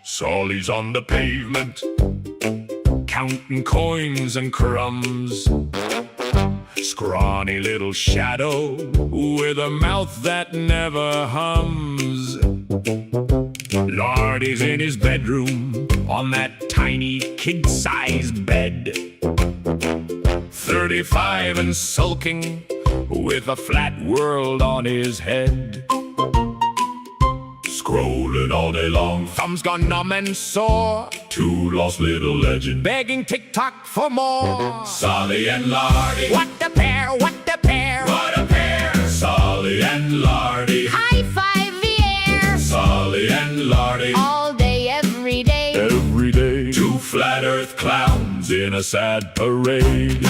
Solly's on the pavement, counting coins and crumbs. Scrawny little shadow with a mouth that never hums. Lordy's in his bedroom on that tiny kid-sized bed. 35 and sulking with a flat world on his head. Scrolling all day long, thumbs gone numb and sore. Two lost little legends begging TikTok for more. Solly and Lardy, what a pair, what a pair, what a pair. Solly and Lardy, high five the air. Solly and Lardy, all day, every day. Every day, two flat earth clowns in a sad parade.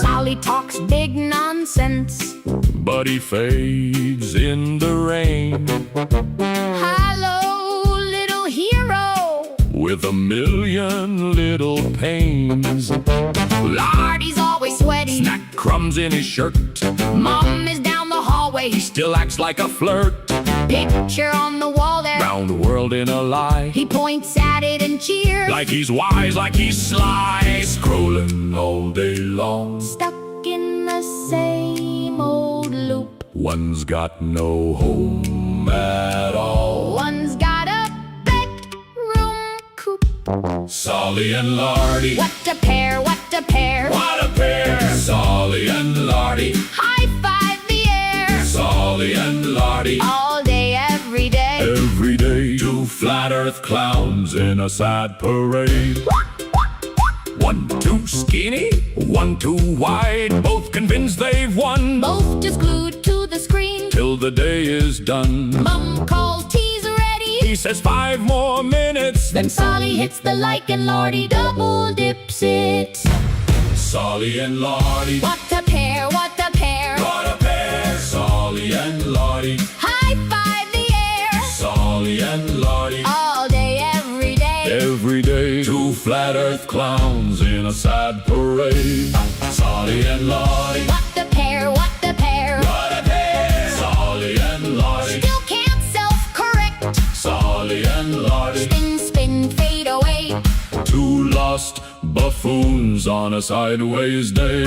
Solly talks big nonsense, but he fades in the rain. Hello, little hero, with a million little pains. Lardy's always sweaty, snack crumbs in his shirt. Mom is down the hallway, he still acts like a flirt. Picture on the wall there, round the world in a lie. He points at it and cheers, like he's wise, like he's sly. Scrolling all day long, stuck in the same old loop. One's got no home at all, one's got a bedroom coupe. Solly and Lardy, what a pair, what a pair, what a pair. Solly and Lardy, high five the air. Solly and Lardy, all day, every day. Every day, two flat earth clowns in a sad parade. One too skinny, one too wide, both convinced they've won. Both just glued to the screen till the day is done. Mum calls tea's ready, he says 5 more minutes. Then Solly hits the like and Lardy double dips it. Solly and Lardy, what a pair, what a pair, what a pair. Solly and Lardy, high five the air. Solly and Lardy, all day, every day. Every day, two flat earth clowns in a sad parade. Solly and Lardy, what a pair, what a pair, what a pair. Solly and Lardy, still can't self-correct. Solly and Lardy, spin, spin, fade away. Two lost buffoons on a sideways day.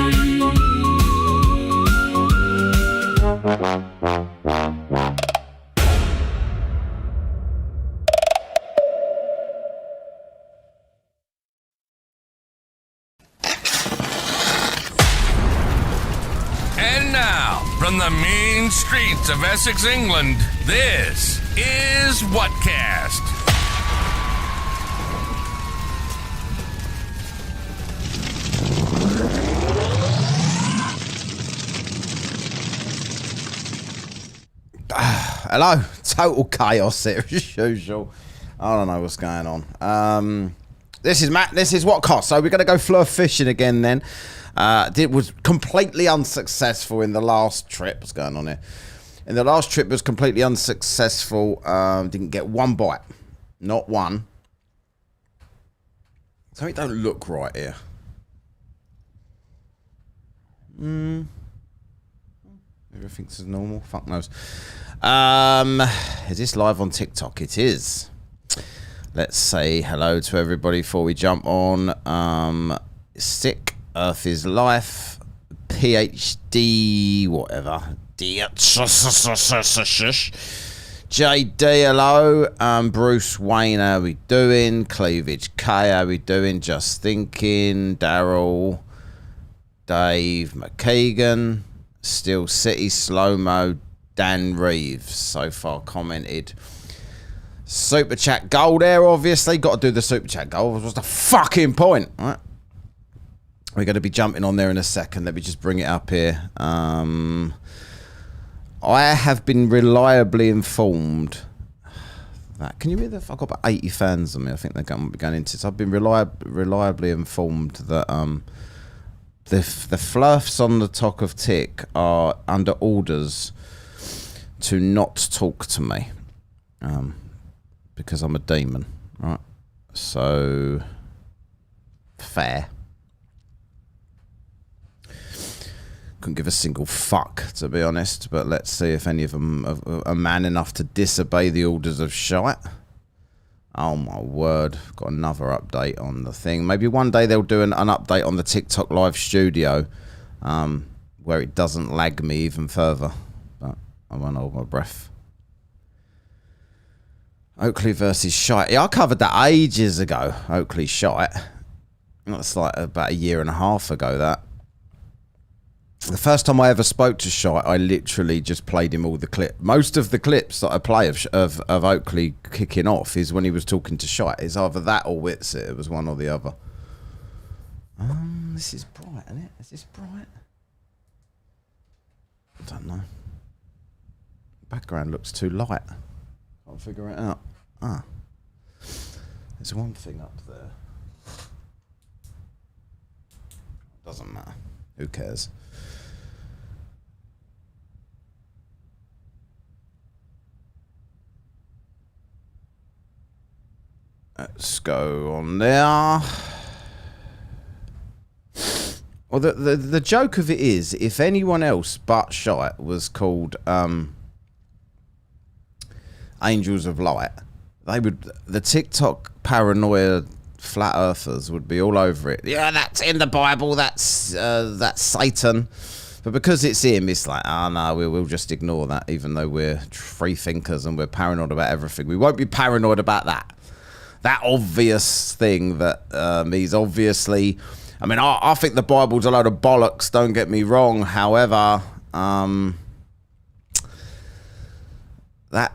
And now, from the mean streets of Essex, England, this is Whatcast. Hello, total chaos here as usual. I don't know what's going on. This is Matt. This is Whatcast. So we're going to go flerf fishing again then. It was completely unsuccessful in the last trip. What's going on here? In the last trip, it was completely unsuccessful. Didn't get one bite. Not one. Something don't look right here. Everything's normal. Fuck knows. Is this live on TikTok? It is. Let's say hello to everybody before we jump on. Sick. Earth is life. PhD. Whatever. JD, hello. Bruce Wayne, how we doing? Cleavage K, how we doing? Just thinking. Daryl. Dave McKeegan. Steel City Slow-Mo. Dan Reeves so far commented. Super chat goal there, obviously. Got to do the super chat goal. What's the fucking point? All right. We're going to be jumping on there in a second. Let me just bring it up here. I have been reliably informed that... Can you read that? I've got about 80 fans on me. I think they're going to be going into it. So I've been reliably informed that the flerfs on the top of Tick are under orders to not talk to me. Because I'm a demon, right? So... fair. couldn't give a single fuck, to be honest. But let's see if any of them are man enough to disobey the orders of shite. Oh my word, got another update on the thing. Maybe one day they'll do an update on the TikTok live studio where it doesn't lag me even further. But I won't hold my breath. Oakley versus shite. Yeah, I covered that ages ago. Oakley shite. That's like about a year and a half ago, that. The first time I ever spoke to shite, I literally just played him all the clip. Most of the clips that I play of Oakley kicking off is when he was talking to shite. It's either that or Witsit. It was one or the other. This is bright, isn't it? Is this bright? I don't know. Background looks too light. Can't figure it out. Ah. There's one thing up there. Doesn't matter. Who cares? Let's go on there. Well, the joke of it is, if anyone else but shite was called Angels of Light, they would. The TikTok paranoia flat earthers would be all over it. Yeah, that's in the Bible. That's Satan. But because it's him, it's like, oh no, we'll just ignore that. Even though we're free thinkers and we're paranoid about everything, we won't be paranoid about that. That obvious thing that he's obviously. I mean, I think the Bible's a load of bollocks. Don't get me wrong. However, that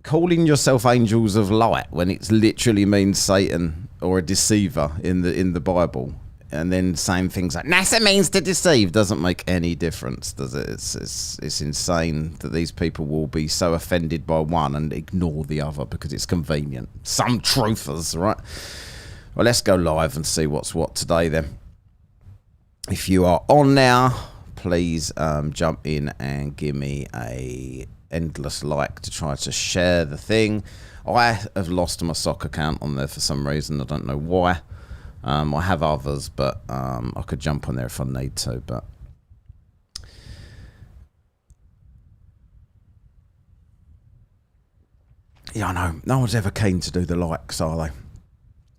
calling yourself angels of light when it literally means Satan or a deceiver in the Bible, and then saying things like NASA means to deceive doesn't make any difference, does it? It's insane that these people will be so offended by one and ignore the other because it's convenient. Some truthers, right? Well, let's go live and see what's what today then. If you are on now, please jump in and give me a endless like to try to share the thing. I have lost my sock account on there for some reason. I don't know why. I have others, but I could jump on there if I need to. But yeah, I know. No one's ever keen to do the likes, are they?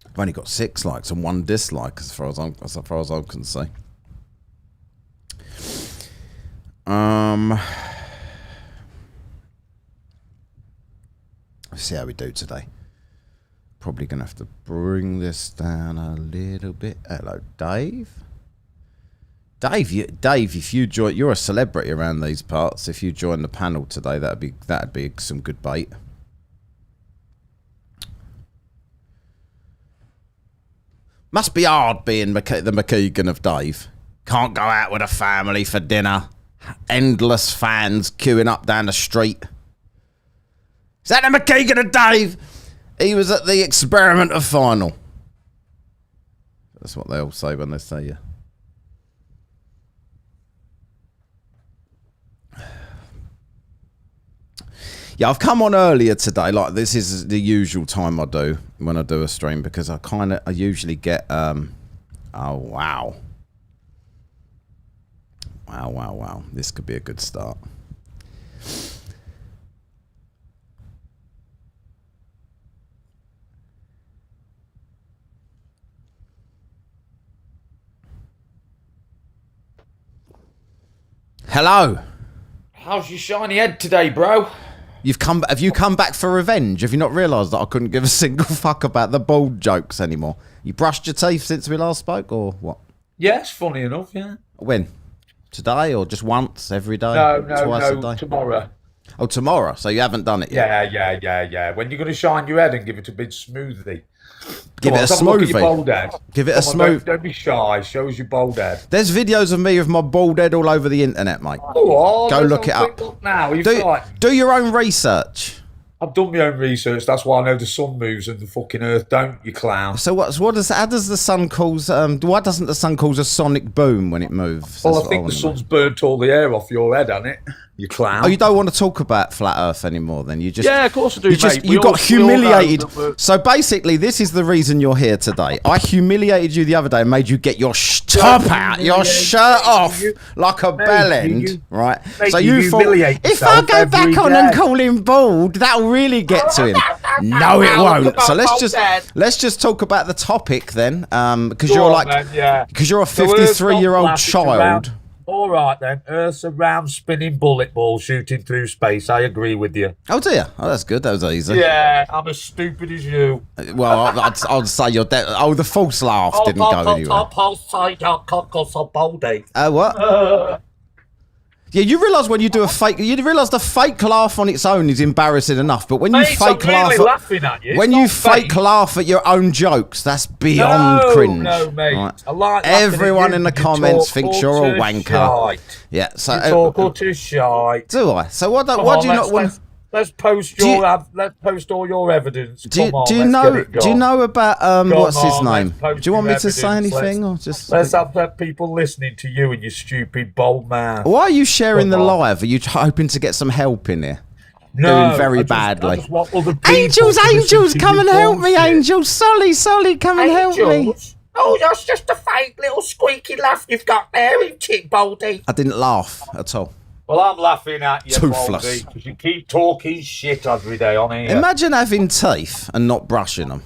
I've only got 6 likes and 1 dislike as far as I can see. Let's see how we do today. Probably gonna have to bring this down a little bit. Hello, Dave. Dave, if you join, you're a celebrity around these parts. If you join the panel today, that'd be some good bait. Must be hard being the McKeegan of Dave. Can't go out with a family for dinner. Endless fans queuing up down the street. Is that the McKeegan of Dave? He was at the experimenter final. That's what they all say when they say you. Yeah, I've come on earlier today. Like, this is the usual time I do when I do a stream, because I usually get oh wow. Wow. This could be a good start. Hello. How's your shiny head today, bro? Have you come back for revenge? Have you not realised that I couldn't give a single fuck about the bald jokes anymore? You brushed your teeth since we last spoke, or what? Yeah, it's funny enough, yeah. When? Today, or just once, every day? Twice a day? Tomorrow. Oh, tomorrow, so you haven't done it yet? Yeah. When you're going to shine your head and give it a big smoothie. Give it a smoothie. Give it a smoothie. Don't be shy. Show us your bald head. There's videos of me with my bald head all over the internet, mate. Oh, go look it up. Look now. Do your own research. I've done my own research. That's why I know the sun moves and the fucking earth don't, you clown. So how does the sun cause? Why doesn't the sun cause a sonic boom when it moves? Well, I think the sun's burnt all the hair off your head, hasn't it? You clown. Oh, you don't want to talk about flat Earth anymore, then? You just Yeah, of course I do, mate. You got humiliated. So basically, this is the reason you're here today. I humiliated you the other day and made you get your top out, your shirt off like a bellend, right? So you thought, if I go back on and call him bald, that'll really get to him. No, it won't. So let's just talk about the topic then, because you're a 53-year-old child. All right, then. Earth's a round spinning bullet ball shooting through space. I agree with you. Oh, dear. Oh, that's good. That was easy. Yeah, I'm as stupid as you. Well, I'd say you're dead. Oh, the false laugh didn't go anywhere. What? Yeah, you realise when you do a fake, you realise the fake laugh on its own is embarrassing enough, but when you fake laugh, laughing at you, when you fake laugh at your own jokes, that's beyond cringe. No, mate. Right. I like everyone in the comments thinks you're a wanker. Shite. Yeah, so you talk utter shite. Do I? So what do you not want? Let's post let's post all your evidence. Do you know about what's his name? Do you want me to say anything or just? Let's have people listening to you and your stupid bold man. Why are you sharing the live? Are you hoping to get some help in here? No, doing very badly. Angels, come and help me, angels. Solly, come and help me. Oh, that's just a fake little squeaky laugh you've got there, isn't it, Baldy? I didn't laugh at all. Well, I'm laughing at you, Toothless. because you keep talking shit every day on here. Imagine having teeth and not brushing them.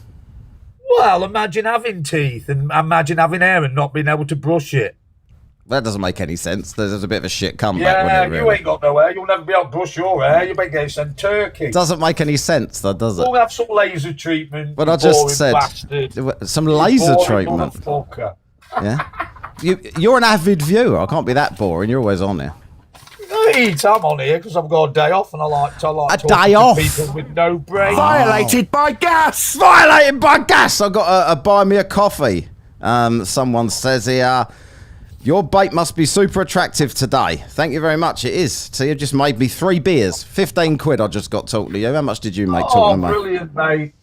Well, imagine having teeth and imagine having hair and not being able to brush it. That doesn't make any sense. There's a bit of a shit comeback. Yeah, really? you ain't got no hair. You'll never be able to brush your hair. You'll be getting sent Turkey. Doesn't make any sense, though, does it? We'll have some laser treatment. But I just said bastard. some laser treatment. Motherfucker. Yeah. You're an avid viewer. I can't be that boring. You're always on here. I'm on here because I've got a day off and I like a talking day to off. people with no brain. Violated by gas. Violated by gas. I got a buy me a coffee. Someone says here, your bait must be super attractive today. Thank you very much. It is. So you just made me 3 beers. 15 quid I just got talking to you. How much did you make talking to me? Brilliant, mate.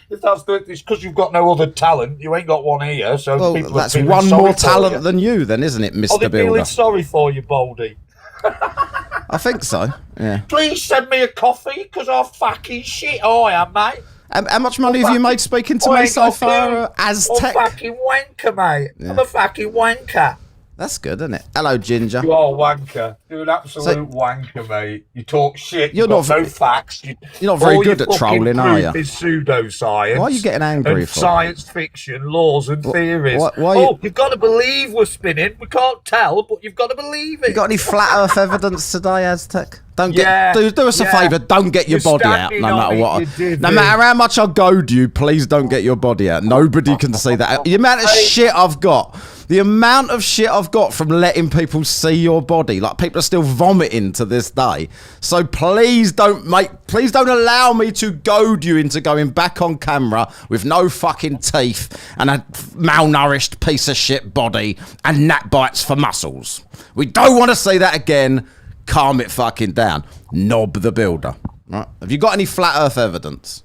If that's it's because you've got no other talent. You ain't got one here, so well, people that's one more talent than you, then, isn't it, Mr. Builder? Feeling sorry for you, Baldy. I think so. Yeah. Please send me a coffee because I'm fucking shit. I am, mate. How much money have you made speaking to me so far, Aztec? I'm a fucking wanker, mate. Yeah. I'm a fucking wanker. That's good, isn't it? Hello, Ginger. You are a wanker. You're an absolute wanker, mate. You talk shit. You've got no facts. You're not very good at trolling, are you? Is pseudoscience. Why are you getting angry and for? Science fiction, laws and theories. Why you've got to believe we're spinning. We can't tell, but you've got to believe it. You got any flat Earth evidence today, Aztec? Do us a favour. Don't get your body out, no matter what. No matter how much I goad you, please don't get your body out. Nobody can see that. The amount of shit I've got. The amount of shit I've got from letting people see your body, like people are still vomiting to this day. So please don't allow me to goad you into going back on camera with no fucking teeth and a malnourished piece of shit body and gnat bites for muscles. We don't want to see that again. Calm it fucking down. Knob the Builder. Right? Have you got any flat Earth evidence?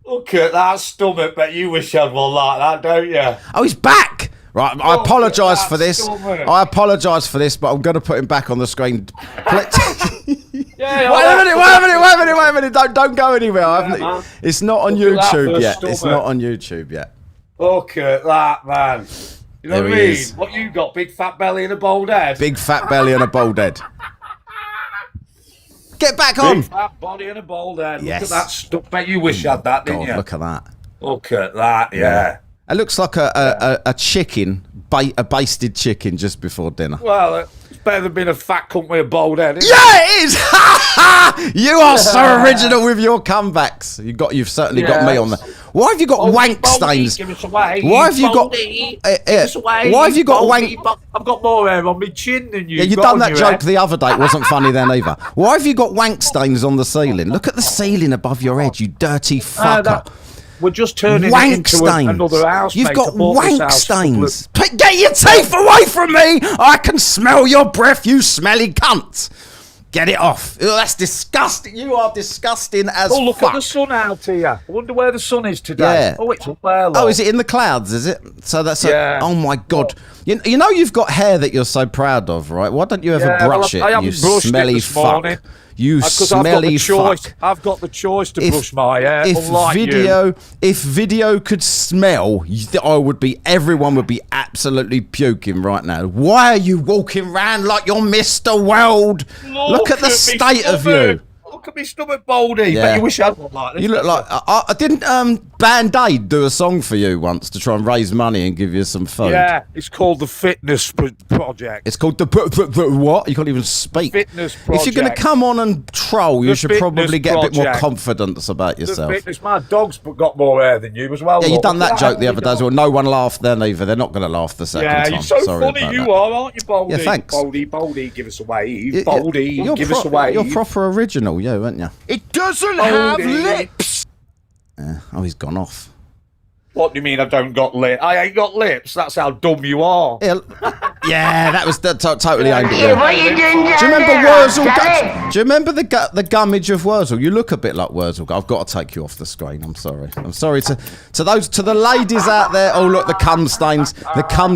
Look at that stomach, but you wish you had one like that, don't you? Oh, he's back! Right, I apologise for this. I apologise for this, but I'm going to put him back on the screen. Wait a minute. Don't go anywhere. It's not on YouTube yet. It's not on YouTube yet. Look at that, man. You know what I mean? What you got? Big fat belly and a bald head? Big fat belly and a bald head. Get back on. Big fat body and a bald head. Yes. Look at that stuff. Bet you wish you had that, didn't you? Look at that. Look at that, yeah. It looks like a chicken, a basted chicken just before dinner. Well, it's better than being a fat cunt with a bald head, isn't it? It is! You are so original with your comebacks. You've certainly got me on there. Why have you got wank stains? Give us away. Why have you got? Why have you got wank? I've got more hair on my chin than you. Yeah, you done that joke the other day. It wasn't funny then either. Why have you got wank stains on the ceiling? Look at the ceiling above your head, you dirty fucker. We're just turning it into another house. You've got wank stains. Get your teeth away from me! I can smell your breath, you smelly cunt. Get it off. Ugh, that's disgusting. You are disgusting as fuck. Oh, look at the sun out here. I wonder where the sun is today. Yeah. Oh, it's up there, Oh, is it in the clouds, is it? So that's oh my God. You know you've got hair that you're so proud of, right? Why don't you ever brush it, you smelly fuck? You smelly fuck. I've got the choice to brush my hair. If video could smell, everyone would be absolutely puking right now. Why are you walking around like you're Mr. World? Look at the state of you. Look at me stomach, Baldy. Yeah. But you wish I looked like this. You look like I didn't. Band-Aid do a song for you once to try and raise money and give you some food. Yeah, it's called the Fitness Project. It's called the what? You can't even speak. Fitness Project. If you're going to come on and troll, you should probably get a bit more confidence about yourself. My dog's got more hair than you as well. Yeah, you done that joke the other day as well. No one laughed then either. They're not going to laugh the second time. Yeah, you're so funny you are, aren't you, Baldy? Yeah, thanks. Baldy, give us a wave. Baldy, give us a wave. You're proper original, aren't you? It doesn't have lips. Oh, he's gone off. What do you mean I don't got lips? I ain't got lips. That's how dumb you are. Yeah, that was totally aimed at you. What are you doing down Do you remember there, Wurzel? Daddy? Do you remember the gummage of Wurzel? You look a bit like Wurzel. I've got to take you off the screen. I'm sorry. I'm sorry to the ladies out there. Oh look, the cum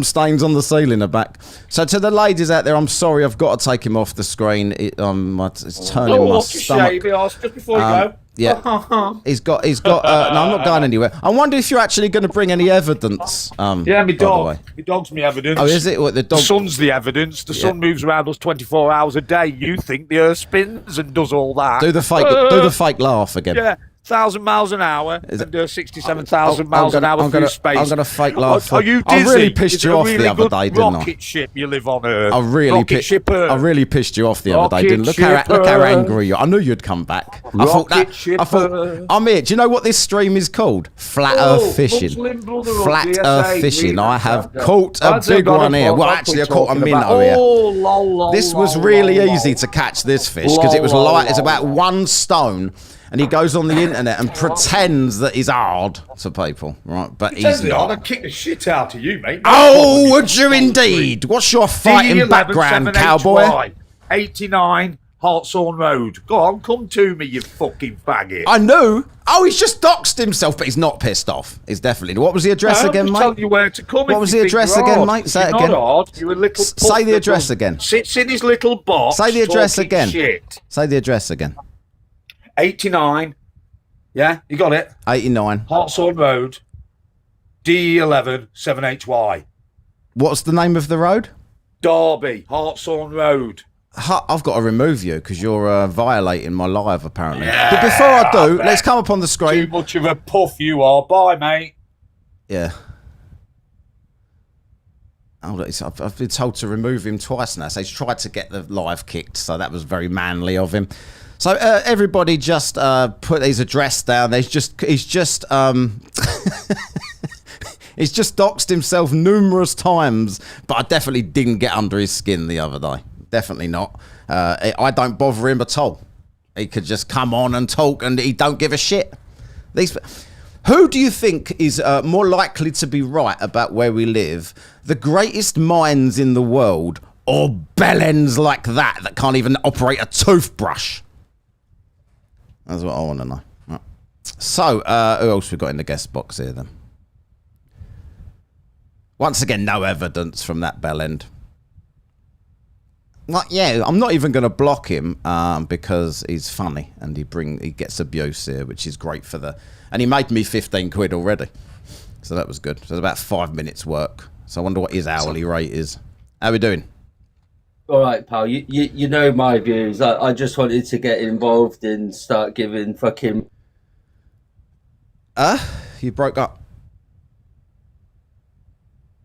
stains on the ceiling are back. So to the ladies out there, I'm sorry. I've got to take him off the screen. It's turning my stomach. Just before you go. Yeah, he's got. No, I'm not going anywhere. I wonder if you're actually going to bring any evidence. Yeah, my dog. My dog's my evidence. Oh, is it? What, the dog? The sun's the evidence. The sun moves around us 24 hours a day. You think the Earth spins and does all that? Do the fake laugh again. Yeah. 1,000 miles an hour and 67,000 miles an hour through space. I'm going to fake laugh. Are you dizzy? I really pissed you off the other day, didn't I? Rocket ship you live on Earth. I really pissed you off the other day, didn't I? Look how angry you are. I knew you'd come back. I thought, I'm here. Do you know what this stream is called? Flat Earth Fishing. Flat Earth Fishing. I have caught a big one here. Well, actually, I caught a minnow here. This was really easy to catch this fish because it was light. It's about 1 stone. And he goes on the internet and pretends that he's hard to people, right? But he's not. I'd kick the shit out of you, mate. Oh, would you indeed? What's your fighting background, cowboy? 89 Hartshorn Road. Go on, come to me, you fucking faggot. I knew. Oh, he's just doxed himself, but he's not pissed off. He's definitely. What was the address again, mate? Tell you where to come. What was the address again, mate? Say it again. You're a little. Say the address again. Sits in his little box. Say the address again. Shit. Say the address again. 89. Yeah, you got it. 89. Hartshorn Road. D11 7HY. What's the name of the road? Derby. Hartshorn Road. I've got to remove you because you're violating my live, apparently. Yeah, but before I do, let's come up on the screen. Too much of a puff you are. Bye, mate. Yeah. Oh, I've been told to remove him twice now. So he's tried to get the live kicked, so that was very manly of him. So everybody just put his address down. He's just he's just doxed himself numerous times, but I definitely didn't get under his skin the other day. Definitely not. I don't bother him at all. He could just come on and talk, and he don't give a shit. Who do you think is more likely to be right about where we live? The greatest minds in the world, or bellends like that can't even operate a toothbrush? That's what I want to know. Right. So, who else we got in the guest box here then? Once again, no evidence from that bellend. Like, yeah, I'm not even going to block him because he's funny and he gets abuse here, which is great for the. And he made me 15 quid already, so that was good. So it's about 5 minutes work. So I wonder what his hourly rate is. How we doing? All right, pal. You know my views. I just wanted to get involved and start giving fucking. You broke up.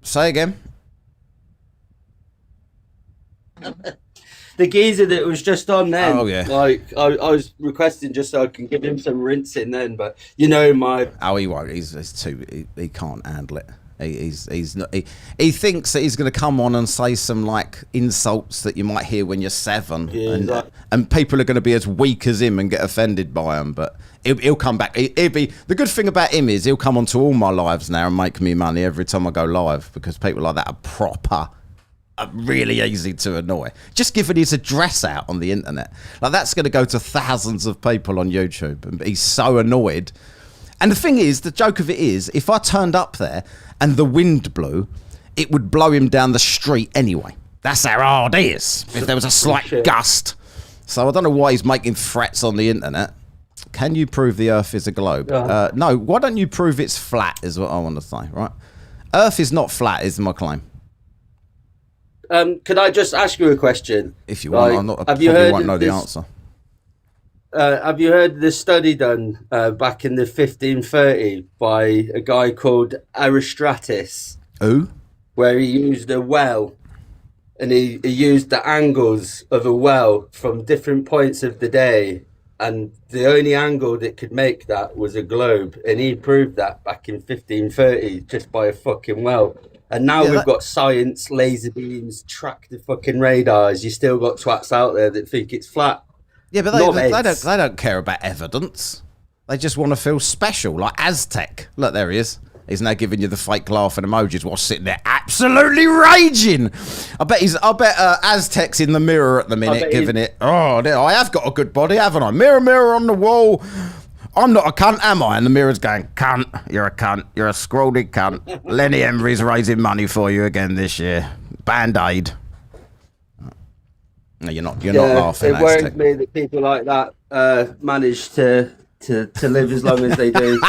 Say again. The geezer that was just on then. Oh yeah. Like I was requesting just so I can give him some rinsing then, but you know my. Oh, he won't. He's too. He can't handle it. He's not. He thinks that he's going to come on and say some like insults that you might hear when you're 7, yeah, and people are going to be as weak as him and get offended by him. But he'll come back. He'll be. The good thing about him is he'll come onto all my lives now and make me money every time I go live because people like that are proper. Really easy to annoy. Just giving his address out on the internet. Like that's going to go to thousands of people on YouTube, and he's so annoyed. And the thing is, the joke of it is, if I turned up there and the wind blew, it would blow him down the street anyway. That's how hard it is. If there was a slight gust. So I don't know why he's making threats on the internet. Can you prove the Earth is a globe? No. Why don't you prove it's flat? Is what I want to say. Right? Earth is not flat. Is my claim. Could I just ask you a question? If you want, I probably won't know the answer. Have you heard this study done back in the 1530 by a guy called Aristratus? Who? Where he used a well, and he used the angles of a well from different points of the day, and the only angle that could make that was a globe, and he proved that back in 1530 just by a fucking well. And now we've got science, laser beams, track the fucking radars. You still got twats out there that think it's flat. Yeah, but they don't care about evidence. They just want to feel special, like Aztec. Look, there he is. He's now giving you the fake laughing emojis while sitting there absolutely raging. I bet Aztec's in the mirror at the minute, giving it. Oh, I have got a good body, haven't I? Mirror, mirror on the wall. I'm not a cunt, am I? And the mirror's going, cunt, you're a cunt, you're a scrawny cunt. Lenny Emery's raising money for you again this year. Band-Aid. No, you're not laughing. It worries me that people like that manage to live as long as they do.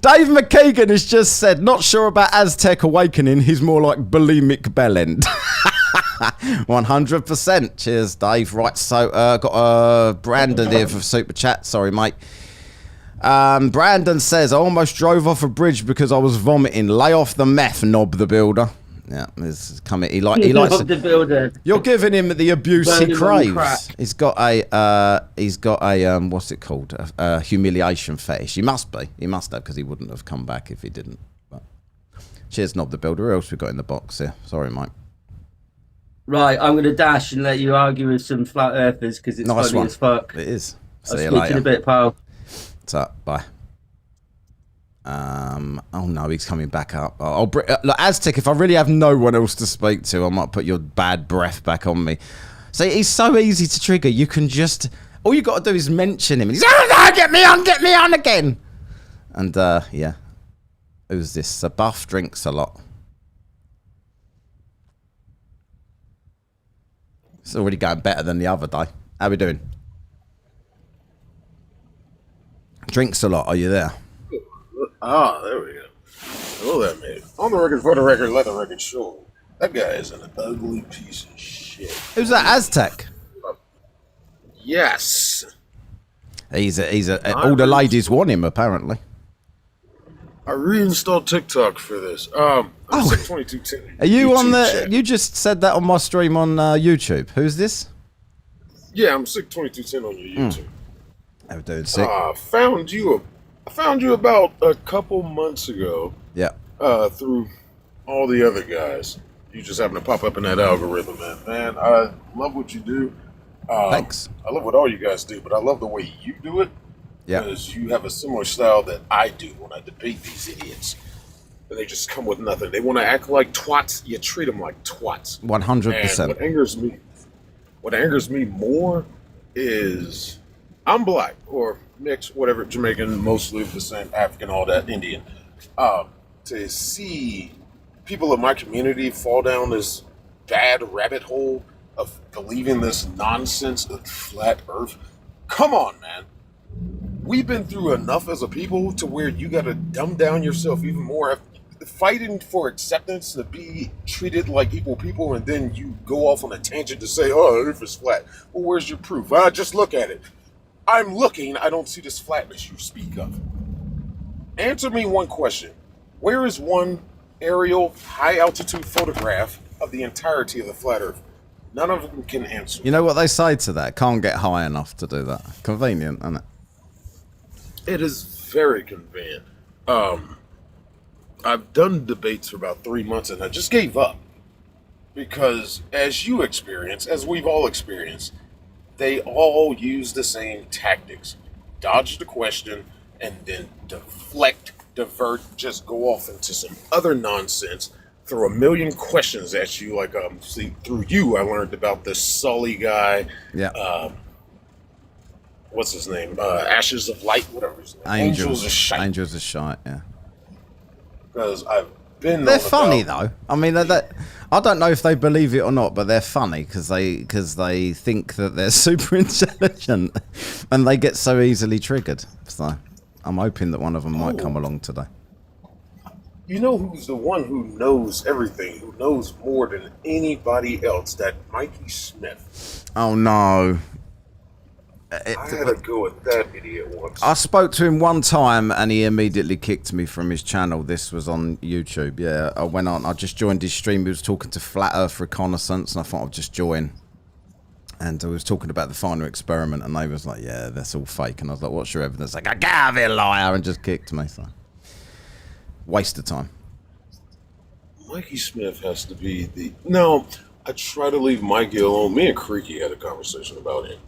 Dave McKeegan has just said, not sure about Aztec awakening, he's more like bulimic bellend. 100%. Cheers, Dave. Right, so got Brandon here for Super Chat. Sorry, mate. Brandon says, I almost drove off a bridge because I was vomiting. Lay off the meth, Knob the Builder. Yeah, it's coming. He likes the builder. You're giving him the abuse he craves. He's got a what's it called? A humiliation fetish. He must have because he wouldn't have come back if he didn't. But cheers, Knob the Builder. Who else we got in the box here? Sorry, Mike. Right, I'm going to dash and let you argue with some flat earthers because it's funny as fuck. It is. See you later. In a bit, pal. What's up? Bye. Oh no, he's coming back up. Look, Aztec, if I really have no one else to speak to, I might put your bad breath back on me. See, he's so easy to trigger. You can just, all you got to do is mention him. And he's, oh no, get me on again. And yeah, who's this? Buff drinks a lot. It's already going better than the other day. How we doing? Drinks a lot. Are you there? Ah, there we go. Oh, that man. On the record, for the record, let the record show. That guy is an ugly piece of shit. Who's that, Aztec? Yes. He's all the ladies want him, apparently. I reinstalled TikTok for this. I'm sick 2210. Are you YouTube on the? chat. You just said that on my stream on YouTube. Who's this? Yeah, I'm sick 2210 on your YouTube. How we doing, sick? I found you about a couple months ago. Yeah. Through all the other guys. You just happen to pop up in that algorithm, man. Man, I love what you do. Thanks. I love what all you guys do, but I love the way you do it. Yeah. Because you have a similar style that I do when I debate these idiots. And they just come with nothing. They want to act like twats. You treat them like twats. 100%. And what angers me more is I'm black or mixed, whatever, Jamaican, mostly the same, African, all that, Indian. To see people in my community fall down this bad rabbit hole of believing this nonsense of flat earth. Come on, man. We've been through enough as a people to where you got to dumb down yourself even more. Fighting for acceptance to be treated like equal people, and then you go off on a tangent to say, oh, Earth is flat. Well, where's your proof? Just look at it. I'm looking. I don't see this flatness you speak of. Answer me one question. Where is one aerial, high-altitude photograph of the entirety of the flat Earth? None of them can answer. You know what they say to that? Can't get high enough to do that. Convenient, isn't it? It is very convenient. I've done debates for about 3 months, and I just gave up. Because as you experience, as we've all experienced, they all use the same tactics. Dodge the question, and then deflect, divert, just go off into some other nonsense, throw a million questions at you, like, see, through you I learned about this Sully guy. Yeah. What's his name? Ashes of Light, whatever his name. Angels of Shite, yeah. Because I've been They're on funny about. though. I mean, I don't know if they believe it or not, but they're funny because they think that they're super intelligent, and they get so easily triggered. So I'm hoping that one of them might come along today. You know who's the one who knows everything, who knows more than anybody else? That Mikey Smith. Oh no. I had to go with that idiot once. I spoke to him one time and he immediately kicked me from his channel. This was on YouTube. Yeah, I went on. I just joined his stream. He was talking to Flat Earth Reconnaissance, and I thought I'd just join. And I was talking about the final experiment, and they was like, "Yeah, that's all fake." And I was like, "What's your evidence?" Like, "I get out of here, liar!" and just kicked me. So, waste of time. Mikey Smith has to be the. Now, I try to leave Mikey alone. Me and Creaky had a conversation about him.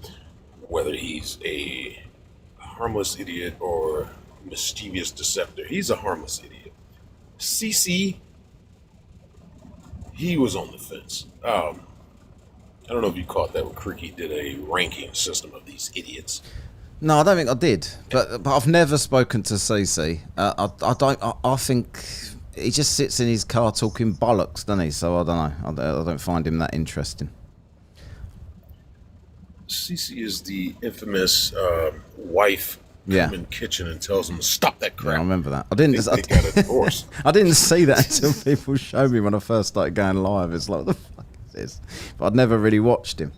Whether he's a harmless idiot or mischievous deceptor. He's a harmless idiot. CC, he was on the fence. I don't know if you caught that when Creaky did a ranking system of these idiots. No, I don't think I did. But I've never spoken to CC. I think he just sits in his car talking bollocks, doesn't he? So I don't know. I don't find him that interesting. CC is the infamous wife come in kitchen and tells him to stop that crap. Yeah, I remember that. I didn't. They got a divorce. I didn't see that until people showed me when I first started going live. It's like, what the fuck is this? But I'd never really watched him.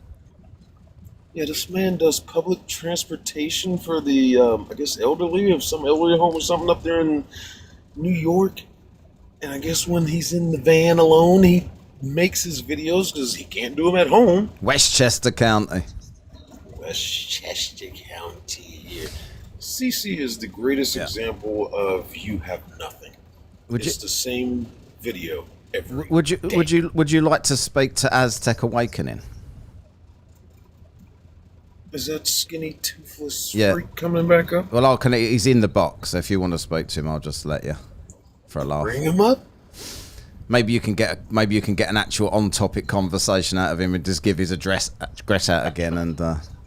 Yeah, this man does public transportation for the, I guess, elderly of some elderly home or something up there in New York. And I guess when he's in the van alone, he makes his videos because he can't do them at home. Westchester County. Westchester County here. CC is the greatest example of you have nothing. It's the same video every day. Would you like to speak to Aztec Awakening? Is that skinny toothless Yeah. freak coming back up? Well, he's in the box. So if you want to speak to him, I'll just let you for a laugh. Bring him up. Maybe you can get an actual on-topic conversation out of him and just give his address out again and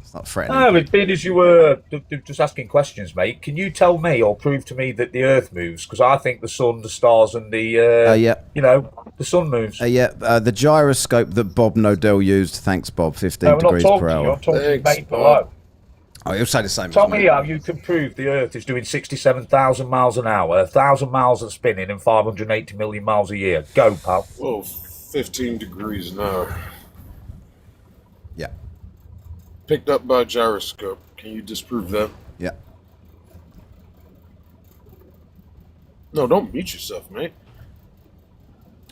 start threatening. No, it being as you were just asking questions, mate. Can you tell me or prove to me that the Earth moves? Because I think the sun, the stars, and the the sun moves. The gyroscope that Bob Nodell used. Thanks, Bob. 15 No, we're not degrees talking per to you. hour. I'm talking to Thanks, mate below. Oh, he'll say the same. Tell as me how you can prove the Earth is doing 67,000 miles an hour, 1,000 miles of spinning, and 580 million miles a year. Go, pal. Well, 15 degrees an hour. Yeah. Picked up by gyroscope. Can you disprove that? Yeah. No, don't mute yourself, mate.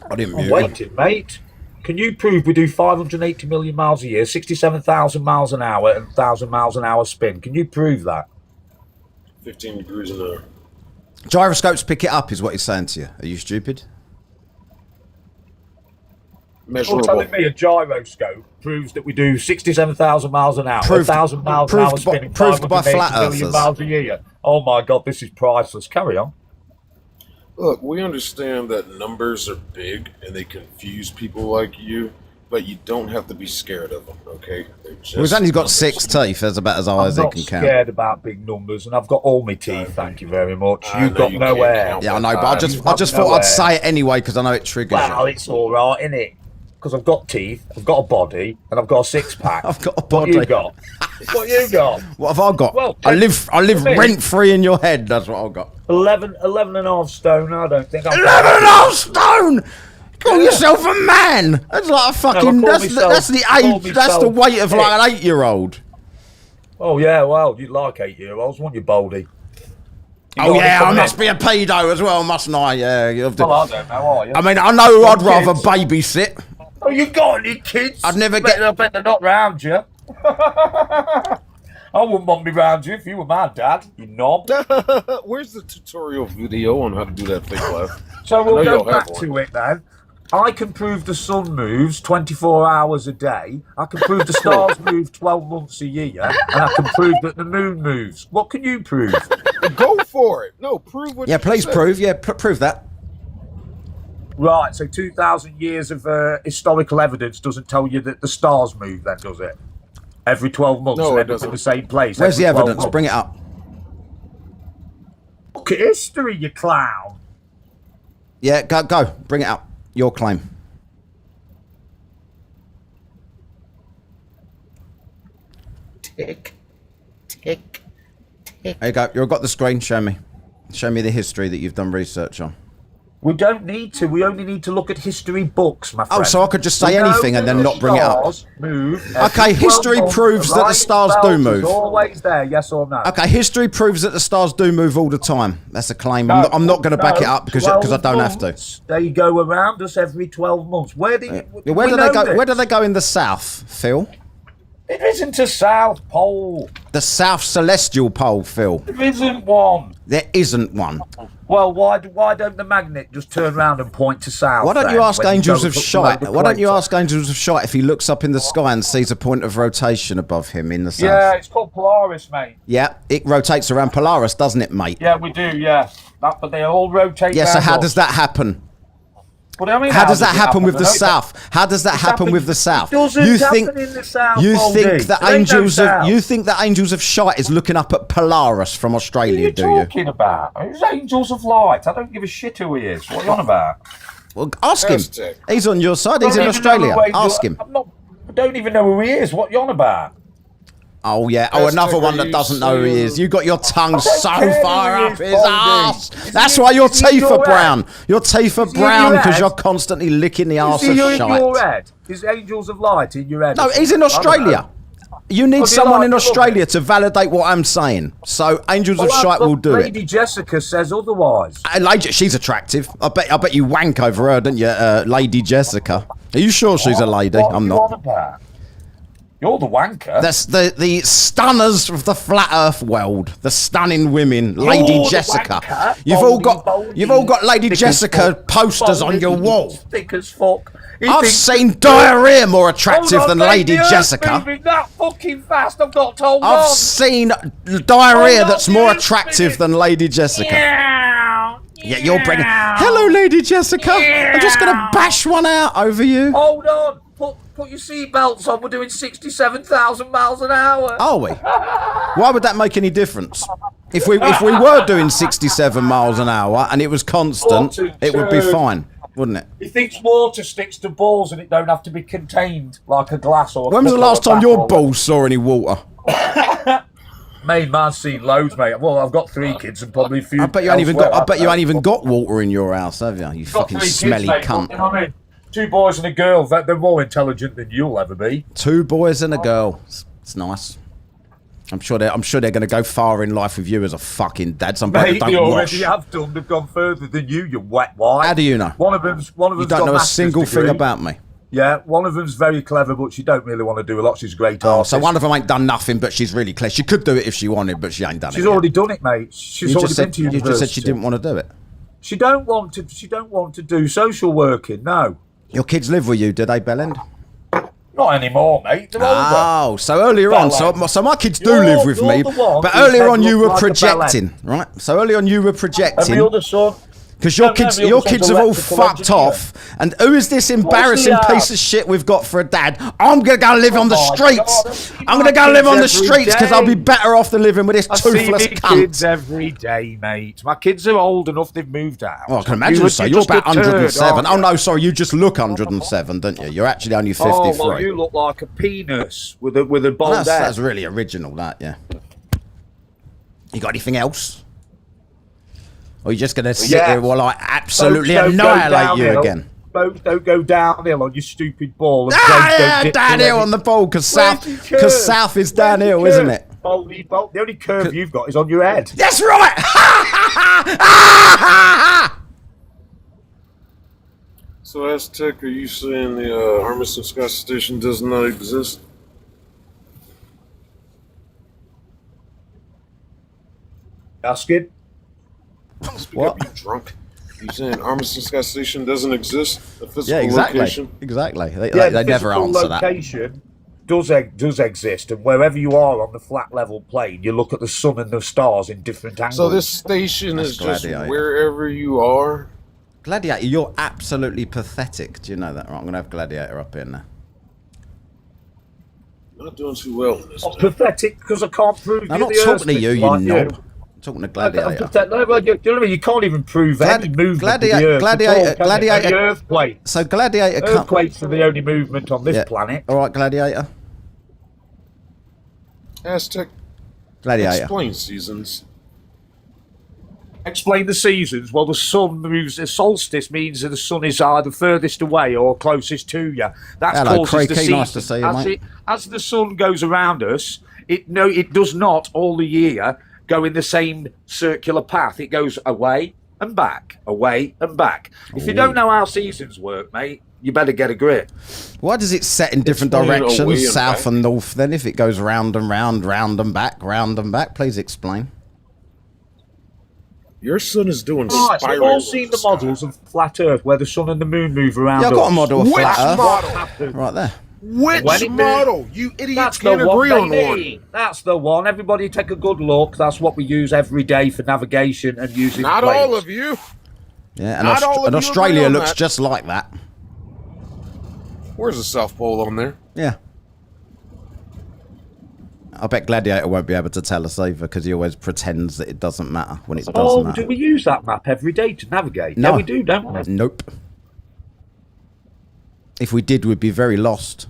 I didn't I'm mute him. waiting, mate. Can you prove we do 580 million miles a year, 67,000 miles an hour, and 1,000 miles an hour spin? Can you prove that? 15 degrees an hour. Gyroscopes pick it up, is what he's saying to you. Are you stupid? You're Measurable. telling me a gyroscope proves that we do 67,000 miles an hour, Proved- 1,000 miles an hour proved by- spinning, proved by 580 flat million earthers. miles a year. Oh my God, this is priceless. Carry on. Look, we understand that numbers are big and they confuse people like you, but you don't have to be scared of them, okay? They're just Well, he's only got numbers. 6 teeth. That's about as high I'm as he not can count. scared about big numbers, and I've got all my teeth. Thank you very much. I You've know got you no can't hair. count. Yeah, I know, but I just thought nowhere. I'd say it anyway because I know it triggers Well, you. it's all right, innit? Because I've got teeth, I've got a body, and I've got a six-pack. I've got a What body. you got? What you got? What have I got? Well, I live me. rent free in your head. That's what I've got. 11 and a half stone, I don't think. 11.5 stone. Call yourself a man. That's like a fucking. No, I call that's myself- the call age. That's the myself weight of like an 8-year-old. Oh, yeah, well, you like 8-year-olds, won't you, Baldy? You Oh got yeah, I anything must in? be a pedo as well, mustn't I? Yeah, you have to. Well, I don't know, are you? I mean, I know I'd Kids. rather babysit. Oh, you got any kids? I'd never I bet they're not round you. I wouldn't want me round you if you were my dad, you knob. Where's the tutorial video on how to do that fake laugh? So we'll I know go you'll have back one. to it then. I can prove the sun moves 24 hours a day. I can prove the stars move 12 months a year. And I can prove that the moon moves. What can you prove? Go for it. No, prove what Yeah, you please said. prove. Yeah, prove that. Right, so 2,000 years of historical evidence doesn't tell you that the stars move then, does it? Every 12 months No, and it end up in doesn't. the same place. Where's the every 12 evidence? months. Bring it up. Look at history, you clown. Yeah, go. Bring it up. Your claim. Tick. There you go. You've got the screen. Show me. Show me the history that you've done research on. We don't need to. We only need to look at history books, my friend. Oh, so I could just say anything and then not bring it up. Move Okay, history proves that the stars do move. Always there, yes or no? Okay, history proves that the stars do move all the time. That's a claim. I'm not going to back it up because I don't have to. They go around us every 12 months. Where do they go? Where do they go in the south, Phil? It isn't a South Pole. The South Celestial Pole, Phil. There isn't one. There isn't one. Well, why don't the magnet just turn around and point to south? Why don't you ask Angels of Shite? Shite? Why don't you ask Angels of Shite if he looks up in the sky and sees a point of rotation above him in the south? Yeah, it's called Polaris, mate. Yeah, it rotates around Polaris, doesn't it, mate? Yeah, we do, yeah. But they all rotate. Yeah, so how does that happen? What do I mean? How does that happen with the south? How does that happen with the south? You think in the south? You think that Angels of Shite is looking up at Polaris from Australia? Do you? What are you talking about? Who's Angels of Light? I don't give a shit who he is. What are you on about? Well, ask him. He's on your side. He's in Australia. Ask him. I don't even know who he is. What are you on about? Oh, yeah. Oh, another one that doesn't know who he is. You got your tongue so far up his ass. That's why your teeth are brown. Your teeth are brown because you're constantly licking the arse of shite. In your head? Is Angels of Light in your head? No, he's in Australia. You need someone in Australia to validate what I'm saying. So Angels of Shite will do it. Lady Jessica says otherwise. She's attractive. I bet you wank over her, don't you, Lady Jessica? Are you sure she's a lady? I'm not. You're the wanker. That's the stunners of the flat Earth world. The stunning women, Lady Jessica. You've all got Lady Jessica posters on your wall. Thick as fuck. I've seen diarrhea more attractive than Lady Jessica. Moving that fucking fast, I've got told I've seen diarrhea that's more attractive than Lady Jessica. Yeah, you're bringing. Hello, Lady Jessica. I'm just gonna bash one out over you. Hold on. Put your seatbelts on. We're doing 67,000 miles an hour. Are we? Why would that make any difference? If we were doing 67 miles an hour and it was constant, it would be fine, wouldn't it? He thinks water sticks to balls and it don't have to be contained like a glass or. When was the last time your balls saw any water? Mate, man's seen loads, mate. Well, I've got 3 kids and probably a few. I bet you ain't even got water in your house, have you? You fucking smelly cunt. You know what I mean? 2 boys and a girl. They're more intelligent than you'll ever be. 2 boys and a girl. It's nice. I'm sure they're going to go far in life with you as a fucking dad. Some people don't they wash. already have done. They've gone further than you wet wipe. How do you know? One of them's you don't know a single thing about me. Yeah, one of them's very clever, but she don't really want to do a lot. She's a great artist. So one of them ain't done nothing, but she's really clever. She could do it if she wanted, but she ain't done it. She's already done it, mate. She's already been to university. You just said she didn't want to do it. She don't want to do social working. No. Your kids live with you, do they, Bellend? Not anymore, mate. They're older. Oh, so earlier on, so my kids do live with me, but earlier on you were projecting, right? So early on you were projecting. Every other son. Because your kids have all fucked off. And who is this embarrassing piece of shit we've got for a dad? I'm going to go live on the streets. I'm going to go live on the streets because I'll be better off than living with this toothless cunt. Kids every day, mate. My kids are old enough, they've moved out. Well, I can imagine so. You're about 107. Oh, no, sorry, you just look 107, don't you? You're actually only 53. Oh, well, you look like a penis with a bald head. That's really original, that, yeah. You got anything else? Or are you just going to sit here while I absolutely annihilate you again? Boats don't go downhill on your stupid ball. And downhill on the ball because south is downhill, isn't it? The only curve you've got is on your head. That's right! So, Aztec, are you saying the Hermiston Sky Station does not exist? Asking? What? You drunk? You saying Armistice Sky Station doesn't exist? A physical location? Exactly. They never answer that. Location does exist, and wherever you are on the flat level plane, you look at the sun and the stars in different angles. So this station is just wherever you are? Gladiator, you're absolutely pathetic. Do you know that? Right, I'm going to have Gladiator up here now. Not doing too well in this. Pathetic because I can't prove I'm not talking to you, you knob. Talking to Gladiator. Do you know what I mean? You can't even prove any movement of the Earth. Gladiator. Any earthquakes. So Gladiator. Earthquakes are the only movement on this planet. All right, Gladiator. Aztec. Gladiator. Explain seasons. Explain the seasons. Well, the sun moves. The solstice means that the sun is either furthest away or closest to you. That Hello, causes Creaky. the seasons. Nice to see you, mate. As the sun goes around us, it does not all the year go in the same circular path. It goes away and back, away and back. If you don't know how seasons work, mate, you better get a grip. Why does it set in different directions, south and north, then, if it goes round and round, round and back, round and back? Please explain. Your son is doing Right, so we've all spirals. seen the models of flat Earth where the sun and the moon move around. Yeah, I've got a model of Which flat Earth. model? Right there. Which When it model? You idiots That's the can't agree one, on baby. one. That's the one. Everybody take a good look. That's what we use every day for navigation and using Not planes. all of you. Yeah, and, Not all of and you Australia agree on looks that. just like that. Where's the South Pole on there? Yeah. I bet Gladiator won't be able to tell us either because he always pretends that it doesn't matter when it does Oh, matter. do we use that map every day to navigate? No. Yeah, we do, don't we? Nope. If we did, we'd be very lost.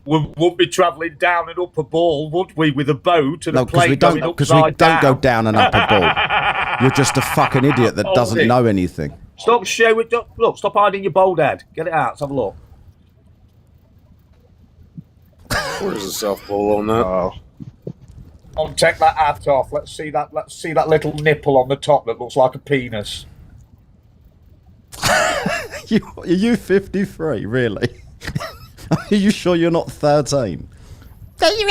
We wouldn't be travelling down and up a ball, would we, with a boat and No, a because plane we going don't. Because upside we don't go down? down and up a ball. You're just a fucking idiot that doesn't know anything. Stop showing. Look, stop hiding your bald head. Get it out. Let's have a look. Where's the South Pole on that? Oh, take that hat off. Let's see that. Let's see that little nipple on the top that looks like a penis. Are you 53? Really? Are you sure you're not 13? You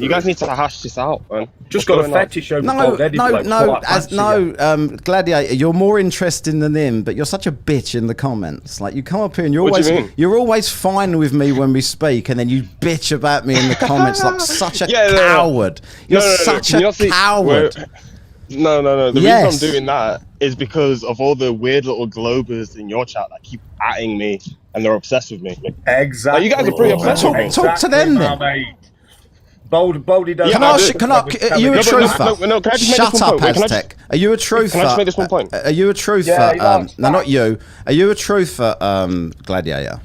guys need to hash this out, man. Just got a fetish over bald head. Gladiator, you're more interesting than him, but you're such a bitch in the comments. Like, you come up here and What do you mean? you're always fine with me when we speak, and then you bitch about me in the comments like such a coward. You're such a coward. No. The Yes. reason I'm doing that is because of all the weird little globers in your chat that keep atting me, and they're obsessed with me. Exactly. You guys are pretty obsessed with me. Talk to them then. Baldy does. Are you a truther? No, can I just make Shut this up, one point? Aztec. Are you a truther? Can I just make this one point? Are you a truther? Yeah, no, not you. Are you a truther, Gladiator?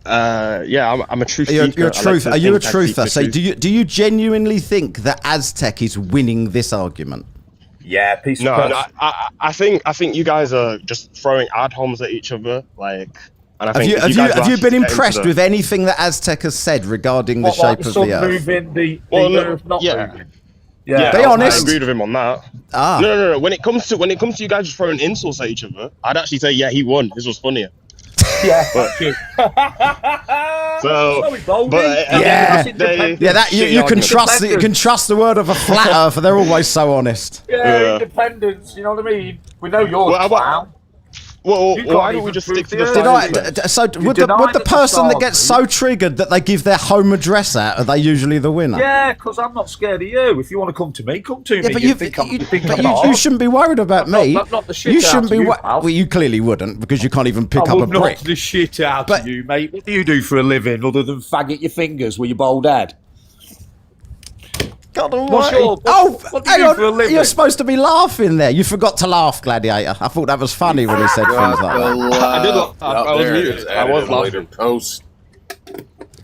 Yeah, I'm a truth You're seeker. a truther. Are you a I seek the truther? So truth. do you genuinely think that Aztec is winning this argument? Yeah, piece of No, puss. I think you guys are just throwing ad homs at each other, like. And I Have think you if guys were been actually to get into impressed the- with anything that Aztec has said regarding the What, like shape of sun the Earth? moving, the no, Earth not yeah. moving? Yeah, Be honest. I agreed with him on that. Ah. No. When it comes to you guys just throwing insults at each other, I'd actually say, yeah, he won. This was funnier. Yeah. So, Sorry, Baldy. but Yeah. Independence. You can trust the word of a flat earther. They're always so honest. Yeah, independence. You know what I mean? We know you're Well, clown. Well, You why can't don't we even just prove stick to the the Earth. facts? Would the deny that the person that stars gets move. so triggered that they give their home address out, are they usually the winner? Yeah, because I'm not scared of you. If you want to come to me, come to me. But you think I'm you shouldn't be worried about Not- me. not the shit You out shouldn't of be. you, pal. Well, you clearly wouldn't because you can't even pick I up a would brick. knock the shit out But- of you, mate. What do you do for a living other than faggot your fingers with your bald head? God What's almighty. your- what do you hang do on. for a living? You're supposed to be laughing there. You forgot to laugh, Gladiator. I thought that was funny when he said things like that. I did laugh. I was muted. I was laughing. Post.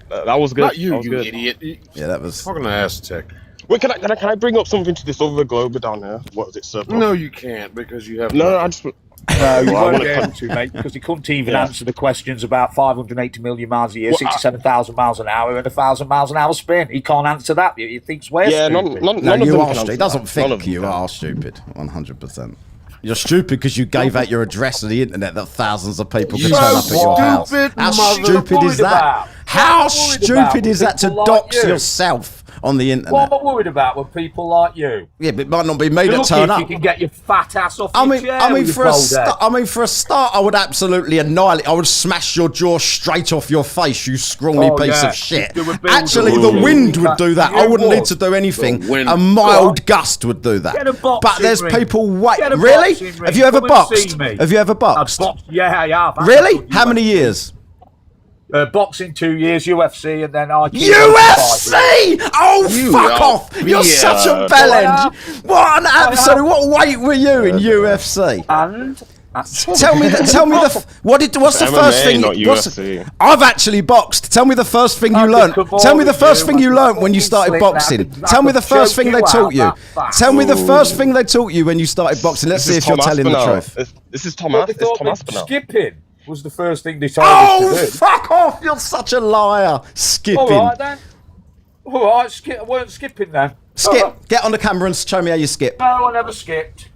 That was good. Not you, That was you good. idiot. Yeah, that was. Talking to Aztec. Wait, can I bring up something to this other globe down there? What is it, Serpo? No, you can't because you have. No, I just. No, you Well, I won't wanna be able come- to, mate, because he couldn't even Yeah. answer the questions about 580 million miles a year, Well, 67,000 miles an hour, and 1,000 miles an hour spin. He can't answer that. He thinks we're Yeah, stupid. No, none of you them are can stupid. answer He doesn't that. None of think them you can. are stupid. 100%. You're stupid because you gave out your address on the internet that thousands of people can You turn up at your house. stupid How mother- stupid What is am I that? worried How about? What am I worried about stupid is with that to people like dox you? yourself on the internet? What am I worried about with people like you? Yeah, but it might not be me You're that lucky turn if up. you can get your fat ass off I your mean, chair I mean, with for your a bald head. start, I would absolutely annihilate. I would smash your jaw straight off your face, you scrawny Oh, piece yeah. of shit. Do a build Actually, up. the wind would do that. I You wouldn't would. need to do anything. The wind. A mild gust would do that. Get a boxing But there's ring. people wait. Get a Really? boxing ring. Have you ever Come and see boxed? me. Have you ever I've boxed? boxed. Yeah, I have. Really? How many years? Boxing 2 years, UFC, and then I. UFC! Oh, fuck off! You're such a bellend. What an absolute. What weight were you in UFC? And. Tell me what's the first thing? Not UFC. I've actually boxed. Tell me the first thing you learned. Tell me the first thing you learned when you started boxing. Tell me the first thing they taught you. Tell me the first thing they taught you when you started boxing. Let's see if you're telling the truth. This is Tom Aspinall. Skipping was the first thing they told us to do. Oh, fuck off! You're such a liar. Skipping. All right then. All right, I weren't skipping then. Skip. Get on the camera and show me how you skip. No, I never skipped.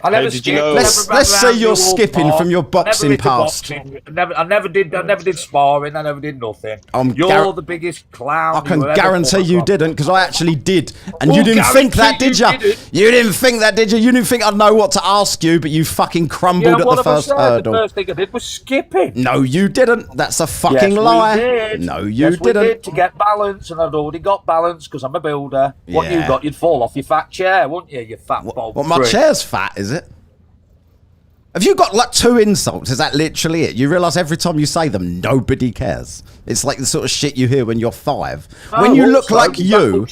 I never skipped. Let's see your skipping from your boxing past. I never did sparring. I never did nothing. You're the biggest clown. I can guarantee you didn't, because I actually did, and you didn't think that, did you? You didn't think that, did you? You didn't think I'd know what to ask you, but you fucking crumbled at the first hurdle. The first thing I did was skipping. No, you didn't. That's a fucking lie. Did. No, you didn't. We did to get balance, and I'd already got balance because I'm a builder. What you got, you'd fall off your fat chair, wouldn't you? You fat bald. Well, my chair's fat, is it? Have you got like 2 insults? Is that literally it? You realise every time you say them, nobody cares. It's like the sort of shit you hear when you're 5. When you look like you, you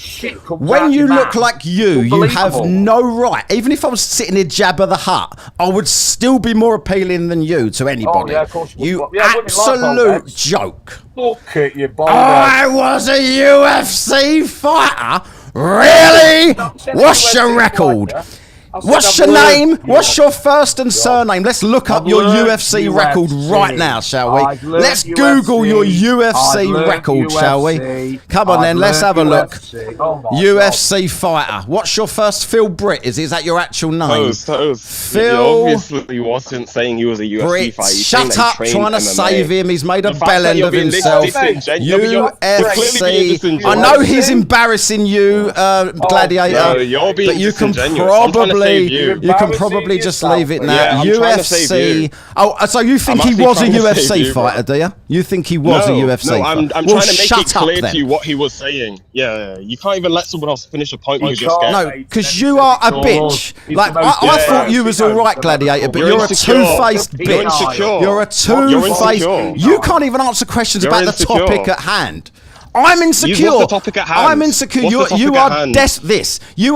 have no right. Even if I was sitting in Jabba the Hutt, I would still be more appealing than you to anybody. Oh, yeah, of course you absolute joke. Look at you, boy. I was a UFC fighter? Really? What's your record? What's your name? What's your first and surname? Let's look up your UFC record right now, shall we? Let's Google your UFC record, shall we? Come on then, let's have a look. UFC fighter. What's your first? Phil Britt? Is that your actual name? Phil. Obviously, wasn't saying he was a UFC fighter. Shut up, trying to save him. He's made a bellend of himself. UFC. I know he's embarrassing you, Gladiator, but you can probably. You can probably just leave it now. UFC. Oh, so you think he was a UFC fighter, do you? You think he was a UFC fighter? I'm trying to make it clear to you what he was saying. Yeah, you can't even let someone else finish a point. No, because you are a bitch. Like I thought you was all right, Gladiator, but you're a two-faced bitch. You're a two-faced. You can't even answer questions about the topic at hand. I'm insecure. I'm insecure. You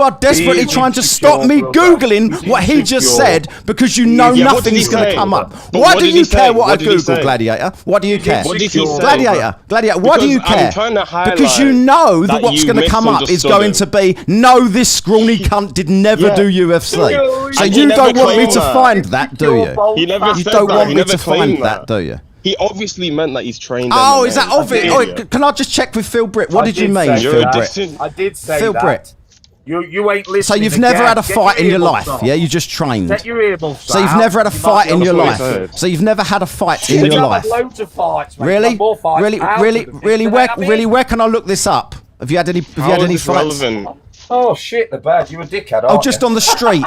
are desperately trying to stop me Googling what he just said because you know nothing's going to come up. Why do you care what I Google, Gladiator? What do you care? Gladiator, why do you care? Because you know that what's going to come up is going to be, no, this scrawny cunt did never do UFC. So you don't want me to find that, do you? You don't want me to find that, do you? He obviously meant that he's trained. Oh, is that obvious? Oh, can I just check with Phil Britt? What did you mean, Phil Britt? I did say Phil Britt. You ain't listening. So you've never had a fight in your life, yeah? You just trained. Set your earballs. So you've never had a fight in your life. So you've never had a fight in your life. Loads of fights, mate. Really? Where can I look this up? Have you had any fights? Oh shit, the bad. You a dickhead. Oh, just on the street.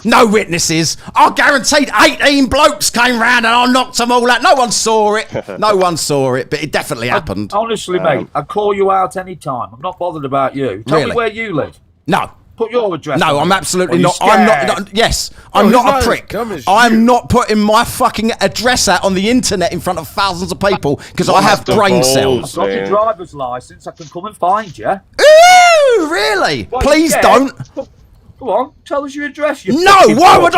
No witnesses. I guaranteed 18 blokes came round and I knocked them all out. No one saw it. No one saw it, but it definitely happened. Honestly, mate, I'd call you out any time. I'm not bothered about you. Tell me where you live. No. Put your address. No, I'm absolutely not. I'm not. Yes, I'm not a prick. I'm not putting my fucking address out on the internet in front of thousands of people because I have brain cells. I've got your driver's license. I can come and find you. Ooh, really? Please don't. Go on, tell us your address. No, why would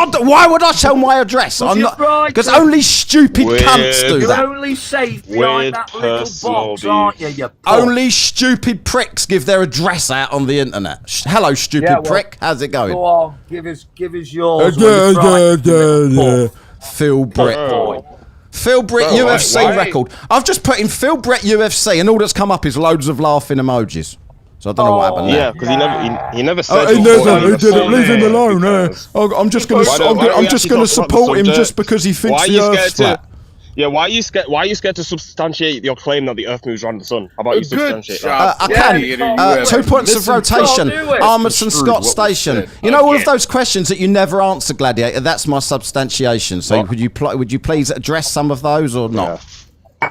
I tell my address? I'm not, because only stupid cunts do that. You're only safe behind that little box, aren't you? You only stupid pricks give their address out on the internet. Hello, stupid prick. How's it going? Go on, give us yours. Phil Britt. Phil Britt UFC record. I've just put in Phil Britt UFC, and all that's come up is loads of laughing emojis. So I don't know what happened there. Yeah, because he never said. He didn't. Leave him alone. I'm just gonna support him just because he thinks the Earth's flat. Yeah, why are you scared to substantiate your claim that the Earth moves around the sun? How about you substantiate that? I can. 2 points of rotation. Armstrong Scott Station. You know all of those questions that you never answer, Gladiator. That's my substantiation. So would you please address some of those or not?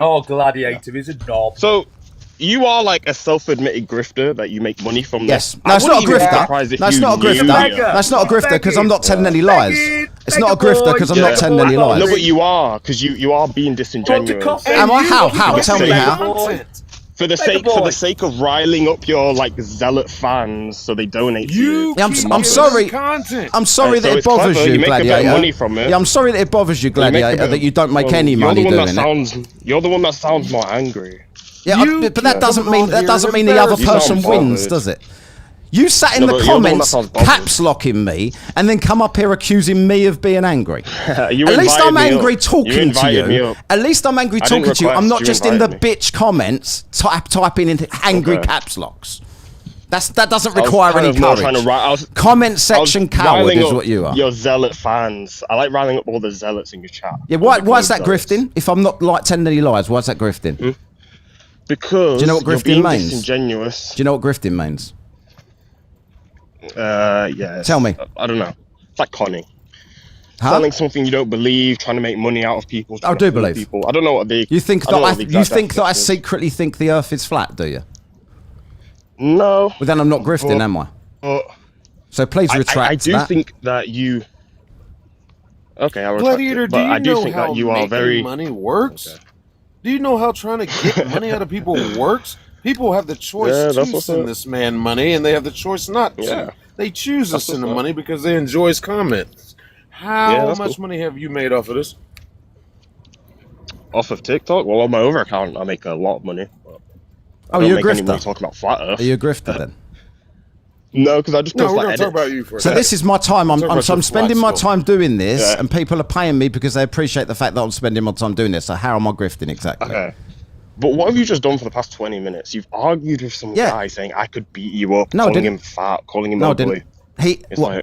Oh, Gladiator is a knob. So you are like a self-admitted grifter that you make money from. Yes. This. No, it's not a grifter. That's Not a grifter. That's not a grifter because I'm not telling any lies. It's not a grifter because I'm not telling any lies. No, but you are, because you are being disingenuous. Am I? How? Tell me how. For the sake of riling up your like zealot fans, so they donate to you. Yeah, I'm sorry. I'm sorry that it bothers you, make Gladiator. a bit of money from it. Yeah, I'm sorry that it bothers you, Gladiator, that you don't make any money doing it. You're the one that sounds more angry. Yeah, but that doesn't mean the other person wins, does it? You sat in the comments caps locking me and then come up here accusing me of being angry. At least I'm angry talking to you. At least I'm angry talking to you. I'm not just in the bitch comments typing in angry caps locks. That doesn't require any courage. Comment section coward is what you are. Your zealot fans. I like riling up all the zealots in your chat. Yeah, why is that grifting? If I'm not like telling any lies, why is that grifting? Because do you know what grifting means? Disingenuous. Do you know what grifting means? Yeah. Tell me. I don't know. It's like conning. Selling something you don't believe, trying to make money out of people. I do believe. People. I don't know what they. You think that I secretly think the Earth is flat? Do you? No. Well, then I'm not grifting, am I? So please retract that. I do think that you. Okay, I retract Gladiator, it, but I do think that you are very. Money works. Okay. Do you know how trying to get money out of people works? People have the choice to send this man money, and they have the choice not to. Yeah. They choose to send him money because they enjoy his comments. How much money have you made off of this? Off of TikTok? Well, on my other account, I make a lot of money. Oh, you're a grifter. Talking about flat Earth. Are you a grifter then? No, because I just we're going to talk about you for a So this is my time. I'm spending my time doing this, Yeah. and people are paying me because they appreciate the fact that I'm spending my time doing this. So how am I grifting exactly? Okay. But what have you just done for the past 20 minutes? You've argued with some guy saying I could beat you up, calling him fat, calling him ugly.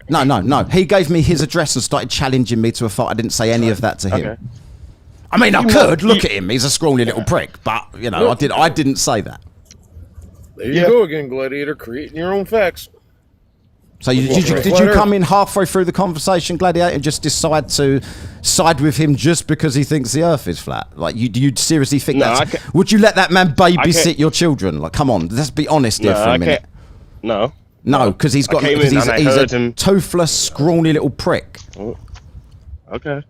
No. He gave me his address and started challenging me to a fight. I didn't say any of that to him. Okay. I mean, I could look at him. He's a scrawny little prick, but you know, I didn't say that. There you go again, Gladiator, creating your own facts. So did you come in halfway through the conversation, Gladiator, and just decide to side with him just because he thinks the Earth is flat? Like, do you seriously think that? Would you let that man babysit your children? Like, come on, let's be honest here for a minute. No, because he's a toothless, scrawny little prick. Oh. Okay.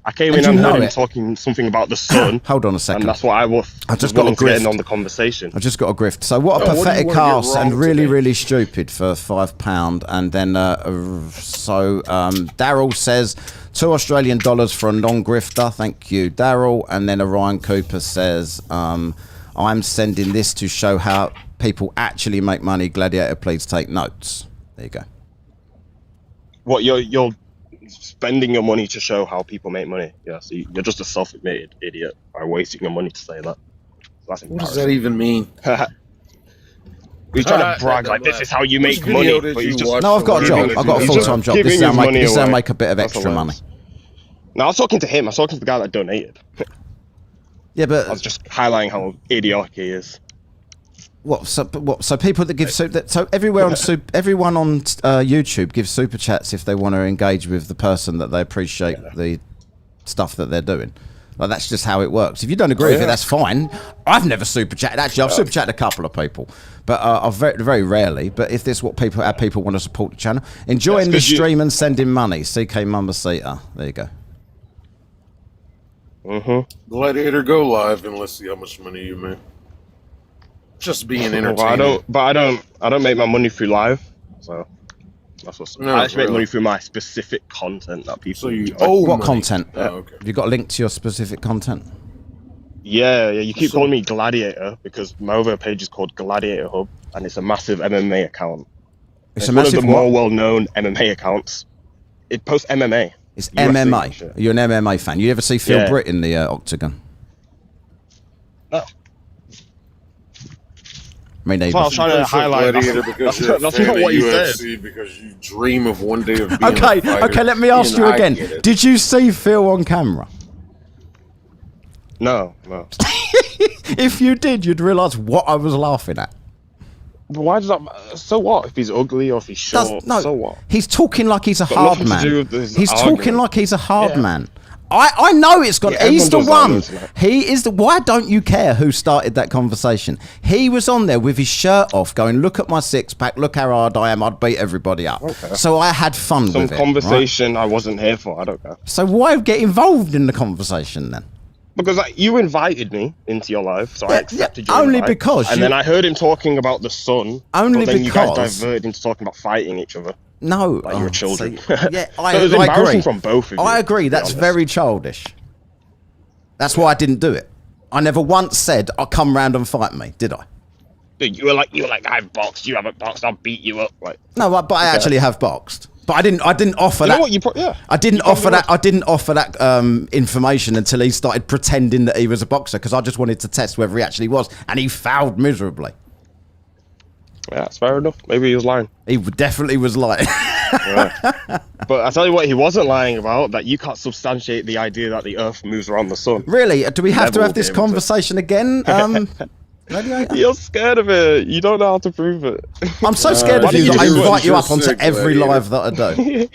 I came in and heard him talking something about the sun. Hold on a second. And that's what I just got to get in on the conversation. I just got a grift. So what a pathetic ass and really stupid for £5. And then Daryl says $2 Australian for a non-grifter. Thank you, Daryl. And then Orion Cooper says I'm sending this to show how people actually make money. Gladiator, please take notes. There you go. What you're spending your money to show how people make money. Yeah, so you're just a self-admitted idiot by wasting your money to say that. That's what does that even mean? He's trying to brag like this is how you make money. But no, I've got a job. I've got a full-time job. This is how I make a bit of extra money. No, I was talking to him. I was talking to the guy that donated. Yeah, but I was just highlighting how idiotic he is. So people that give everyone on YouTube gives super chats if they want to engage with the person that they appreciate the stuff that they're doing. Like, that's just how it works. If you don't agree with it, that's fine. I've never super chatted. Actually, I've super chatted a couple of people, but I've very rarely. But if this is what people want to support the channel, enjoying the stream and sending money. CK Mamacita. There you go. Gladiator, go live and let's see how much money you make. Just being entertaining. I don't make my money through live, so that's what's. I actually make money through my specific content that people. So you what content? Okay. Have you got a link to your specific content? Yeah. You keep calling me Gladiator because my other page is called Gladiator Hub, and it's a massive MMA account. It's one of the more well-known MMA accounts. It posts MMA. It's MMA. You're an MMA fan. You ever see Phil Britt in the octagon? No. I mean, I was trying to highlight that's not what you said. Because you dream of one day of being okay. Let me ask you again. Did you see Phil on camera? No. If you did, you'd realise what I was laughing at. But why does that matter? So what if he's ugly or if he's short? So what? He's talking like he's a hard man. He's talking like he's a hard man. I know it's gone. Yeah, He's the everyone one. does that, He is the. Why don't you care who started that conversation? He was on there with his shirt off, going, "Look at my six pack. Look how hard I am. I'd beat everybody up." Okay. So I had fun Some with it. conversation I wasn't here for. I don't care. So why get involved in the conversation then? Because you invited me into your life, so I accepted your only invite. because And then I heard him talking about the sun. Only but then you guys because- diverted into talking about fighting each other. No, Like you were children. see, yeah, So it was I embarrassing agree. from both of you. I agree. to be That's honest. very childish. That's why I didn't do it. I never once said, "I'll come round and fight me," did I? Dude, you were like, I've boxed. You haven't boxed. I'll beat you up. Like, No, but I actually have boxed. But I didn't offer you that. know what? Yeah. I didn't You probably offer that. would. I didn't offer that information until he started pretending that he was a boxer, because I just wanted to test whether he actually was, and he fouled miserably. Yeah, that's fair enough. Maybe he was lying. He definitely was lying. Yeah. But I tell you what, he wasn't lying about that. You can't substantiate the idea that the Earth moves around the sun. Really? Do we have Never to will have this be able to. conversation again? Radiator? You're scared of it. You don't know how to prove it. I'm so scared why of you don't that I you do invite what you you up just onto said, every Gladiator? live that I do.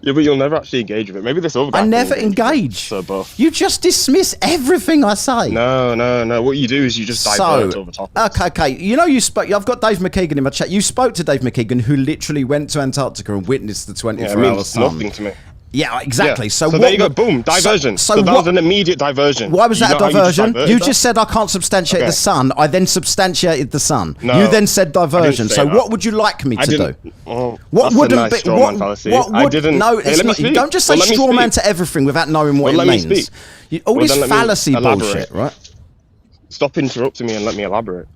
Yeah, but you'll never actually engage with it. Maybe this other guy. I can never engage. So buff. You just dismiss everything I say. No. What you do is you just divert over topics. Okay. You know, you spoke. I've got Dave McKeegan in my chat. You spoke to Dave McKeegan, who literally went to Antarctica and witnessed the Yeah, it 24-hour means sun. nothing to me. Yeah, exactly. Yeah. So there you go. Boom. Diversion. So that was an immediate diversion. Why was You that know a how you just diversion? diverted You that? just said I can't substantiate Okay. the sun. I then substantiated the sun. No, You then said diversion. say So that. what would you like me I to didn't. do? Oh, What that's a wouldn't nice be? straw man fallacy. What would? I didn't. No, Hey, it's let me not. You speak. don't just say Well, let me straw man speak. to everything without knowing what Well, it let me means. speak. All Well, this then let me fallacy elaborate. bullshit, right? Stop interrupting me and let me elaborate.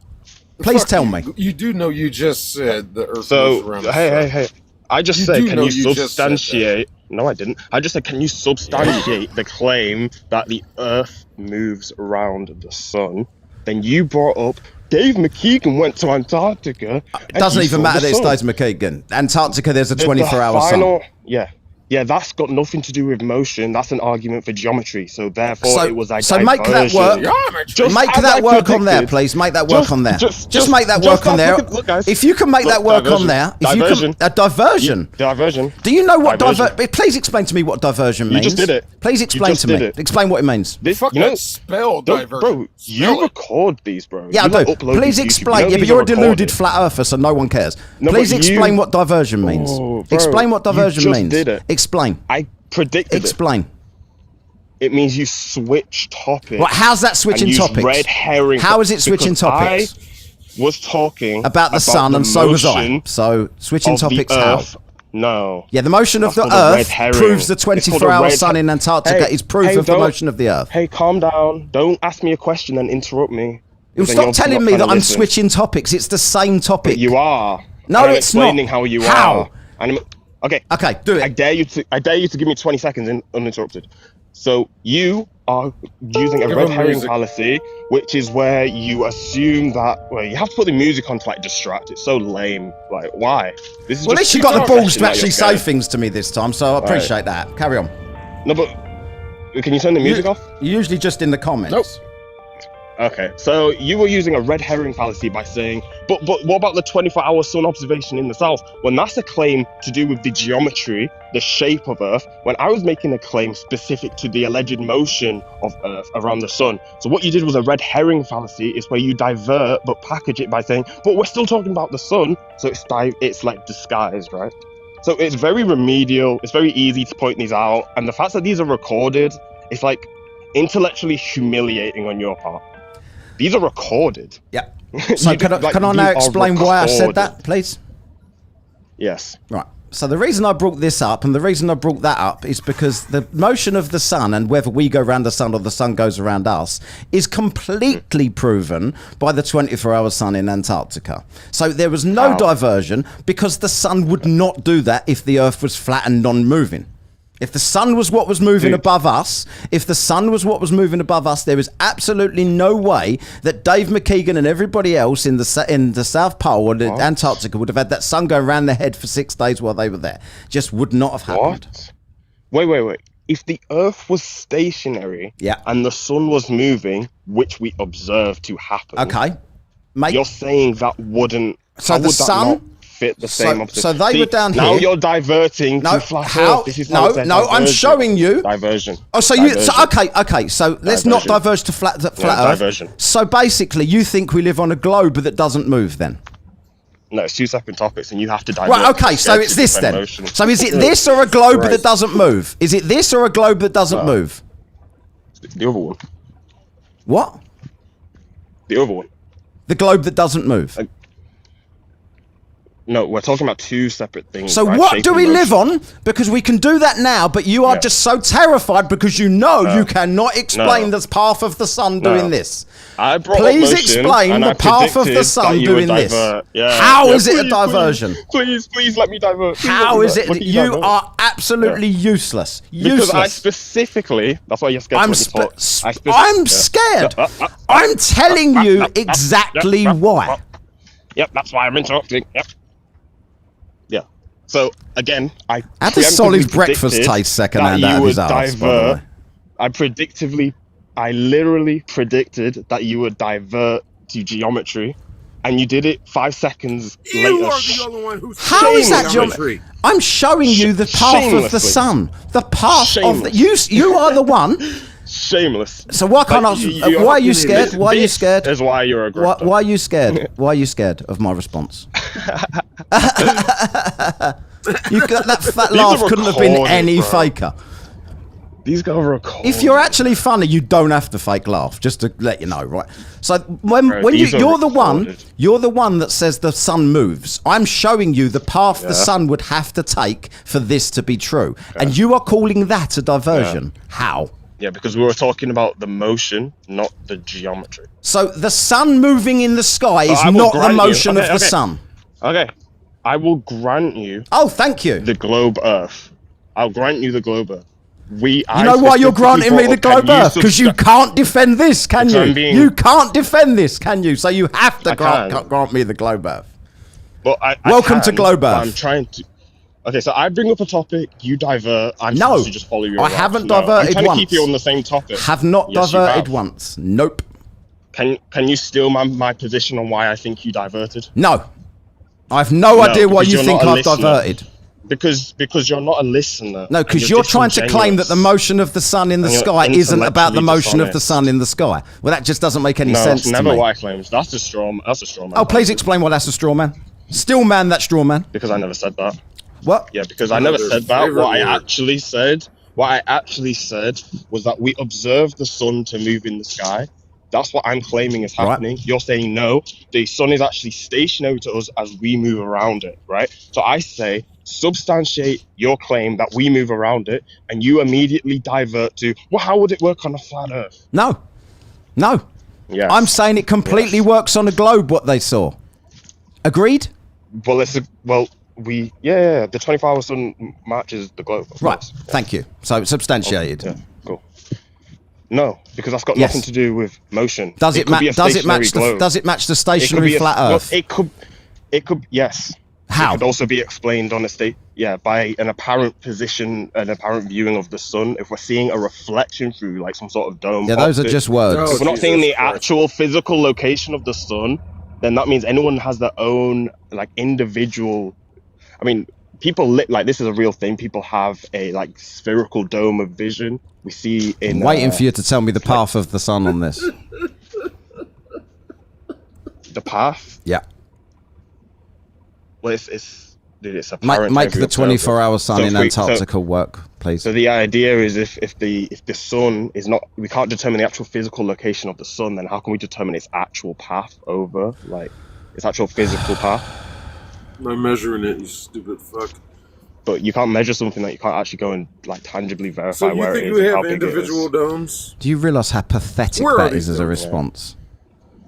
Please tell me. You do know you just said the Earth moves So, around the sun. hey. I just You said, do can know you you just said that. substantiate? No, I didn't. I just said, can you substantiate the claim that the Earth moves around the sun? Then you brought up Dave McKeegan went to Antarctica. It doesn't even matter that it's Dave McKeegan. Antarctica, there's a The 24-hour sun. final- Yeah, that's got nothing to do with motion. That's an argument for geometry. So therefore, it was a So make that diversion. work. Just Make as that I work on there, predicted. please. Make that work Just- on there. just- Just make that just work on guys, there. look, guys. If you can make Look, that work on diversion. there, if you Diversion. can, a diversion. Diversion. Do you know what Diversion. Please explain to me what diversion means. You just did it. Please You explain just to me. did it. Explain what it means. This, Fuck you know, that spell don't- diversion. bro, you Spell it. record these, bro. Yeah, You I do. upload Please these to YouTube. explain. You know Yeah, but these you're are a deluded recorded. flat earther, so no one cares. No, Please but explain you- what diversion means. Oh, bro, Explain what you diversion just means. did it. Explain. I predicted Explain. it. It means you switch topics. Right, how's that switching and use topics? red herring. How is it switching because topics? I was talking About the sun, the and so was I. motion So switching of the topics how? Earth. No. Yeah, the motion of That's the called a red Earth herring. proves the It's called a 24-hour red sun her- in Antarctica Hey, is proof hey, of the don't- motion of the Earth. Hey, calm down. Don't ask me a question and interrupt me. You'll Then stop you're telling not me trying that to I'm listen. switching topics. It's the same topic. But you are. No, I'm it's not. explaining how you How? are. And okay. Okay, do it. I dare you to give me 20 seconds uninterrupted. So you are using a Give red him herring music. fallacy, which is where you assume that you have to put the music on to like distract. It's so lame. Like why? This is Well, at least just you got the confession balls to that actually you're say scared. things to me this time, so I appreciate that. Carry on. No, but can you turn the music off? Usually just in the comments. Nope. Okay, so you were using a red herring fallacy by saying, but what about the 24-hour sun observation in the south? When that's a claim to do with the geometry, the shape of Earth, when I was making a claim specific to the alleged motion of Earth around the sun. So what you did was a red herring fallacy, is where you divert but package it by saying, but we're still talking about the sun, so it's like disguised, right? So it's very remedial, it's very easy to point these out, and the fact that these are recorded, it's like intellectually humiliating on your part. These are recorded. Yeah. So can I now explain why I said that, please? Yes. Right. So the reason I brought this up and the reason I brought that up is because the motion of the sun and whether we go around the sun or the sun goes around us is completely proven by the 24-hour sun in Antarctica. So there was no diversion because the sun would not do that if the Earth was flat and non-moving. If the sun was what was moving above us, there is absolutely no way that Dave McKeegan and everybody else in the South Pole or the Antarctica would have had that sun go around their head for 6 days while they were there. Just would not have happened. What? Wait. If the Earth was stationary and the sun was moving, which we observed to happen, Okay. you're saying that wouldn't... So how the would that sun... not fit the same opposite. So they were down now here. You're diverting to flat Earth. This is how it's a I'm showing you. Diversion. Oh, so diversion. okay. So let's not diverge to flat Earth. Diversion. So basically, you think we live on a globe that doesn't move then? No, it's two separate topics, and you have to divert. Right, okay, so it's this then. Motion. So is it this or a globe that doesn't move? Is it this or a globe that doesn't move? The other one. What? The other one. The globe that doesn't move. No, we're talking about two separate things. So right? what Shape do we and live motion. on? Because we can do that now, but you are just so terrified because you know you cannot explain the path of the sun doing this. I brought Please up motion, explain and the I path of the predicted sun that you doing would this. divert. Yeah. How is it a Please, diversion? Please let me divert. Please How let me is it let that me you divert. are absolutely useless? Because I Useless. specifically, that's why you're scared I'm to talk. I'm scared. I'm telling you exactly why. Yep, that's why I'm interrupting. Yep. Yeah. So again, I How does Solly's breakfast predicted taste secondhand that out you of his would arse, by the way? I literally predicted that you would divert to geometry, and you did it 5 seconds later. You are the only one who's How is that geometry? I'm showing you the path of the Shamelessly. sun. The path of the... Shameless. You are the one... Shameless. So why can't Like, why are you scared? Why are you This scared? is why you're a great. Why are you scared? Why are you scared of my response? That laugh couldn't have been recorded, any bro. faker. These guys are recording. If you're actually funny, you don't have to fake laugh. Just to let you know, right? So when these are you're the one recorded. that says the sun moves. I'm showing you the path the sun would have to take for this to be true, and you are calling that a diversion. How? Yeah, because we were talking about the motion, not the geometry. So the sun moving in the sky is I will not the grant you- motion of okay, the okay. sun. Okay, I will grant you Oh, thank you. the globe Earth. I'll grant you the globe Earth. You know why you're granting me the globe Earth? Because you can't defend this, can Because you? I'm being- You can't defend this, can you? So you have to I can. grant me the globe Earth. But Welcome to Globe Earth. I'm trying to. Okay, so I bring up a topic, you divert. I'm No, supposed to just follow you I around. haven't No, diverted I'm trying once. to keep you on the same topic. Have not Yes, you diverted have. once. Nope. Can you steal my position on why I think you diverted? No. I've no idea why because you you're think not a I've listener. diverted. Because you're not a listener. No, and because you're trying to claim that the disingenuous. motion of the sun in the And you're sky isn't about the intellectually motion of the dishonest. sun in the sky. Well, that just doesn't make any No, sense that's to never me. what I claimed. That's a straw. That's a straw man. Oh, please explain why that's a straw man. Still man, that straw man. Because I never said that. What? Yeah, because I never their said that. favorite What I word. actually said was that we observed the sun to move in the sky. That's what I'm claiming is happening. You're saying no, the sun is actually stationary to us as we move around it, right? So I say, substantiate your claim that we move around it, and you immediately divert to, well, how would it work on a flat Earth? No. No. Yeah. I'm saying it completely works on a globe, what they saw. Agreed? Well, the 24-hour sun matches the globe. of Right. course. Thank you. So substantiated. Yeah, cool. No, because that's got Yes. nothing to do with motion. Does it, could be a does it stationary match globe. does it match the It could stationary be flat Earth? It could. Yes. How? It could also be explained on a state. Yeah, by an apparent position, an apparent viewing of the sun. If we're seeing a reflection through like some sort of dome. Yeah, those are optic, just words. If we're not Jesus seeing the Christ. actual physical location of the sun, then that means anyone has their own like individual. I mean, people like this is a real thing. People have a like spherical dome of vision. We see in. Waiting for you to tell me the path of the sun on this. The path. Yeah. Well, it's apparent. Make to the every observer. 24-hour sun So in if we- Antarctica work, please. So the idea is if the sun is not, we can't determine the actual physical location of the sun, then how can we determine its actual path over, like its actual physical path? I'm measuring it, you stupid fuck. But you can't measure something that you can't actually go and like tangibly verify So you where think it is. we and how have big it is. individual domes? Do you realise how pathetic Where are that these is as a domes? response?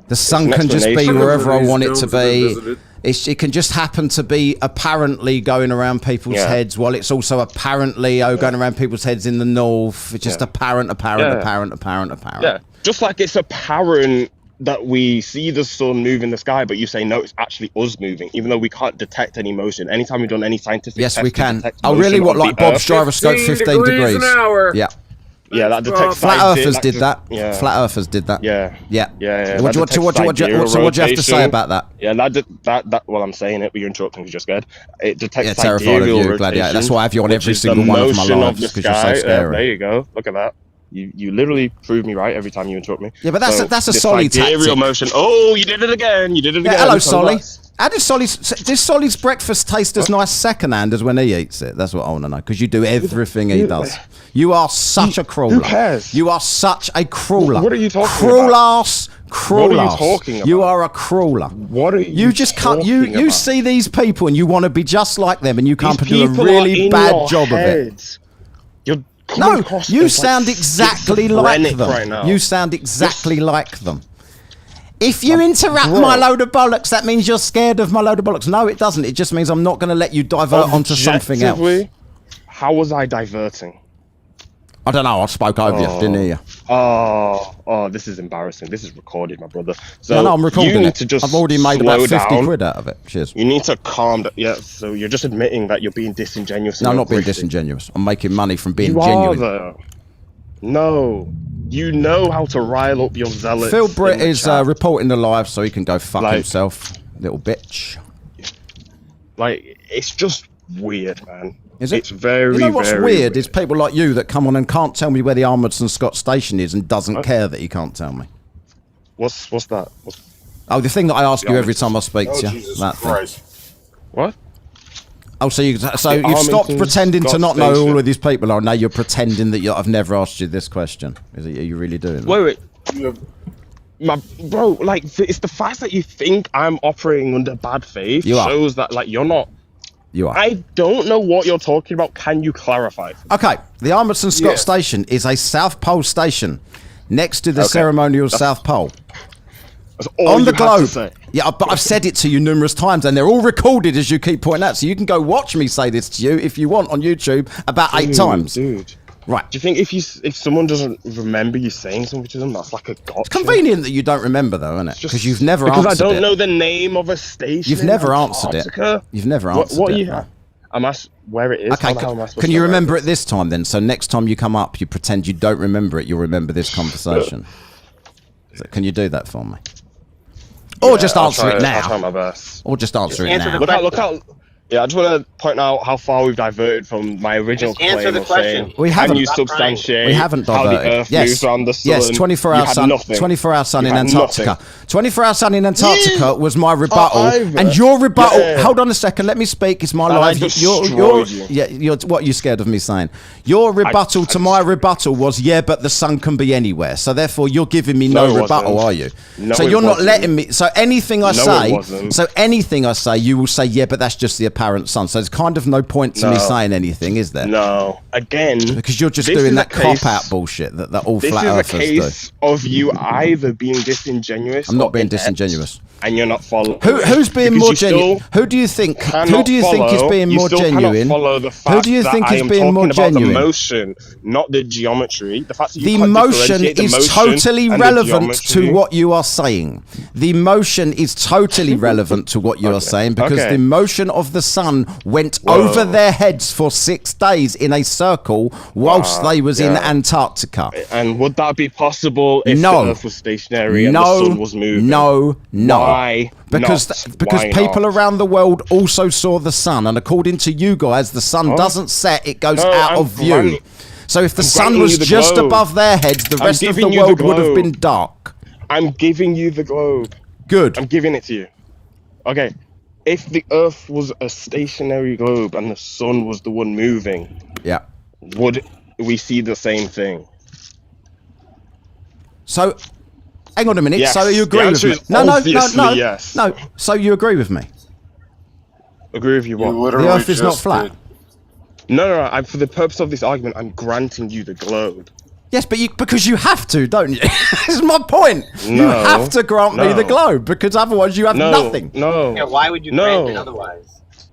The sun an can just be explanation. wherever I These want it domes to have been be. visited. It can just happen to be apparently going around people's Yeah. heads, while it's also apparently going around people's heads in the north. It's just Yeah. apparent. Yeah, just like it's apparent that we see the sun move in the sky, but you say no, it's actually us moving, even though we can't detect any motion. Anytime we've done any scientific Yes, test we to can. detect Oh, really? motion What, on like the Bob's Earth- gyroscope, 15 degrees? an hour. Yeah. Yeah, that detects Flat Earthers did that. Yeah. Flat Earthers did that. Yeah. Yeah. Yeah. What do you have to say about that? Yeah, that. Well, I'm saying it, but you're interrupting because you're scared. It detects terrified of sidereal you, rotation. Gladiator. That's why I have you on which every is single the one of my motion lives, the because you're so sky. scary. There you go. Look at that. You literally prove me right every time you interrupt me. Yeah, but that's a the Solly sidereal tactic. motion. Oh, you did it again. You did it again. Hello, So Solly. that's- How does Solly's breakfast taste as nice secondhand as when he eats it? That's what I want to know, because you do everything he does. You are such a crawler. Who cares? You are such a crawler. What are you talking crawl about? Ass, crawl What are you ass. talking about? You are a crawler. What are you? You just can't. You about? see these people and you want to be just like them, and you can't These do a people really are in bad your job of it. heads. You're No, coming across you as, like, sound exactly like schizophrenic them. right now. You sound exactly like them. If you interrupt my load of bollocks, that means you're scared of my load of bollocks. No, it doesn't. It just means I'm not going to let you divert onto something else. Objectively, how was I diverting? I don't know. I spoke over you. Didn't hear you. Oh, this is embarrassing. This is recorded, my brother. So No, I'm recording you need it. to just I've already made about slow 50 down. quid out of it. Cheers. You need to calm down. Yeah, so you're just admitting that you're being disingenuous. No, I'm and not being grifting. disingenuous. I'm making money from being You genuine. are, though. No. You know how to rile up your zealots. Phil Britt in the is chat. reporting the live, so he can go fuck Like- himself, little bitch. Like, it's just weird, man. Is it? It's very, You know what's very weird is people like you that come on and can't tell me where the Armidson Scott station is and doesn't care that he can't tell me. What's that? Oh, the thing that I ask you every time I speak Oh, to you. Jesus That thing. Christ. What? Oh, so you've stopped Armington pretending to Scott not know who all station. of these people are. Now you're pretending that I've never asked you this question. Are you really doing that? Wait. Bro, like, it's the fact that you think I'm operating under bad faith You are. shows that, like, you're not. You are. I don't know what you're talking about. Can you clarify? Okay, the Armidson Scott Yeah. station is a South Pole station next to the Okay. ceremonial South Pole. That's all On you the had to globe. say. Yeah, but I've said it to you numerous times, and they're all recorded as you keep pointing out. So you can go watch me say this to you if you want on YouTube about 8 times. Dude. Right. Do you think if someone doesn't remember you saying something to them, that's like a gotcha? It's convenient that you don't remember, though, isn't it? Because you've never answered Because I don't it. know the name of a station. You've in never answered it. Antarctica. You've never answered What it. you? no. I'm asked where it is. Okay, How the hell am I supposed can to you know where remember is? it this time then? So next time you come up, you pretend you don't remember it, you'll remember this conversation. So can you do that for me? Or just answer it I'll try now. my best. Or just answer it now. Look out. Yeah, I just want to point out how far we've diverted from my original Just answer claim the of question. saying, We haven't. can you Stop crying. substantiate We haven't how the diverted. Earth moves around the sun? Yes, 24-hour You had sun. nothing. 24-hour sun You in had Antarctica. nothing. 24-hour sun in Antarctica was my rebuttal, either. and your rebuttal. Yeah. Hold on a second. Let me speak. It's my And I life. destroyed you. Yeah. What are you scared of me saying? Your rebuttal to my rebuttal was but the sun can be anywhere. So therefore, you're giving me no No, it rebuttal, wasn't. are you? No, so it you're not wasn't. letting me. So anything I No, it say. wasn't. So anything I say, you will say but that's just the apparent sun. So there's kind of no point to me No. saying anything, is there? No. Again, Because you're just this doing is that a case- cop-out bullshit that all This flat is a earthers do. case of you either being disingenuous. I'm not or being inept, disingenuous. and you're not following. Who's being Because more you genuine? still Who do you think? Who cannot do you think is follow- being you more still cannot genuine? follow the Who fact do you that think I is am being more talking about genuine? The motion, not the geometry. The fact that you The can't motion differentiate the is motion totally and the relevant to geometry. what you are saying. The motion is totally relevant to what you are saying because Okay. the motion of the sun went Whoa. over their heads for 6 days in a circle whilst they was in yeah. Antarctica. And would that be possible if No. the Earth was stationary and the sun was moving? No. Why Because not? because Why people not? around the world also saw the sun, and according to you guys, the sun doesn't set; it goes No, out I'm of view. granting- So if the I'm sun granting was you the just globe. above their heads, the I'm rest of the giving you the world would have globe. been dark. I'm giving you the globe. Good. I'm giving it to you. Okay. If the Earth was a stationary globe and the sun was the one moving, Yeah. would we see the same thing? So, hang on a minute. Yes. So you agree The with answer me? is No. obviously yes. No. So you agree with me? Agree with you what? You literally The Earth is not just flat. did. No. For the purpose of this argument, I'm granting you the globe. Yes, but because you have to, don't you? This is my point. You No, have to grant me no. the globe because otherwise you have No, nothing. No. Yeah, why would you No. grant it otherwise?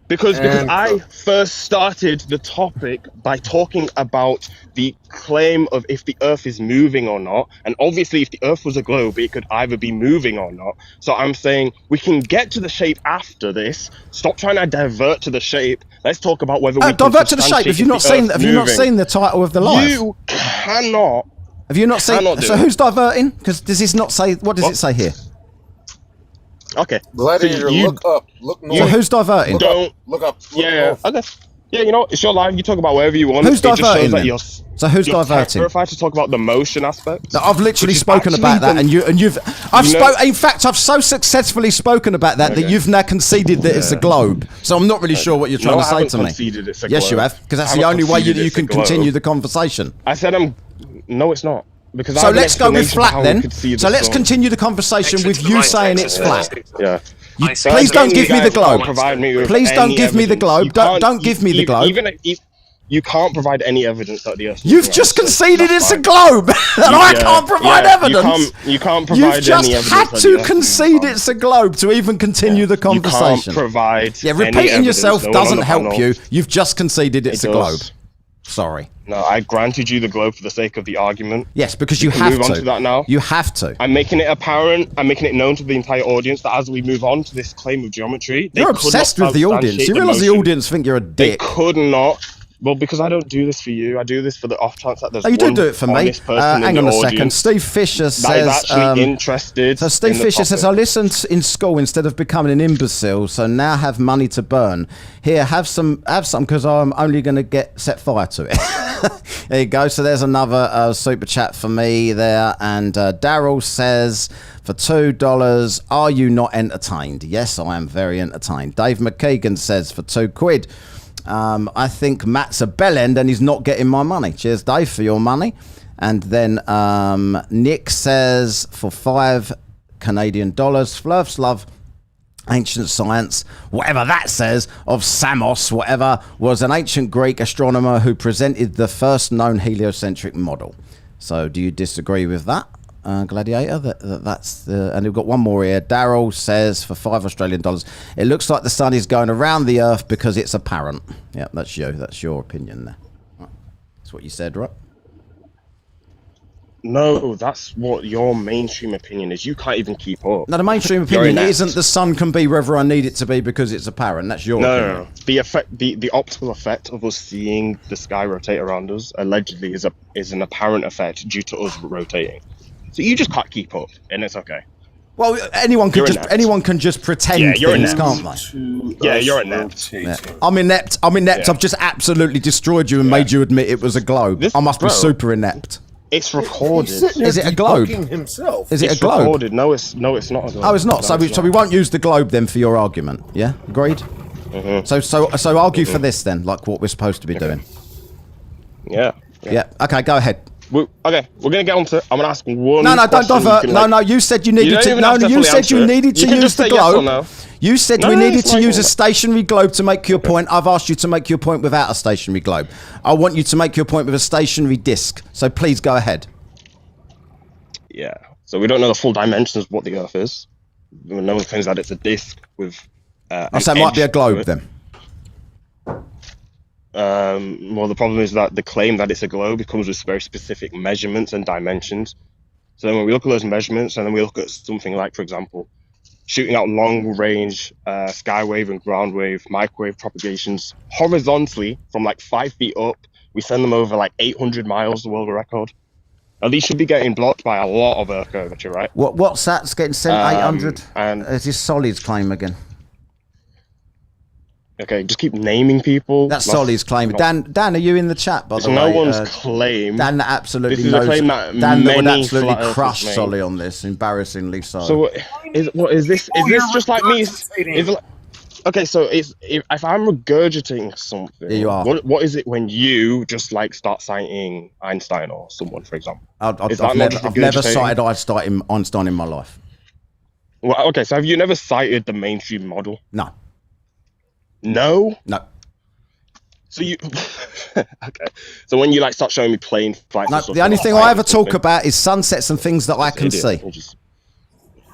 Because I first started the topic by talking about the claim of if the Earth is moving or not. And obviously, if the Earth was a globe, it could either be moving or not. So I'm saying we can get to the shape after this. Stop trying to divert to the shape. Let's talk about whether we can divert to the shape. Have you not seen the title of the live? You cannot. Have you not seen? So who's diverting? Because does this not say? What does it say here? Okay. Gladiator, so look up. Look north. So who's diverting? Look up. Yeah. Okay. Yeah, you know, it's your live. You talk about whatever you want. Who's diverting? So who's diverting? Terrified to talk about the motion aspect. No, I've literally spoken about that, and you've. In fact, I've so successfully spoken about that that you've now conceded that it's a globe. So I'm not really sure what you're trying to say to me. It's a yes, globe. you have, because that's the only way you can continue the conversation. I said no, it's not. Because so let's go with flat then. So let's continue the conversation with you saying it's flat. Yeah. Please don't give me the globe. Please don't give me the globe. Don't give me the globe. Even if you can't provide any evidence that the Earth. You've just conceded it's a globe, and I can't provide evidence. You can't provide any evidence. You've just had to concede it's a globe to even continue the conversation. You can't provide. Yeah, repeating yourself doesn't help you. You've just conceded it's a globe. Sorry. No, I granted you the globe for the sake of the argument. Yes, because you have to. Move on to that now. You have to. I'm making it apparent. I'm making it known to the entire audience that as we move on to this claim of geometry, you're obsessed with the audience. You realise the audience think you're a dick. They could not. Well, because I don't do this for you. I do this for the off chance that there's you do it for me. Hang on a second. Steve Fisher says... That is actually interested. So Steve Fisher says, I listened in school instead of becoming an imbecile, so now have money to burn. Here, have some, because I'm only going to set fire to it. There you go. So there's another super chat for me there. And Daryl says, for $2, are you not entertained? Yes, I am very entertained. Dave McKeegan says, for £2. I think Matt's a bellend and he's not getting my money. Cheers, Dave, for your money. And then Nick says for $5 Canadian, flerfs love ancient science, whatever that says, of Samos, whatever, was an ancient Greek astronomer who presented the first known heliocentric model. So do you disagree with that? Gladiator, that's and we've got one more here. Daryl says for $5 Australian, it looks like the sun is going around the earth because it's apparent. Yeah, that's your opinion there. That's what you said, right? No, that's what your mainstream opinion is. You can't even keep up. No, the mainstream opinion isn't the sun can be wherever I need it to be because it's apparent. That's your opinion. No. The effect, the optical effect of us seeing the sky rotate around us allegedly is an apparent effect due to us rotating. So you just can't keep up, and it's okay. Well, anyone can just pretend things, can't they? Yeah, you're inept. Yeah. I'm inept. Yeah. I've just absolutely destroyed you and made you admit it was a globe. I must be super inept. It's recorded. Is it a globe? Himself. Is it a globe? Recorded. No, it's not a globe. Oh, it's not. So we won't use the globe then for your argument. Yeah, agreed. Mm-hmm. So argue for this then, like what we're supposed to be doing. Yeah. Okay, go ahead. We're gonna get on to. I'm gonna ask one. No, don't divert. No, you said you needed to. No, you said you needed to use the globe. You said we needed to use a stationary globe to make your point. I've asked you to make your point without a stationary globe. I want you to make your point with a stationary disc. So please go ahead. Yeah. So we don't know the full dimensions of what the Earth is. No one claims that it's a disc with. So it might be a globe then. Well, the problem is that the claim that it's a globe comes with very specific measurements and dimensions. So then when we look at those measurements and then we look at something like, for example, shooting out long-range skywave and ground wave microwave propagations horizontally from like 5 feet up, we send them over like 800 miles, the world record. Now, these should be getting blocked by a lot of Earth curvature, right? What's that's getting sent 800? And it's his Solly's claim again. Okay, just keep naming people. That's Solly's claim. Dan, are you in the chat, by the way? No one's claim. Dan absolutely knows. This is a claim that Dan that would absolutely crush Solly on this, embarrassingly so. So, is this just like me? Okay, so if I'm regurgitating something, you are. What is it when you just like start citing Einstein or someone, for example? I've never cited Einstein in my life. Well, okay, so have you never cited the mainstream model? No. No. So you okay? So when you like start showing me plane flights, the only thing I ever talk about is sunsets and things that I can see.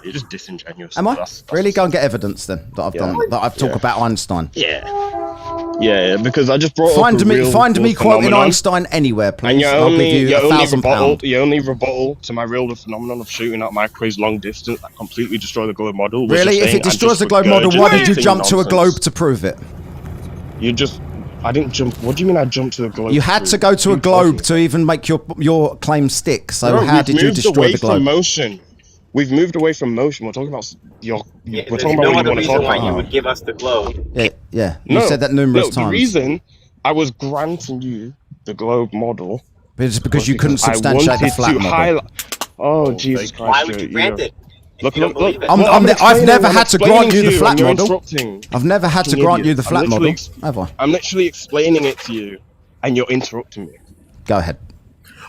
You're just disingenuous. Am I? That's Really? Go and get evidence then that I've done. That I've talked about Einstein. Yeah, because I just brought up a real Find me quoting phenomenon. Einstein anywhere, please. And I'll give you £1,000. your only rebuttal to my real phenomenon of shooting out microwaves long distance that completely destroy the globe model. Was Really? just If saying it destroys the globe model, why did you jump to a globe to prove it? I didn't jump. What do you mean I jumped to a globe? You had to go to a globe to even make your claim stick. So No, how did you destroy the globe? From motion. We've moved away from motion. We're talking about we're talking about no what other you want to reason talk why about. you would give us the globe. Yeah. You said that numerous times. The reason I was granting you the globe model, but it's because you couldn't substantiate the flat model. Oh, Jesus Christ! Why would you grant it? Look. I've never had to grant you the flat model. I've never had to grant you the flat model, have I? I'm literally explaining it to you, and you're interrupting me. Go ahead.